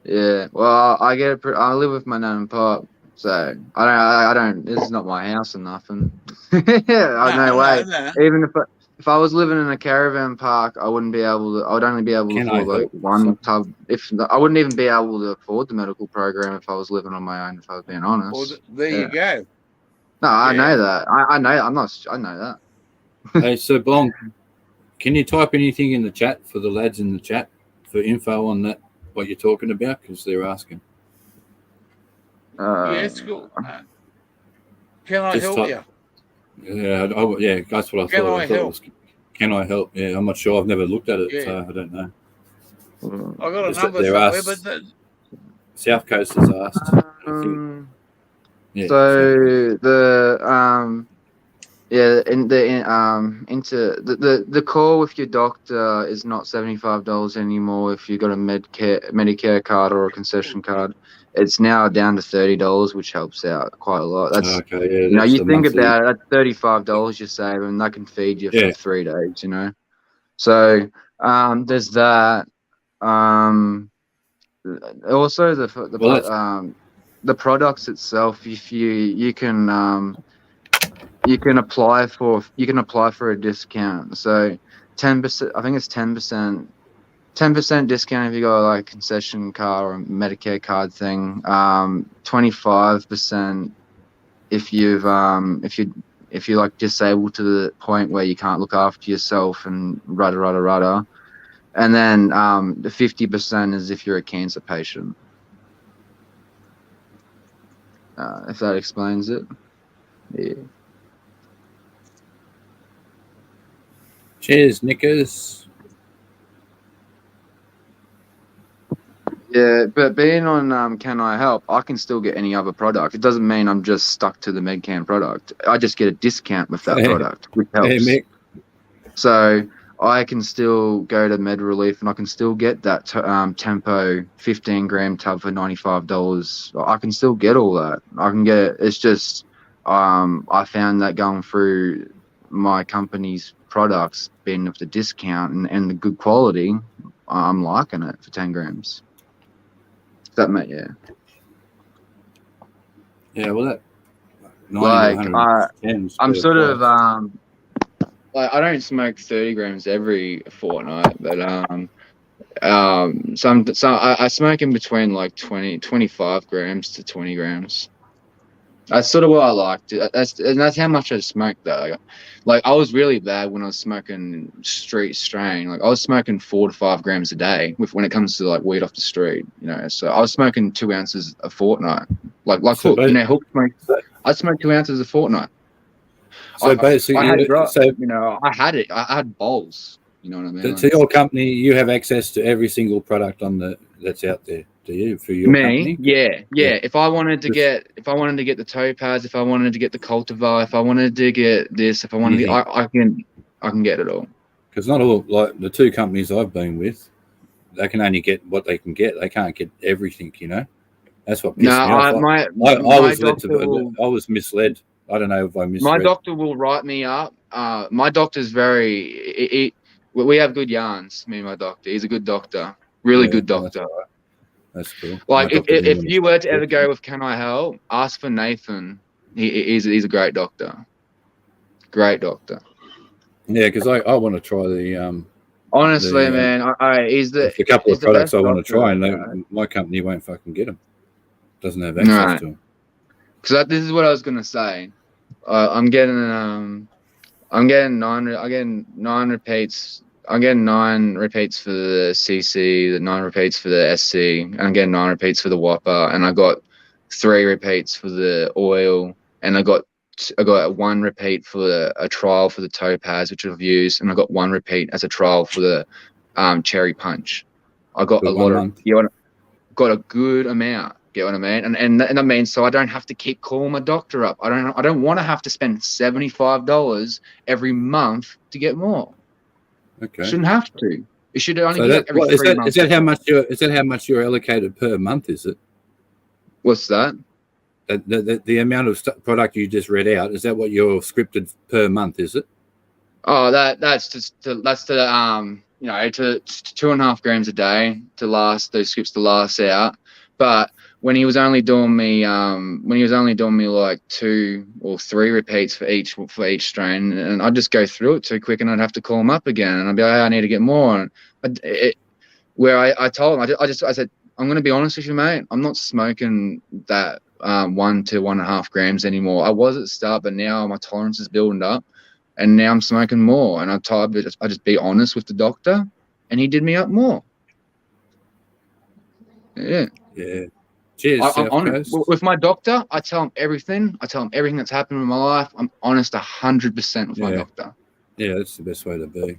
Yeah, well, I get it. I live with my nan and pop, so I don't. This is not my house or nothing. No way. No. Even if I was living in a caravan park, I wouldn't be able to. I would only be able to Can I afford like help? one tub. I wouldn't even be able to afford the medical program if I was living on my own. If I was being honest. Well, there you go. No, I Yeah. know that. I know. I'm not. I know that. Hey, so Bong, can you type anything in the chat for the lads in the chat for info on that, what you're talking about? Because they're asking. Yes, cool. Can I Just help you? Yeah, yeah, that's what I Can thought. I help? Can I help? Yeah, I'm not sure. I've never looked at it, Yeah. so I don't know. I got a Just number they're somewhere, asked. but South Coast has asked. I think. Yeah, So the call with your doctor is not $75 anymore if you got a Medicare card or a concession card. It's now down to $30, which helps out quite a lot. That's okay. Yeah, you know, that's you the think monthly. about it, that's $35 you save, and that can feed you Yeah. for 3 days. You know, so there's that. Also the products itself. If you can apply for a discount. So 10%, I think it's 10%, 10% discount if you got like a concession card or a Medicare card thing. 25% if you're like disabled to the point where you can't look after yourself and rudder. And then the 50% is if you're a cancer patient. If that explains it. Yeah. Cheers, Nickers. Yeah, but being on Can I Help, I can still get any other product. It doesn't mean I'm just stuck to the Medcan product. I just get a discount with that product, which helps. Hey, Mick. So I can still go to Med Relief and I can still get that Tempo 15-gram tub for $95. I can still get all that. I can get it. It's just I found that going through my company's products, being with the discount and the good quality, I'm liking it for 10 grams. That mate, yeah. Yeah, well, that 90 Like, to 110 is I'm better sort of price. like I don't smoke 30 grams every fortnight, but I smoke in between like 25 grams to 20 grams. That's sort of what I like. That's how much I smoke though. Like I was really bad when I was smoking street strain. Like I was smoking 4 to 5 grams a day when it comes to like weed off the street. You know, so I was smoking 2 ounces a fortnight. Like So Hook, you know, Hook smokes. I smoked 2 ounces a fortnight. So basically, I had so you know, I had it. I had bowls. You know what I mean? to your company, you have access to every single product that's out there. Do you for your company? Yeah. Yeah. If I wanted to get the topaz, if I wanted to get the cultivar, if I wanted to get this, if I wanted to, I can get it all. Because not all, like the 2 companies I've been with, they can only get what they can get. They can't get everything. You know, that's what pissed me off. I was I was misled. I don't know if I misread. My doctor will write me up. My doctor's we have good yarns. Me and my doctor. He's a good doctor. Really good doctor. That's cool. Like if you were to ever go with Can I Help, ask for Nathan. He's a great doctor. Great doctor. Yeah, because I want to try the honestly, man, he's a couple of products I want to try, and my company won't fucking get them. Doesn't have access to them. Because this is what I was gonna say. I'm getting 9 repeats. I'm getting 9 repeats for the CC, the 9 repeats for the SC, and I'm getting 9 repeats for the Whopper, and I got 3 repeats for the oil, and I got 1 repeat for a trial for the Topaz, which I've used, and I got 1 repeat as a trial for the Cherry Punch. I got a lot of, got a good amount. Get what I mean? And that means so I don't have to keep calling my doctor up. I don't want to have to spend $75 every month to get more. Okay. Shouldn't have to. It should only be every 3 months. Is that how much you're allocated per month? Is it? What's that? The amount of product you just read out, is that what you're scripted per month? Is it? Oh, that's to 2.5 grams a day to last those scripts to last out. But when he was only doing me like 2 or 3 repeats for each strain, and I'd just go through it too quick, and I'd have to call him up again, and I'd be like, hey, I need to get more. And I told him, I said, I'm going to be honest with you, mate. I'm not smoking that 1 to 1.5 grams anymore. I was at the start, but now my tolerance is building up, and now I'm smoking more. And I just be honest with the doctor, and he did me up more. Yeah. Yeah. Cheers. I'm honest with my doctor. I tell him everything. I tell him everything that's happened in my life. I'm honest 100% with my doctor. Yeah, that's the best way to be.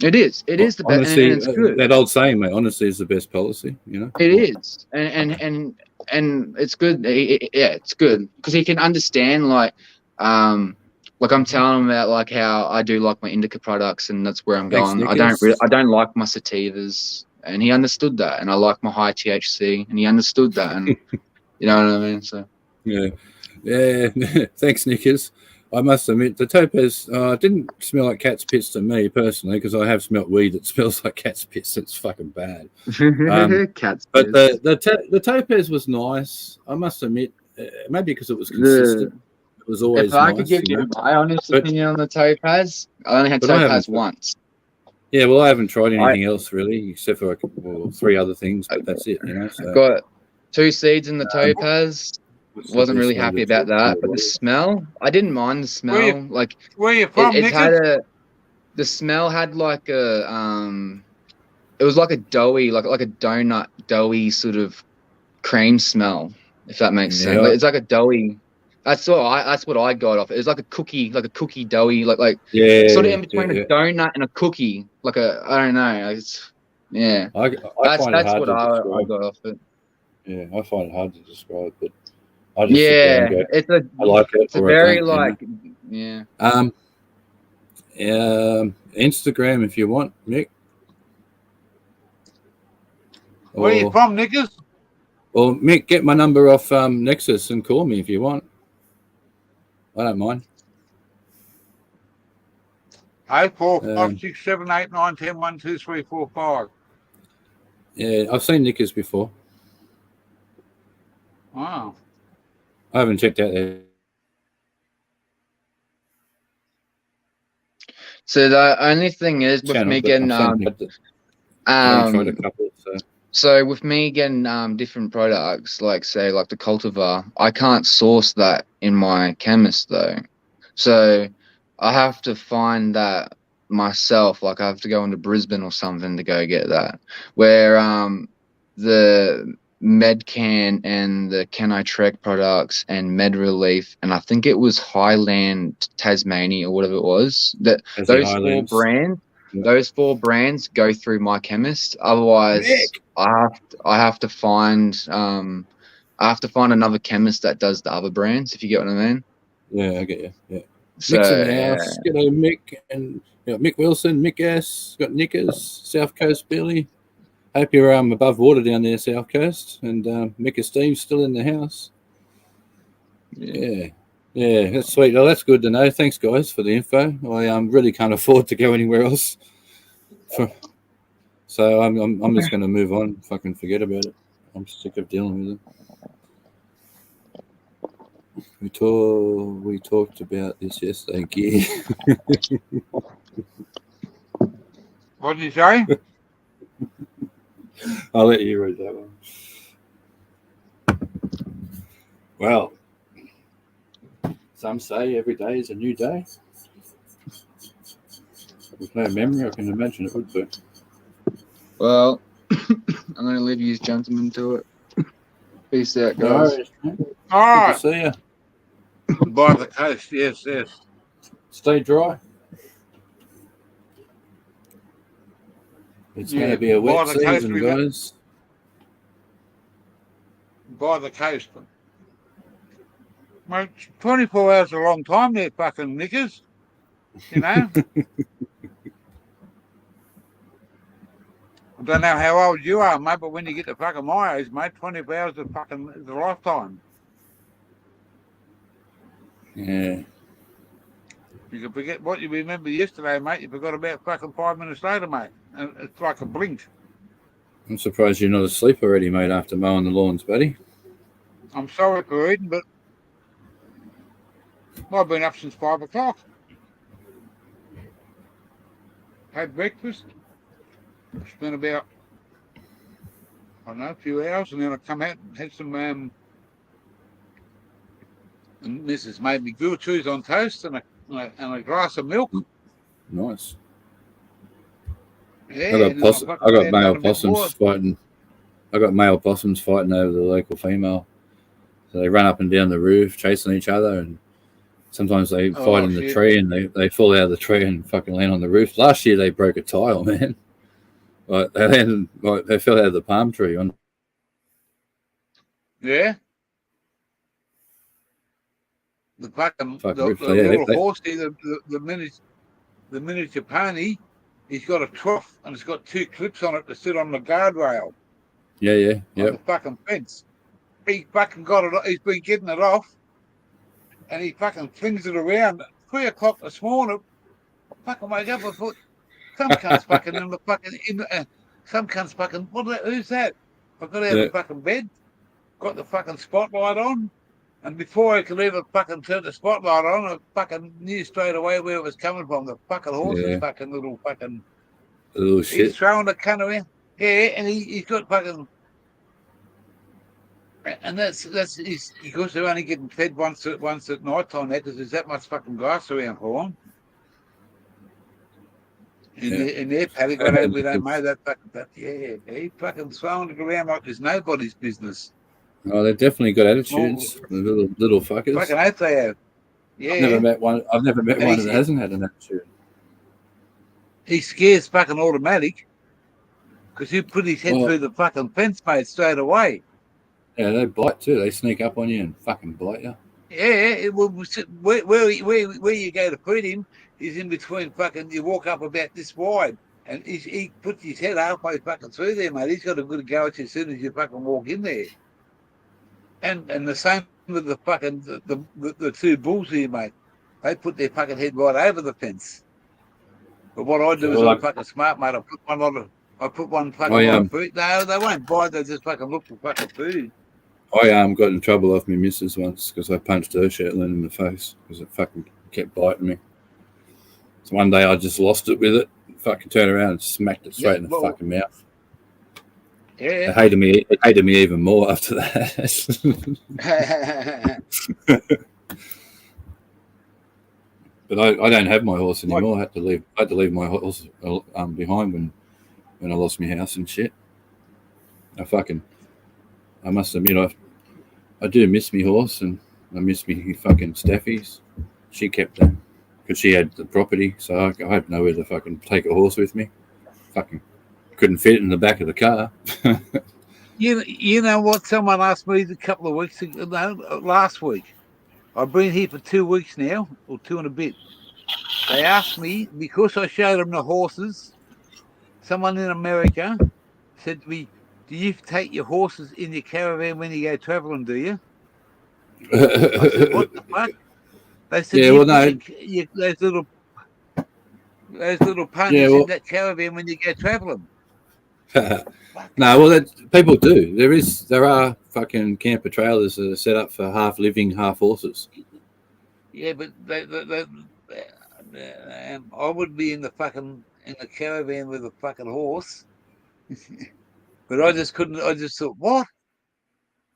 It is. It is the best. Honesty, and it's good. That old saying, mate. Honesty is the best policy. You know. It is, and it's good. It's good because he can understand like I'm telling him about like how I do like my indica products, and that's where I'm going. Nickers. I don't like my sativas. And he understood that, and I like my high THC, and he understood that, and you know what I mean. So yeah. Thanks, Nickers. I must admit, the Topaz didn't smell like cat's piss to me personally, because I have smelt weed that smells like cat's piss. It's fucking bad. Cat's but piss. the Topaz was nice. I must admit, maybe because it was consistent. It was always. If I could give you my honest opinion on the Topaz, I only had Topaz once. Yeah, well, I haven't tried anything else really, except for 3 other things, but that's it, you know. So. I got 2 seeds in the Topaz. Wasn't really happy about that, but the smell, I didn't mind the smell. Where you from, Nicky? The smell had like a it was like a doughy, like a donut doughy sort of cream smell, if that makes sense. Like, it's like a doughy. That's what I got off it. It was like a cookie doughy, like sort of in between a donut and a cookie, I don't know. It's that's what I got off it. Yeah, I find it hard to describe, but I just I like it. It's a very Instagram if you want, Mick. Where are you from, Nickers? Well, Mick, get my number off Nexus and call me if you want. I don't mind. 045678912345. Yeah, I've seen Nicest before. Wow. I haven't checked out there. So the only thing is with Channel, me but getting I've only tried a couple. so with me getting different products, like say like the cultivar, I can't source that in my chemist though. So I have to find that myself. Like I have to go into Brisbane or something to go get that. Where the Medcan and the Can I Trek products and Med Relief and I think it was Highland Tasmania or whatever it was, that those four brands. Yeah. Those four brands go through my chemist. Otherwise, I have to find another chemist that does the other brands. If you get what I mean. Yeah, I get you. Yeah. So, Mick's in the house. G'day, Mick, and Mick Wilson, Mick S. Got Nicest, South Coast Billy. Hope you're above water down there, South Coast, and Mick and Steve's still in the house. Yeah, that's sweet. Oh, that's good to know. Thanks, guys, for the info. I really can't afford to go anywhere else. So I'm just going to move on. Fucking forget about it. I'm sick of dealing with it. We talked about this yesterday. Gear. What did you say? I'll let you read that one. Well, some say every day is a new day. With no memory, I can imagine it would be. well, I'm going to leave you gentlemen to it. Peace out, guys. All right. Good to see you. By the coast, yes. Stay dry. It's going to be a wet season, guys. By the coast. Mate, 24 hours is a long time there, fucking knickers. You know? I don't know how old you are, mate, but when you get to fucking my age, mate, 24 hours is a lifetime. Yeah. You can forget what you remember yesterday, mate. You forgot about fucking 5 minutes later, mate. And it's like a blink. I'm surprised you're not asleep already, mate, after mowing the lawns, buddy. I'm sorry for reading, but I've been up since 5 o'clock. Had breakfast. Spent about, I don't know, a few hours, and then I come out and had some, and Mrs. made me grilled cheese on toast and a glass of milk. Nice. Yeah, I got male possums fighting. I got male possums fighting over the local female. So they run up and down the roof, chasing each other, and sometimes they fight in the tree, and they fall out of the tree and fucking land on the roof. Last year they broke a tile, man. Like they fell out of the palm tree on. Yeah. The fucking little horsey, the miniature pony, he's got a trough and it's got 2 clips on it to sit on the guardrail. Yeah. On the fucking fence. He fucking got it. He's been getting it off, and he fucking flings it around. At 3 o'clock this morning, I fucking wake up and thought, some cunt's fucking in the fucking some cunt's fucking. Who's that? I got out of the fucking bed, got the fucking spotlight on, and before I could even fucking turn the spotlight on, I fucking knew straight away where it was coming from. The fucking horse is fucking little shit. He's throwing the cunt around. Yeah, and he's got fucking. And that's because they're only getting fed once at night time now because there's that much fucking grass around for them. In their paddock, we don't mow that fucking. But yeah, he fucking throwing it around like there's nobody's business. Oh, they've definitely got attitudes. The little fuckers. Fucking hope they have. Yeah. I've never met one that hasn't had an attitude. He scares fucking automatic because he put his head through the fucking fence, mate, straight away. Yeah, they bite too. They sneak up on you and fucking bite you. Yeah, where you go to feed him is in between fucking. You walk up about this wide, and he puts his head halfway fucking through there, mate. He's got a good go at you as soon as you fucking walk in there. And the same with the fucking the 2 bulls here, mate. They put their fucking head right over the fence. But what I do is I'm fucking smart, mate. I I put one fucking food. No, they won't bite. They just fucking look for fucking food. I got in trouble off my missus once because I punched her Shetland in the face because it fucking kept biting me. So one day I just lost it with it, fucking turned around and smacked it straight in the fucking mouth. Yeah. It hated me even more after that. But I don't have my horse anymore. I had to leave my horse behind when I lost my house and shit. I must admit I do miss me horse and I miss me fucking staffies. She kept them because she had the property, so I had nowhere to fucking take a horse with me. Fucking couldn't fit it in the back of the car. You know what? Someone asked me a couple of weeks ago, last week. I've been here for 2 weeks now, or 2 and a bit. They asked me, because I showed them the horses, someone in America said to me, do you take your horses in your caravan when you go travelling, do you? I said, what the fuck? They said, those little ponies in that caravan when you go travelling. No, well, people do. There are fucking camper trailers that are set up for half living, half horses. Yeah, but I would be in the caravan with a fucking horse, but I just couldn't. I just thought, what?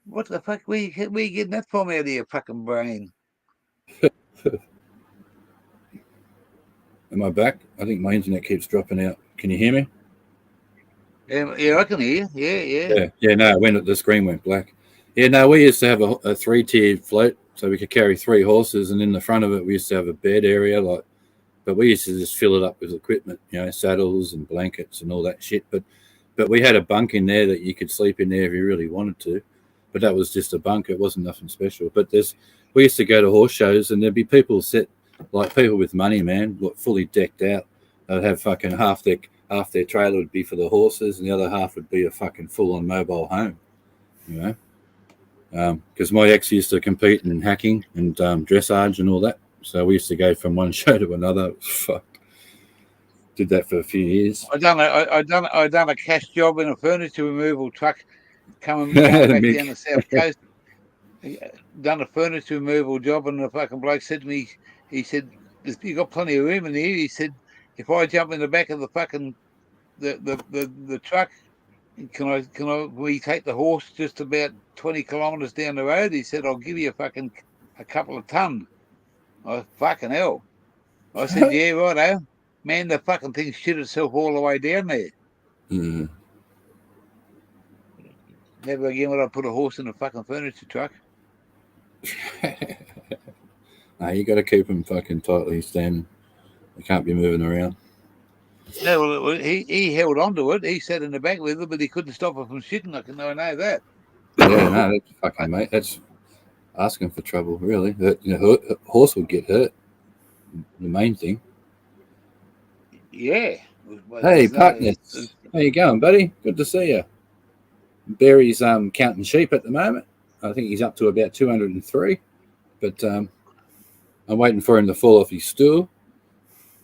What the fuck? Where you getting that from out of your fucking brain? Am I back? I think my internet keeps dropping out. Can you hear me? Yeah, I can hear. Yeah. No, the screen went black. Yeah, no, we used to have a 3-tiered float, so we could carry 3 horses, and in the front of it, we used to have a bed area, but we used to just fill it up with equipment, saddles and blankets and all that shit. But we had a bunk in there that you could sleep in there if you really wanted to. But that was just a bunk; it wasn't nothing special. But we used to go to horse shows, and there'd be people people with money, man, fully decked out. They'd have fucking half their trailer would be for the horses, and the other half would be a fucking full-on mobile home, because my ex used to compete in hacking and dressage and all that, so we used to go from one show to another. Fuck, did that for a few years. I done a cash job in a furniture removal truck coming back down the south coast. Done a furniture removal job, and the fucking bloke said to me, he said, "You got plenty of room in here." He said, "If I jump in the back of the fucking the truck, can we take the horse just about 20 kilometres down the road?" He said, "I'll give you a couple of ton." Fucking hell. I said, "Yeah, righto." Man, the fucking thing shit itself all the way down there. Mm. Never again would I put a horse in a fucking furniture truck. No, you got to keep them fucking tightly standing. They can't be moving around. No, well, he held on to it. He sat in the back with it, but he couldn't stop it from shitting. I know that. Yeah, no, that's fucking mate. That's asking for trouble, really. The horse would get hurt. The main thing. Yeah. Hey, partners. How you going, buddy? Good to see you. Barry's counting sheep at the moment. I think he's up to about 203. But I'm waiting for him to fall off his stool.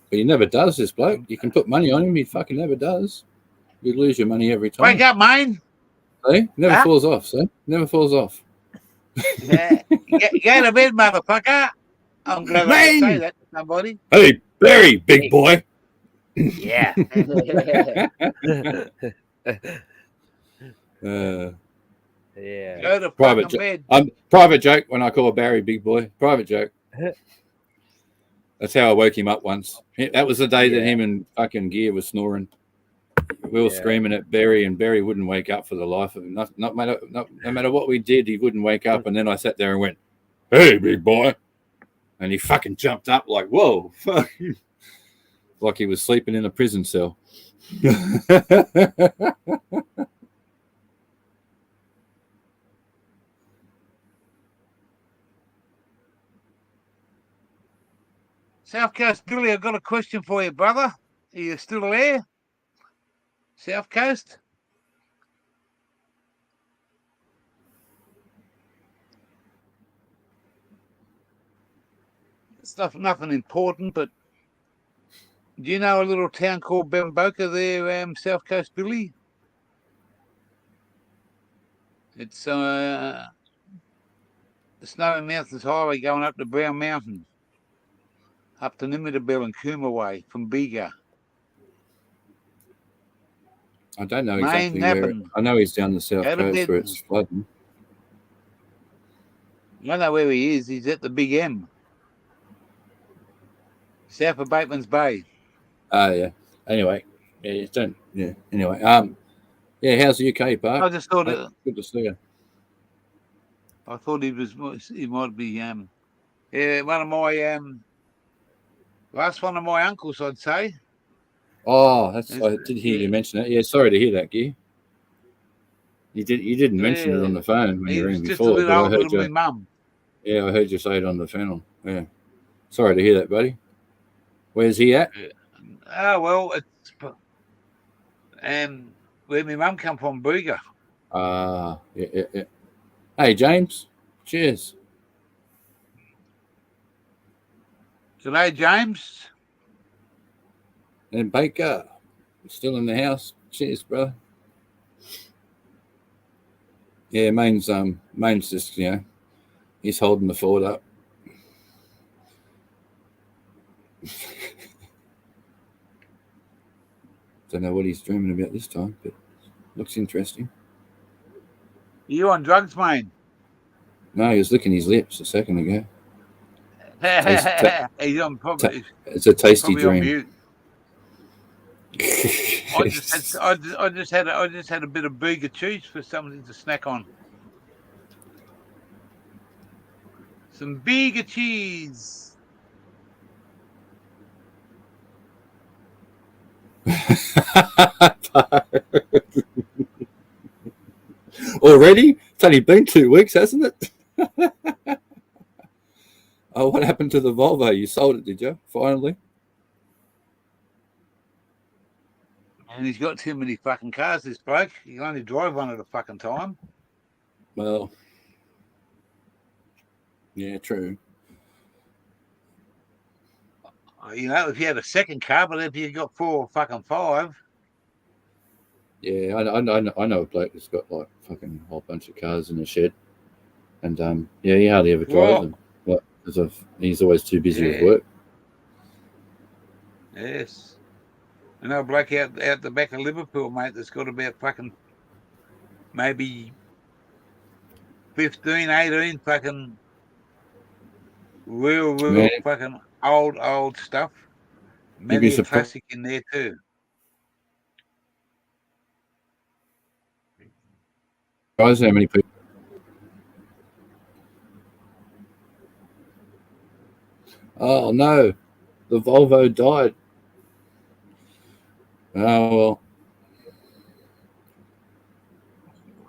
But he never does, this bloke. You can put money on him. He fucking never does. You lose your money every time. Wake up, mate. See? Never falls off, see? Never falls off. Yeah. Get to bed, motherfucker. I'm glad I can say that to somebody. Hey, Barry, big boy. Yeah. Yeah. Go to private bed. Private joke when I call Barry big boy. Private joke. That's how I woke him up once. That was the day that him and fucking Gear was snoring. We were screaming at Barry, and Barry wouldn't wake up for the life of him. No matter what we did, he wouldn't wake up. And then I sat there and went, "Hey, big boy," and he fucking jumped up like, "Whoa!" Like he was sleeping in a prison cell. South Coast Billy, I've got a question for you, brother. Are you still there? South Coast? It's nothing important, but Do you know a little town called Bamboka there, South Coast Billy? It's the Snowy Mountains Highway going up to Brown Mountain, up to Nimidabel and Cooma way from Bega. I don't know exactly where. I know he's down the south coast where it's flooding. I know where he is. He's at the Big M, south of Bateman's Bay. Oh yeah. Anyway, yeah, don't. Yeah. Anyway, yeah. How's the UK, Park? I just thought good to see you. I thought he might be yeah, one of my last one of my uncles, I'd say. Oh, I did hear you mention it. Yeah, sorry to hear that, Guy. You didn't mention it on the phone when you were in before. Just a bit older than my mum. Yeah, I heard you say it on the phone. Yeah. Sorry to hear that, buddy. Where's he at? Oh well, it's where my mum come from, Bega. Yeah. Hey, James. Cheers. G'day, James. And Baker, still in the house. Cheers, brother. Yeah, Main's just, he's holding the fort up. Don't know what he's dreaming about this time, but looks interesting. Are you on drugs, mate? No, he was licking his lips a second ago. He's on probably. It's a tasty dream. I just had a bit of burger cheese for something to snack on. Some burger cheese. Already? It's only been 2 weeks, hasn't it? Oh, what happened to the Volvo? You sold it, did you? Finally? And he's got too many fucking cars, this bloke. He can only drive one at a fucking time. Well, yeah, true. If you had a second car, but if you got 4 or fucking 5. Yeah, I know a bloke that's got like fucking a whole bunch of cars in the shed. And yeah, he hardly ever drives them. Because he's always too busy with work. Yes. I know a bloke out the back of Liverpool, mate, that's got about fucking maybe 15, 18 fucking real fucking old stuff. Maybe a classic in there too. Guys, how many people? Oh no, the Volvo died. Oh well.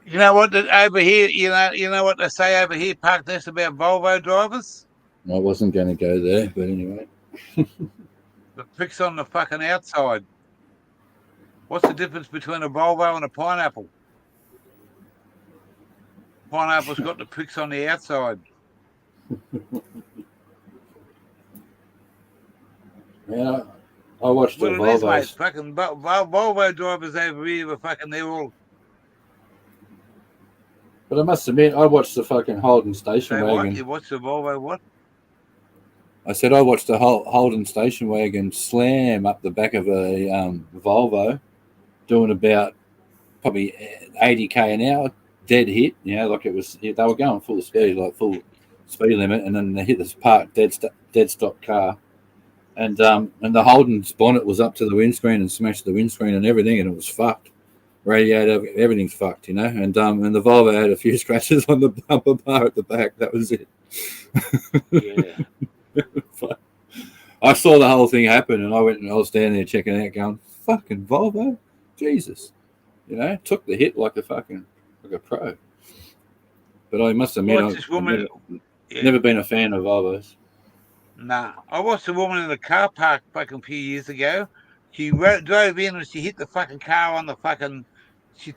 You know what? Over here, you know what they say over here, Park Nest, about Volvo drivers? I wasn't going to go there, but anyway. The pricks on the fucking outside. What's the difference between a Volvo and a pineapple? Pineapple's got the pricks on the outside. Yeah, I watched the Volvos. Mate, fucking Volvo drivers over here were fucking, they're all. But I must admit, I watched the fucking Holden station wagon. You watched the Volvo what? I said I watched the Holden station wagon slam up the back of a Volvo, doing about probably 80k an hour, dead hit. Like it was, they were going full speed, like full speed limit, and then they hit this parked dead stop car. And the Holden's bonnet was up to the windscreen and smashed the windscreen and everything, and it was fucked. Radiator, everything's fucked, And the Volvo had a few scratches on the bumper bar at the back. That was it. Yeah. I saw the whole thing happen, and I was standing there checking it out, going, "Fucking Volvo, Jesus!" Took the hit like a pro. But I must admit, I've never been a fan of Volvos. Nah, I watched a woman in the car park fucking few years ago. She drove in and she hit the fucking car on the fucking. She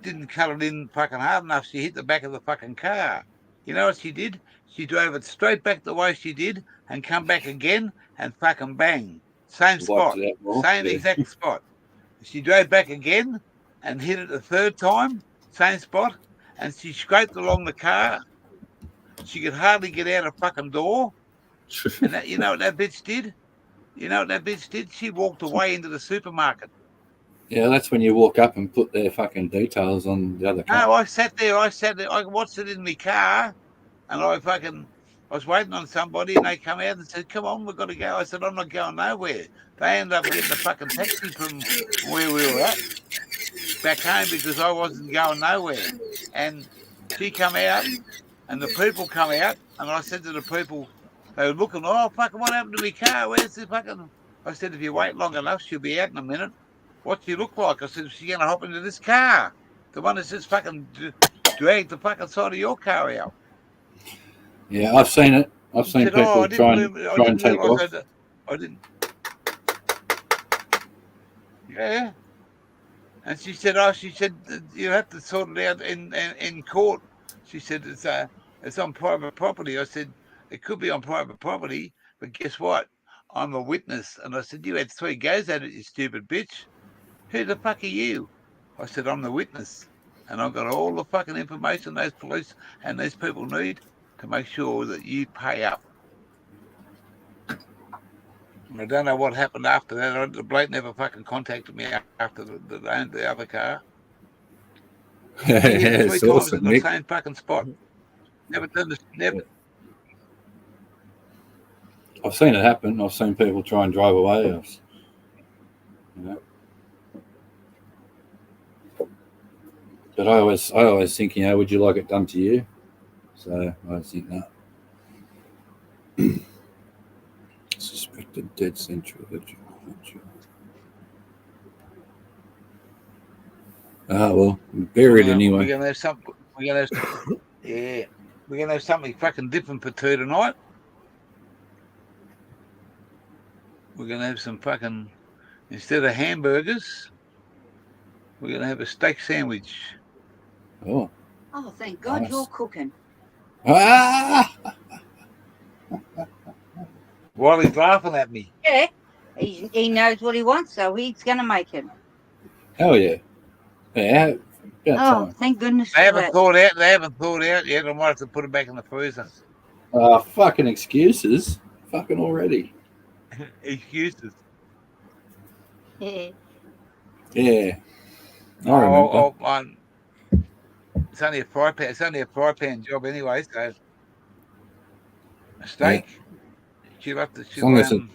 didn't cut it in fucking hard enough. She hit the back of the fucking car. You know what she did? She drove it straight back the way she did and come back again and fucking bang. Same spot. Wiped it out more. Same Yeah. exact spot. She drove back again and hit it the third time, same spot, and she scraped along the car. She could hardly get out of fucking door. And that, you know what that bitch did? You know what that bitch did? She walked away into the supermarket. Yeah, that's when you walk up and put their fucking details on the other car. No, I sat there. I watched it in my car, and I was waiting on somebody, and they come out and said, "Come on, we've got to go." I said, "I'm not going nowhere." They ended up getting a fucking taxi from where we were at back home because I wasn't going nowhere. And she come out, and the people come out, and I said to the people, they were looking, "Oh, fucking, what happened to my car? Where's the fucking?" I said, "If you wait long enough, she'll be out in a minute." "What do you look like?" I said, "She's going to hop into this car. The one that's just fucking dragged the fucking side of your car out." Yeah, I've seen it. I've seen said, people "Oh, try and take off. I didn't." Yeah. And she said, "You have to sort it out in court." She said, "It's on private property." I said, "It could be on private property, but guess what? I'm a witness." And I said, "You had 3 goes at it, you stupid bitch. Who the fuck are you?" I said, "I'm the witness, and I've got all the fucking information those police and these people need to make sure that you pay up." I don't know what happened after that. The bloke never fucking contacted me after the other car. Yeah, Three it's times awesome, in the Nick. same fucking spot. Never done this. Never. I've seen it happen. I've seen people try and drive away. You know. But I always think, would you like it done to you? So I think that. Suspected dead central. Ah, well, buried anyway. We're gonna have something. Yeah, we're gonna have something fucking different for 2 tonight. We're gonna have some fucking, instead of hamburgers, we're gonna have a steak sandwich. Oh. Oh, thank God Nice. you're cooking. Ah! While he's laughing at me. Yeah, he knows what he wants, so he's going to make it. Hell yeah. Yeah. Oh, thank goodness They for haven't that. thawed out. They haven't thawed out yet. I might have to put it back in the freezer. Fucking excuses. Fucking already. Excuses. Yeah. Yeah. I remember. It's only a fry pan. It's only a fry pan job anyway. So a steak. Yeah. As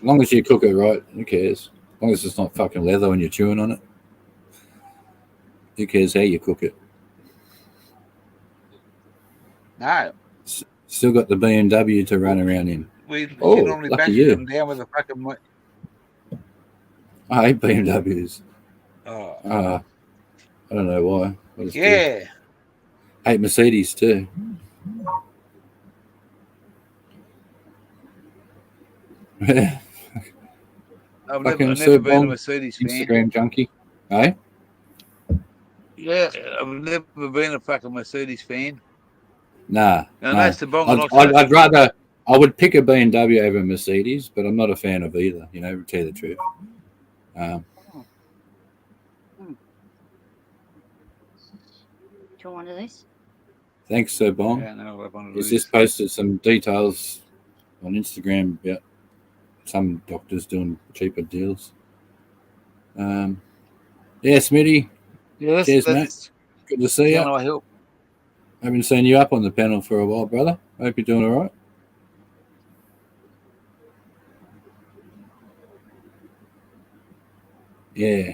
long as you cook it right, who cares? As long as it's not fucking leather when you're chewing on it. Who cares how you cook it? No. Still got the BMW to run around in. She normally bashes them down with a fucking. I hate BMWs. Oh. I don't know why. Yeah. I hate Mercedes too. I've never been a Mercedes fan. Instagram junkie. Hey? Yeah, I've never been a fucking Mercedes fan. Nah. I'd rather. I would pick a BMW over a Mercedes, but I'm not a fan of either. To tell you the truth. Do you want one of this? Thanks, Sir Bong. Yeah, no, He's just posted some details on Instagram about some doctors doing cheaper deals. Yeah, Smitty. Yeah, cheers, mate. Good to see you. I help. Haven't seen you up on the panel for a while, brother. Hope you're doing all right. Yeah.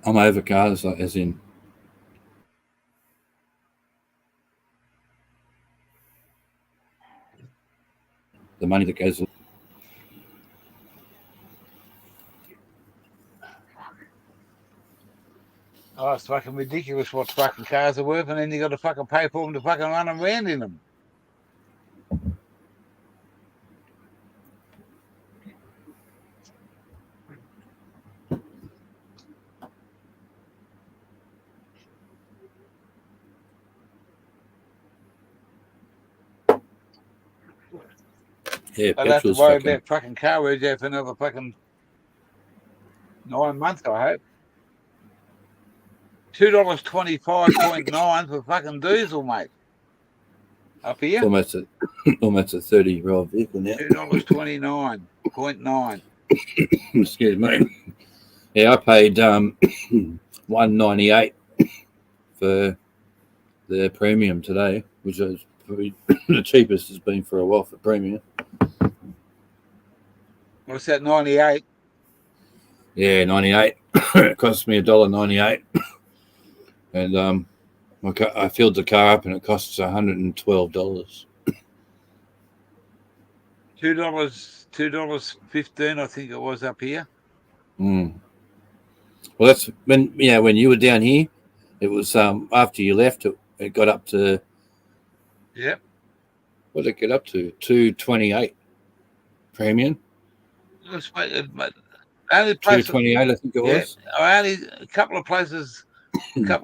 I'm over cars, as in the money that goes. Oh, it's fucking ridiculous what fucking cars are worth, and then you got to fucking pay for them to fucking run around in them. Yeah, I'd have to petrol's worry fucking. about fucking car regen for another fucking 9 months, I hope. $2.25.9 for fucking diesel, mate. Up It's here, almost a 30-year-old vehicle now. $2.29.9. Excuse me. Yeah, I paid $198 for the premium today, which is probably the cheapest it's been for a while for premium. What's that, 98? Yeah, 98. It cost me $1.98, and I filled the car up, and it costs $112. $2.15, I think it was up here. Well, that's when you were down here. It was after you left. It got up to. Yep. What did it get up to? $2.28 premium. Only place, $2.28, I think it was. Only a couple of places out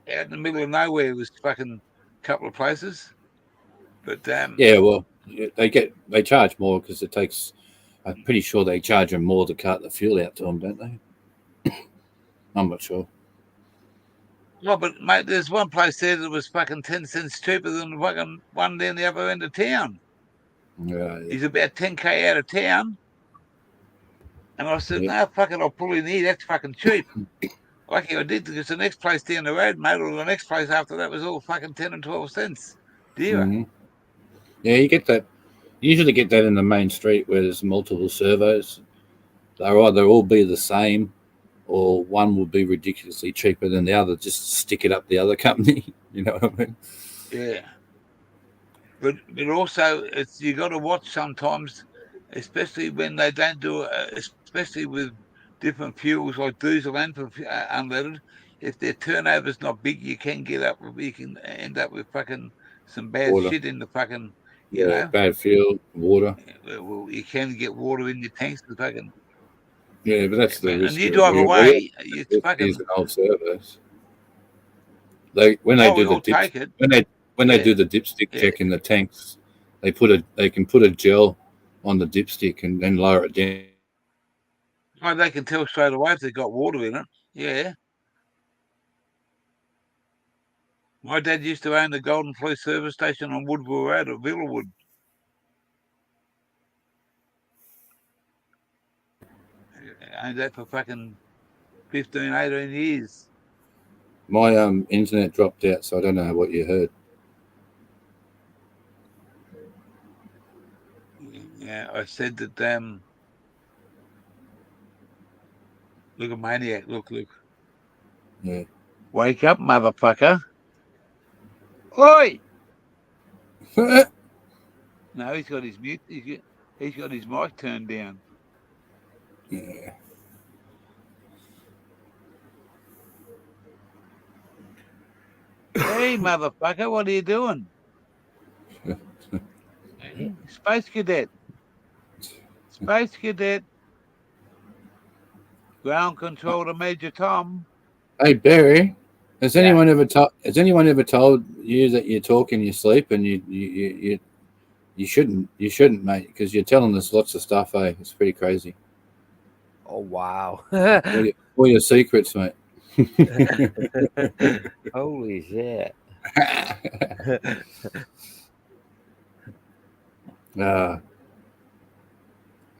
in the middle of nowhere was fucking couple of places. But yeah, well, they charge more because it takes. I'm pretty sure they charge them more to cart the fuel out to them, don't they? I'm not sure. No, but mate, there's one place there that was fucking 10 cents cheaper than the fucking one down the other end of town. Yeah. He's about 10k out of town. And I said, no, fucking, I'll pull in here. That's fucking cheap. Lucky I did, because the next place down the road, mate, or the next place after that was all fucking 10 and 12 cents. Dear. Mm-hmm. Yeah, you get that. You usually get that in the main street where there's multiple servos. They'll either all be the same, or one will be ridiculously cheaper than the other. Just stick it up the other company. You know what I mean? Yeah. But also, you got to watch sometimes, especially when they don't do it, especially with different fuels like diesel and unleaded. If their turnover's not big, you can end up with fucking some bad Water. shit in the fucking, you know. Bad fuel, water. Well, you can get water in your tanks. The fucking. Yeah, but that's the risk. And you drive away, it's fucking. These old servos. When they do the dipstick check in the tanks, they can put a gel on the dipstick and then lower it down. Oh, they can tell straight away if they've got water in it. Yeah. My dad used to own the Golden Fleece service station on Woodville Road at Villawood. I owned that for fucking 15, 18 years. My internet dropped out, so I don't know what you heard. Yeah, I said that look, a maniac, look. Yeah. Wake up, motherfucker. Oi! No, he's got his mute. He's got his mic turned down. Yeah. Hey, motherfucker, what are you doing? Space Cadet. Space Cadet. Ground control to Major Tom. Hey, Barry, has anyone ever told you that you talk in your sleep, and you shouldn't, mate, because you're telling us lots of stuff, eh? It's pretty crazy. Oh, wow. all your secrets, mate. Holy shit.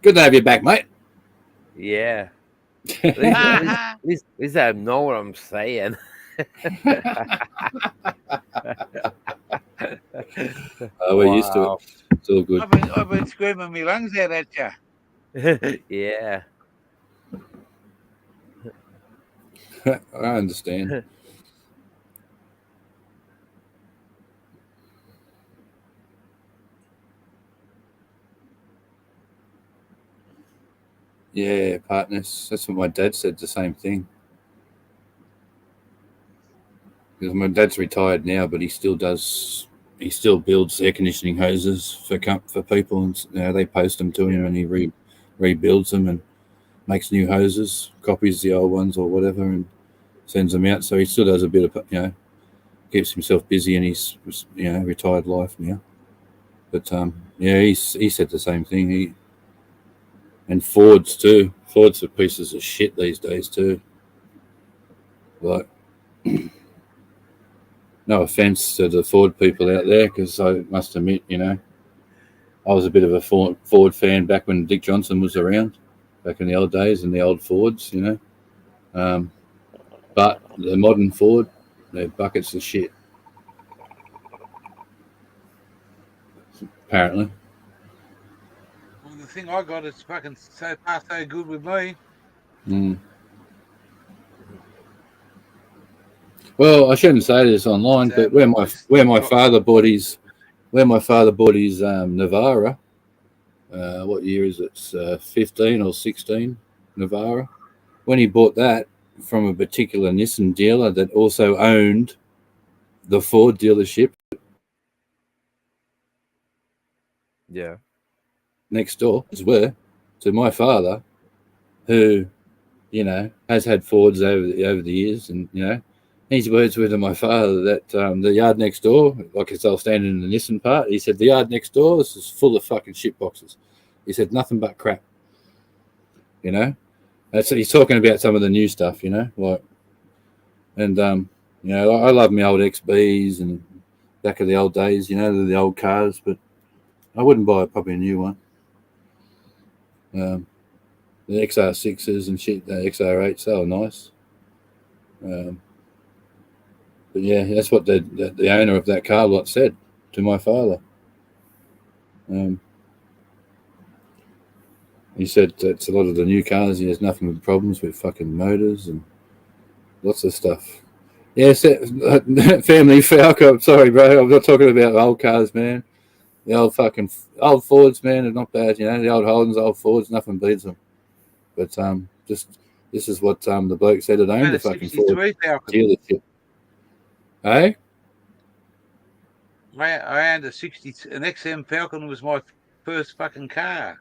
Good to have you back, mate. Yeah. At least I know what I'm saying. We're used to it. It's all good. I've been screaming my lungs out at you. Yeah. I understand. Yeah, partners. That's what my dad said, the same thing. Because my dad's retired now, but he still builds air conditioning hoses for people, and they post them to him, and he rebuilds them and makes new hoses, copies the old ones or whatever, and sends them out. So he still does a bit of, keeps himself busy in his, retired life now. But yeah, he said the same thing. And Fords too. Fords are pieces of shit these days too. Like, no offense to the Ford people out there, because I must admit, you know, I was a bit of a Ford fan back when Dick Johnson was around, back in the old days, and the old Fords, you know. But the modern Ford, they're buckets of shit. Apparently. Well, the thing I got is fucking so far so good with me. Mm. Well, I shouldn't say this online, but where my father bought his Navara. What year is it? 15 or 16 Navara. When he bought that from a particular Nissan dealer that also owned the Ford dealership. Yeah. Next door as well to my father, who, you know, has had Fords over the years, and you know, his words were to my father that the yard next door, like as I was standing in the Nissan part, he said the yard next door is full of fucking shit boxes. He said nothing but crap. You know, he's talking about some of the new stuff. You know, like, and you know, I love my old XBs and back of the old days. You know, the old cars, but I wouldn't buy probably a new one. The XR6s and shit, the XR8s, they were nice. But yeah, that's what the owner of that car lot said to my father. He said that a lot of the new cars, he has nothing but problems with fucking motors and lots of stuff. Yeah, family Falco. Sorry, bro. I'm not talking about old cars, man. The old Fords, man, are not bad. You know, the old Holdens, old Fords, nothing beats them. But just this is what the bloke said that owned the fucking Ford dealership. Hey, I owned an XM Falcon was my first fucking car.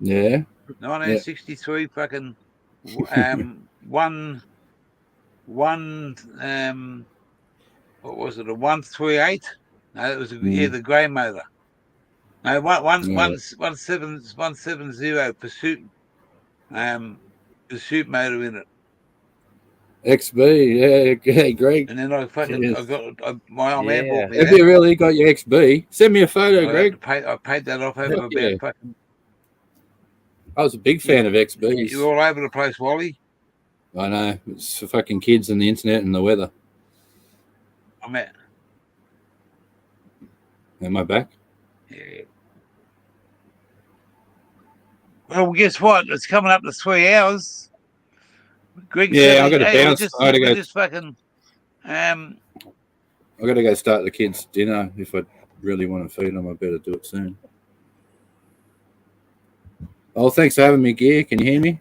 Yeah. 1963 yeah. Fucking one what was it, a 138? No, it was the grey motor. No, 170 pursuit motor in it. XB, yeah, Greg. And then I got my old man bought me Have that. you really got your XB? Send me a photo, Greg. I paid that off over about fucking. I was a big fan of XBs. You're all over the place, Wally. I know. It's for fucking kids and the internet and the weather. I'm at. Am I back? Yeah. Well, guess what? It's coming up to 3 hours. Greg said, I got to bounce. I got to go. Just fucking. I got to go start the kids' dinner. If I really want to feed them, I better do it soon. Oh, thanks for having me, Gear. Can you hear me?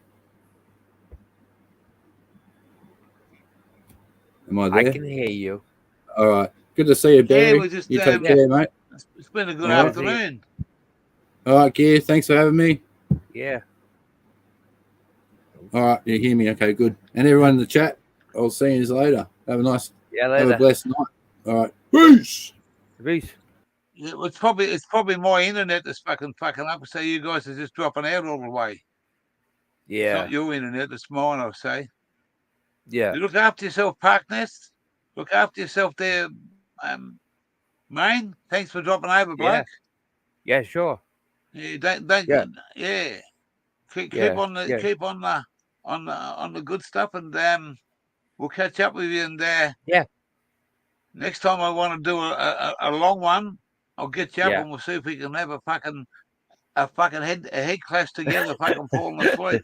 Am I there? I can hear you. All right. Good to see you, Barry. Yeah, you take care, mate. It's been a good afternoon. All right, Gear. Thanks for having me. Yeah. All right. You hear me? Okay, good. And everyone in the chat, I'll see you later. Have a nice, have a blessed night. All right. Peace. Peace. It's probably my internet that's fucking up. So you guys are just dropping out all the way. Yeah. It's not your internet, it's mine, I'll say. Yeah. You look after yourself, Park Nest. Look after yourself there, Maine. Thanks for dropping over, bloke. Yeah, sure. Yeah, don't yeah. Keep on the good stuff, and we'll catch up with you. And next time I want to do a long one, I'll get you up and we'll see if we can have a fucking head clash together, fucking falling asleep.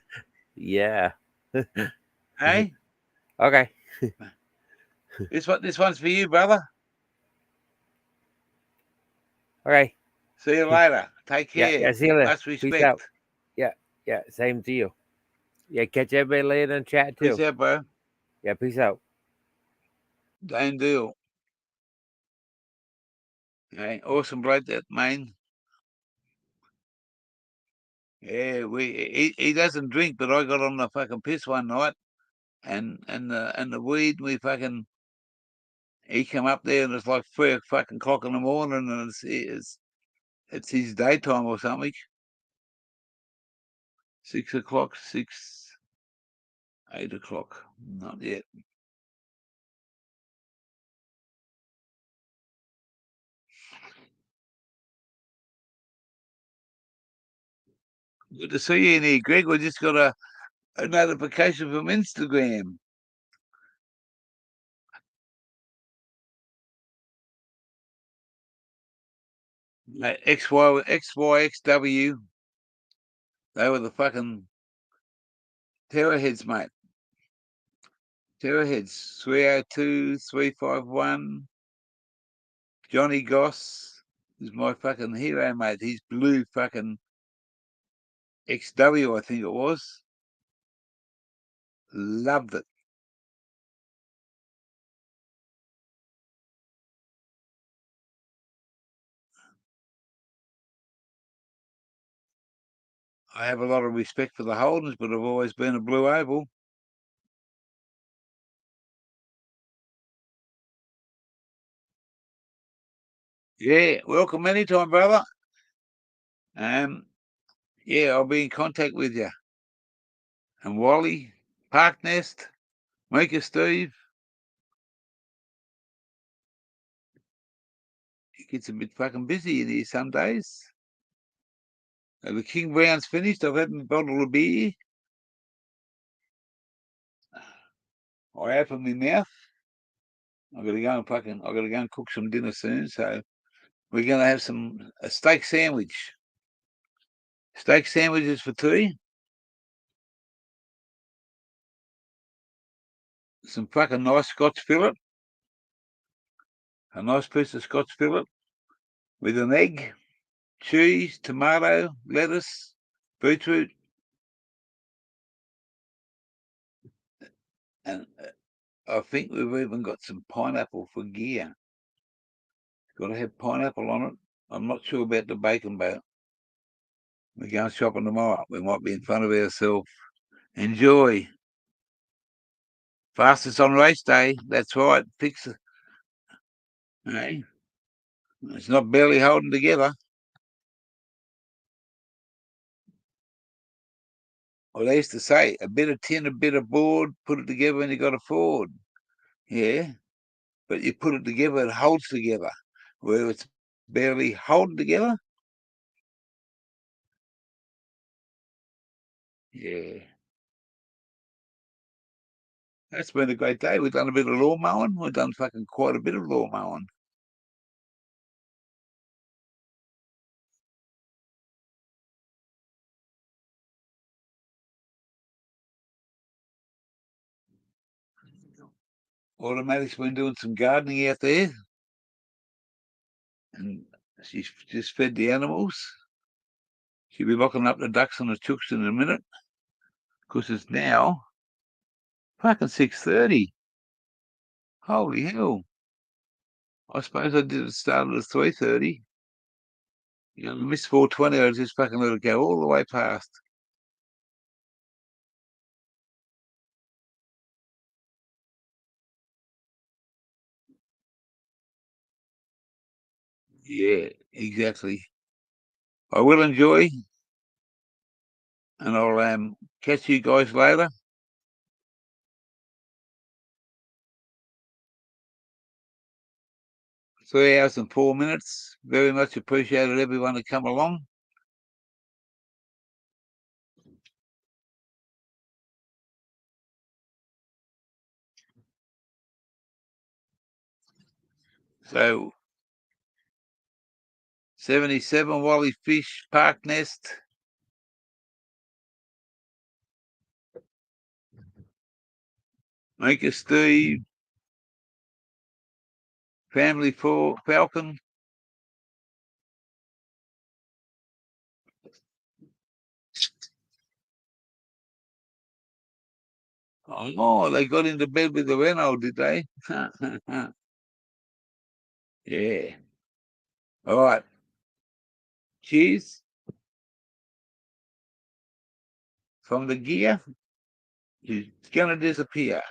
Yeah. Hey? Okay. This one's for you, brother. Okay. See you later. Take care. Yeah, see you later. Much respect. Peace out. Yeah, same to you. Yeah, catch everybody later in chat too. Peace out, bro. Yeah, peace out. Same deal. Okay, awesome bloke, that man. Yeah, he doesn't drink, but I got on the fucking piss one night, and the weed, he come up there, and it's like 3 o'clock in the morning, and it's his daytime or something. 6 o'clock, 8 o'clock. Not yet. Good to see you in here, Greg. We just got a notification from Instagram. XYXW. They were the fucking terrorheads, mate. Terrorheads. 302, 351. Johnny Goss is my fucking hero, mate. He's blue fucking XW, I think it was. Loved it. I have a lot of respect for the Holdens, but I've always been a Blue Oval. Yeah, welcome anytime, brother. Yeah, I'll be in contact with you. And Wally, Park Nest, Maker Steve. It gets a bit fucking busy in here some days. The King Brown's finished. I've had my bottle of beer. I opened my mouth. I've got to go and cook some dinner soon. So we're going to have a steak sandwich. Steak sandwiches for tea. Some fucking nice Scotch fillet. A nice piece of Scotch fillet with an egg, cheese, tomato, lettuce, beetroot, and I think we've even got some pineapple for gear. Got to have pineapple on it. I'm not sure about the bacon, but we're going shopping tomorrow. We might be in front of ourselves. Enjoy. Fastest on race day. That's right. Fix it. Hey, it's not barely holding together. Well, they used to say, a bit of tin, a bit of board, put it together and you got a Ford. Yeah, but you put it together, it holds together. Where it's barely holding together. Yeah. That's been a great day. We've done a bit of lawn mowing. We've done fucking quite a bit of lawn mowing. Automatic's been doing some gardening out there. And she's just fed the animals. She'll be locking up the ducks and the chooks in a minute. Because it's now fucking 6:30. Holy hell. I suppose I did it start at 3:30. You know, miss 4:20, I just fucking let it go all the way past. Yeah, exactly. I will enjoy, and I'll catch you guys later. Three hours and 4 minutes. Very much appreciated everyone to come along. So 77 Wally Fish Park Nest. Maker Steve. Family for Falcon. Oh, they got into bed with the Renault, did they? Yeah. All right. Cheers. From the gear, he's going to disappear.